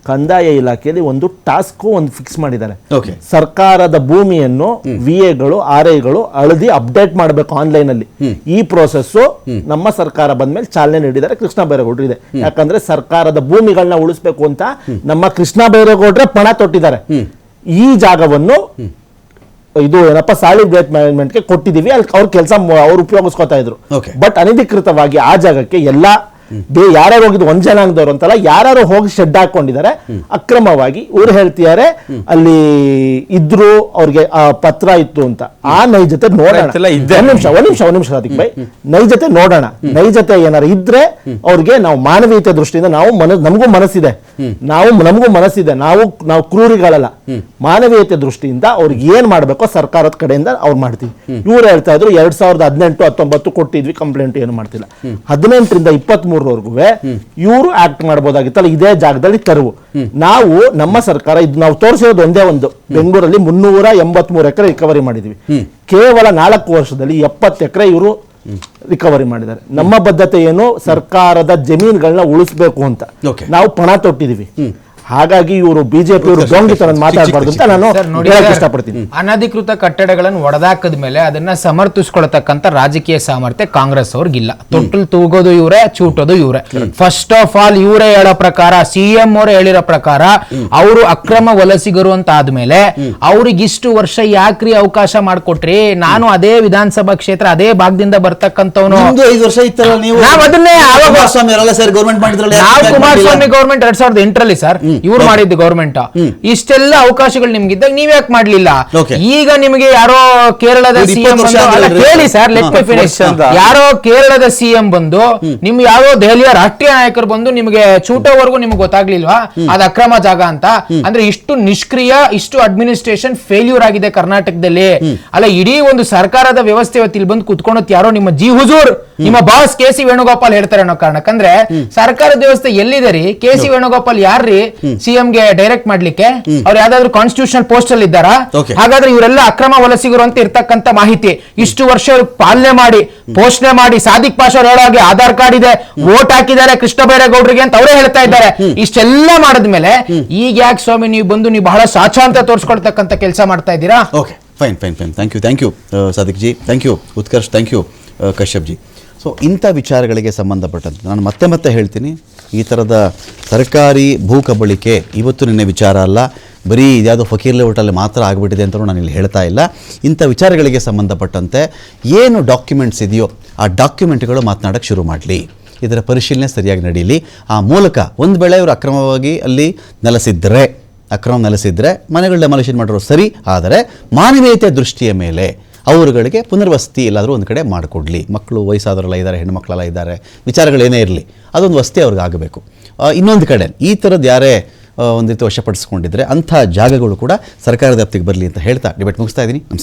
ಕಂದಾಯ ಇಲಾಖೆಯಲ್ಲಿ ಒಂದು ಟಾಸ್ಕ್ ಒಂದು ಫಿಕ್ಸ್ ಮಾಡಿದ್ದಾರೆ. Okay. ಸರ್ಕಾರದ ಭೂಮಿಯನ್ನು VAಗಳು RIಗಳು ಅಳದಿ ಅಪ್ಡೇಟ್ ಮಾಡಬೇಕು ಆನ್ಲೈನ್ ಅಲ್ಲಿ. ಈ ಪ್ರೋಸೆಸ್ ನಮ್ಮ ಸರ್ಕಾರ ಬಂದ್ಮೇಲೆ ಚಾಲನೆ ನೀಡಿದ್ದಾರೆ. ಕೃಷ್ಣ ಬೈರೇಗೌಡರು ಇದೆ, ಯಾಕಂದ್ರೆ ಸರ್ಕಾರದ ಭೂಮಿಗಳನ್ನ ಉಳಿಸ್ಬೇಕು ಅಂತ ನಮ್ಮ ಕೃಷ್ಣ ಬೈರೇಗೌಡ್ರೆ ಪಣ ತೊಟ್ಟಿದ್ದಾರೆ. ಈ ಜಾಗವನ್ನು ಇದು ಏನಪ್ಪ ಸಾಲಿಡ್ ವೇಸ್ಟ್ ಮ್ಯಾನೇಜ್ಮೆಂಟ್ಗೆ ಕೊಟ್ಟಿದ್ದೀವಿ, ಅಲ್ಲಿ ಅವ್ರ ಕೆಲಸ ಅವ್ರು ಉಪಯೋಗಿಸ್ಕೊತಾ ಇದ್ರು. Okay. ಬಟ್ ಅನಧಿಕೃತವಾಗಿ ಆ ಜಾಗಕ್ಕೆ ಎಲ್ಲ ಯಾರು ಹೋಗಿದ್ದು ಒಂದ್ ಜನಾಂಗದವ್ರು ಅಂತಲ್ಲ, ಯಾರು ಹೋಗಿ ಶೆಡ್ ಹಾಕೊಂಡಿದ್ದಾರೆ ಅಕ್ರಮವಾಗಿ. ಇವ್ರು ಹೇಳ್ತಿದ್ದಾರೆ ಅಲ್ಲಿ ಇದ್ರು, ಅವ್ರಿಗೆ ಆ ಪತ್ರ ಇತ್ತು ಅಂತ. ಆ ನೈಜತೆ ನೋಡೋಣ. ಒಂದ್ ನಿಮಿಷ ಸಾದಿಕ್ ಬೈ, ನೈಜತೆ ನೋಡೋಣ. ನೈಜತೆ ಏನಾರು ಇದ್ರೆ ಅವ್ರಿಗೆ ನಾವು ಮಾನವೀಯತೆ ದೃಷ್ಟಿಯಿಂದ ನಮಗೂ ಮನಸ್ಸಿದೆ, ನಮಗೂ ಮನಸ್ಸಿದೆ, ನಾವು ಕ್ರೂರಿಗಳಲ್ಲ. ಮಾನವೀಯತೆ ದೃಷ್ಟಿಯಿಂದ ಅವ್ರಿಗೆ ಏನ್ ಮಾಡ್ಬೇಕೋ ಸರ್ಕಾರದ ಕಡೆಯಿಂದ ಅವ್ರು ಮಾಡ್ತೀವಿ. ಇವ್ರು ಹೇಳ್ತಾ ಇದ್ರು 2018-19 ಕೊಟ್ಟಿದ್ವಿ, ಕಂಪ್ಲೇಂಟ್ ಏನು ಮಾಡ್ತಿಲ್ಲ. 18ರಿಂದ 23 ಇವರು ಆಕ್ಟ್ ಮಾಡಬಹುದಾಗಿತ್ತಲ್ಲ ಇದೇ ಜಾಗದಲ್ಲಿ ತೆರವು. ನಾವು ನಮ್ಮ ಸರ್ಕಾರ ಇದು ನಾವು ತೋರಿಸಿರೋದು ಒಂದೇ ಒಂದು, ಬೆಂಗಳೂರಲ್ಲಿ 383 ಎಕರೆ ರಿಕವರಿ ಮಾಡಿದ್ವಿ. ಕೇವಲ 4 ವರ್ಷದಲ್ಲಿ 70 ಎಕರೆ ಇವರು ರಿಕವರಿ ಮಾಡಿದ್ದಾರೆ. ನಮ್ಮ ಬದ್ಧತೆ ಏನು, ಸರ್ಕಾರದ ಜಮೀನುಗಳನ್ನ ಉಳಿಸಬೇಕು ಅಂತ ನಾವು ಪಣ ತೊಟ್ಟಿದೀವಿ. ಹಾಗಾಗಿ ಇವರು ಬಿಜೆಪಿ ಅವರು ಡೊಂಗಿತನ ಮಾತಾಡಬಾರ್ದು ಅಂತ ನಾನು ಹೇಳಕ್ ಇಷ್ಟಪಡ್ತೀನಿ. ಅನಧಿಕೃತ ಕಟ್ಟಡಗಳನ್ನು ಒಡೆದಾಕದ ಮೇಲೆ ಅದನ್ನ ಸಮರ್ಥಿಸ್ಕೊಳ್ತಕ್ಕಂತ ರಾಜಕೀಯ ಸಾಮರ್ಥ್ಯ ಕಾಂಗ್ರೆಸ್ ಅವ್ರಿಗಿಲ್ಲ. ತೊಟ್ಟಲ್ ತೂಗೋದು ಇವರೇ, ಚೂಟೋದು ಇವರೇ. ಫಸ್ಟ್ ಆಫ್ ಆಲ್ ಇವರೇ ಹೇಳೋ ಪ್ರಕಾರ, CM ಅವರೇ ಹೇಳಿರೋ ಪ್ರಕಾರ, ಅವರು ಅಕ್ರಮ ವಲಸಿಗರು ಅಂತ ಆದ್ಮೇಲೆ ಅವ್ರಿಗೆ ಇಷ್ಟು ವರ್ಷ ಯಾಕ್ರಿ ಅವಕಾಶ ಮಾಡ್ಕೊಟ್ರಿ? ನಾನು ಅದೇ ವಿಧಾನಸಭಾ ಕ್ಷೇತ್ರ ಅದೇ ಭಾಗದಿಂದ ಬರ್ತಕ್ಕಂಥವನು. 5 ವರ್ಷ ಇತ್ತಲ್ಲ ನೀವು, ನಾವು ಅದನ್ನೇ ಕುಮಾರಸ್ವಾಮಿ ಗೌರ್ಮೆಂಟ್ 2008ರಲ್ಲಿ ಸರ್ ಇವ್ರು ಮಾಡಿದ್ದು ಗೌರ್ಮೆಂಟ್. ಇಷ್ಟೆಲ್ಲ ಅವಕಾಶಗಳು ನಿಮ್ಗಿದ್ದಾಗ ನೀವ್ ಯಾಕೆ ಮಾಡ್ಲಿಲ್ಲ? ಈಗ ನಿಮಗೆ ಯಾರೋ ಕೇರಳದ ಸಿಎಂ ಕೇಳಿ ಸರ್, ಲೆಟ್ ಮಿ ಫಿನಿಶ್. ಯಾರೋ ಕೇರಳದ ಸಿಎಂ ಬಂದು ನಿಮ್ಗೆ ಯಾರೋ ದೆಹಲಿಯ ರಾಷ್ಟ್ರೀಯ ನಾಯಕರು ಬಂದು ನಿಮಗೆ ಚೂಟೋವರೆಗೂ ನಿಮ್ಗೆ ಗೊತ್ತಾಗ್ಲಿಲ್ವಾ ಅದು ಅಕ್ರಮ ಜಾಗ ಅಂತ? ಅಂದ್ರೆ ಇಷ್ಟು ನಿಷ್ಕ್ರಿಯ, ಇಷ್ಟು ಅಡ್ಮಿನಿಸ್ಟ್ರೇಷನ್ ಫೇಲ್ಯೂರ್ ಆಗಿದೆ ಕರ್ನಾಟಕದಲ್ಲಿ. ಅಲ್ಲ, ಇಡೀ ಒಂದು ಸರ್ಕಾರದ ವ್ಯವಸ್ಥೆ ಇಲ್ಲಿ ಬಂದು ಕುತ್ಕೊಂಡು ಯಾರೋ ನಿಮ್ಮ ಹುಜೂರ್ ನಿಮ್ಮ ಬಾಸ್ KC ವೇಣುಗೋಪಾಲ್ ಹೇಳ್ತಾರೆ ಅನ್ನೋ ಕಾರಣಕ್ಕಂದ್ರೆ ಸರ್ಕಾರದ ವ್ಯವಸ್ಥೆ ಎಲ್ಲಿದೆ ರೀ? KC ವೇಣುಗೋಪಾಲ್ ಯಾರ್ರೀ CM ಗೆ ಡೈರೆಕ್ಟ್ ಮಾಡ್ಲಿಕ್ಕೆ? ಅವ್ರು ಯಾವ್ದಾದ್ರು ಕಾನ್ಸ್ಟಿಟ್ಯೂಷನಲ್ ಪೋಸ್ಟ್ ಅಲ್ಲಿ ಇದ್ದಾರಾ? ಹಾಗಾದ್ರೆ ಇವರೆಲ್ಲ ಅಕ್ರಮ ವಲಸಿಗರು ಅಂತ ಇರ್ತಕ್ಕಂತ ಮಾಹಿತಿ ಇಷ್ಟು ವರ್ಷ ಪಾಲನೆ ಮಾಡಿ ಪೋಷಣೆ ಮಾಡಿ, ಸಾದಿಕ್ ಪಾಷಾ ಅವ್ರು ಹೇಳೋ ಹಾಗೆ ಆಧಾರ್ ಕಾರ್ಡ್ ಇದೆ, ವೋಟ್ ಹಾಕಿದ್ದಾರೆ ಕೃಷ್ಣ ಬೈರೇಗೌಡರಿಗೆ ಅಂತ ಅವರೇ ಹೇಳ್ತಾ ಇದ್ದಾರೆ. ಇಷ್ಟೆಲ್ಲ ಮಾಡಿದ್ಮೇಲೆ ಈಗ ಯಾಕೆ ಸ್ವಾಮಿ ನೀವು ಬಂದು ನೀವು ಬಹಳ ಸಾಚಾ ಅಂತ ತೋರಿಸ್ಕೊಳ್ತಕ್ಕಂತ ಕೆಲಸ ಮಾಡ್ತಾ ಇದ್ದೀರಾ? Okay, fine. Thank you Sadiq ji, thank you Utkarsh, thank you Kashyap ji. So ಇಂಥ ವಿಚಾರಗಳಿಗೆ ಸಂಬಂಧಪಟ್ಟಂತೆ ನಾನು ಮತ್ತೆ ಹೇಳ್ತೀನಿ, ಈ ಥರದ ಸರ್ಕಾರಿ ಭೂ ಕಬಳಿಕೆ ಇವತ್ತು ನಿನ್ನೆ ವಿಚಾರ ಅಲ್ಲ, ಬರೀ ಇದ್ಯಾವುದೋ ಫಕೀರ್ ಲೇಔಟಲ್ಲಿ ಮಾತ್ರ ಆಗಿಬಿಟ್ಟಿದೆ ಅಂತ ನಾನು ಇಲ್ಲಿ ಹೇಳ್ತಾ ಇಲ್ಲ. ಇಂಥ ವಿಚಾರಗಳಿಗೆ ಸಂಬಂಧಪಟ್ಟಂತೆ ಏನು ಡಾಕ್ಯುಮೆಂಟ್ಸ್ ಇದೆಯೋ ಆ ಡಾಕ್ಯುಮೆಂಟ್ಗಳು ಮಾತನಾಡೋಕ್ಕೆ ಶುರು ಮಾಡಲಿ, ಇದರ ಪರಿಶೀಲನೆ ಸರಿಯಾಗಿ ನಡೀಲಿ. ಆ ಮೂಲಕ ಒಂದು ವೇಳೆ ಇವರು ಅಕ್ರಮವಾಗಿ ಅಲ್ಲಿ ನೆಲೆಸಿದ್ರೆ ಮನೆಗಳು ಡೆಮಾಲಿಷನ್ ಮಾಡೋರು ಸರಿ, ಆದರೆ ಮಾನವೀಯತೆ ದೃಷ್ಟಿಯ ಮೇಲೆ ಅವರುಗಳಿಗೆ ಪುನರ್ವಸತಿ ಎಲ್ಲಾದರೂ ಒಂದು ಕಡೆ ಮಾಡಿಕೊಡ್ಲಿ. ಮಕ್ಕಳು ವಯಸ್ಸಾದವರೆಲ್ಲ ಇದ್ದಾರೆ, ಹೆಣ್ಣುಮಕ್ಕಳೆಲ್ಲ ಇದ್ದಾರೆ, ವಿಚಾರಗಳೇನೇ ಇರಲಿ ಅದೊಂದು ವಸತಿ ಅವ್ರಿಗೆ ಆಗಬೇಕು. ಇನ್ನೊಂದು ಕಡೆ ಈ ಥರದ್ದು ಯಾರೇ ಒಂದು ರೀತಿ ವಶಪಡಿಸ್ಕೊಂಡಿದ್ರೆ ಅಂಥ ಜಾಗಗಳು ಕೂಡ ಸರ್ಕಾರದ ವ್ಯಾಪ್ತಿಗೆ ಬರಲಿ ಅಂತ ಹೇಳ್ತಾ ಡಿಬೇಟ್ ಮುಗಿಸ್ತಾ ಇದ್ದೀನಿ. ನಮಸ್ಕಾರ.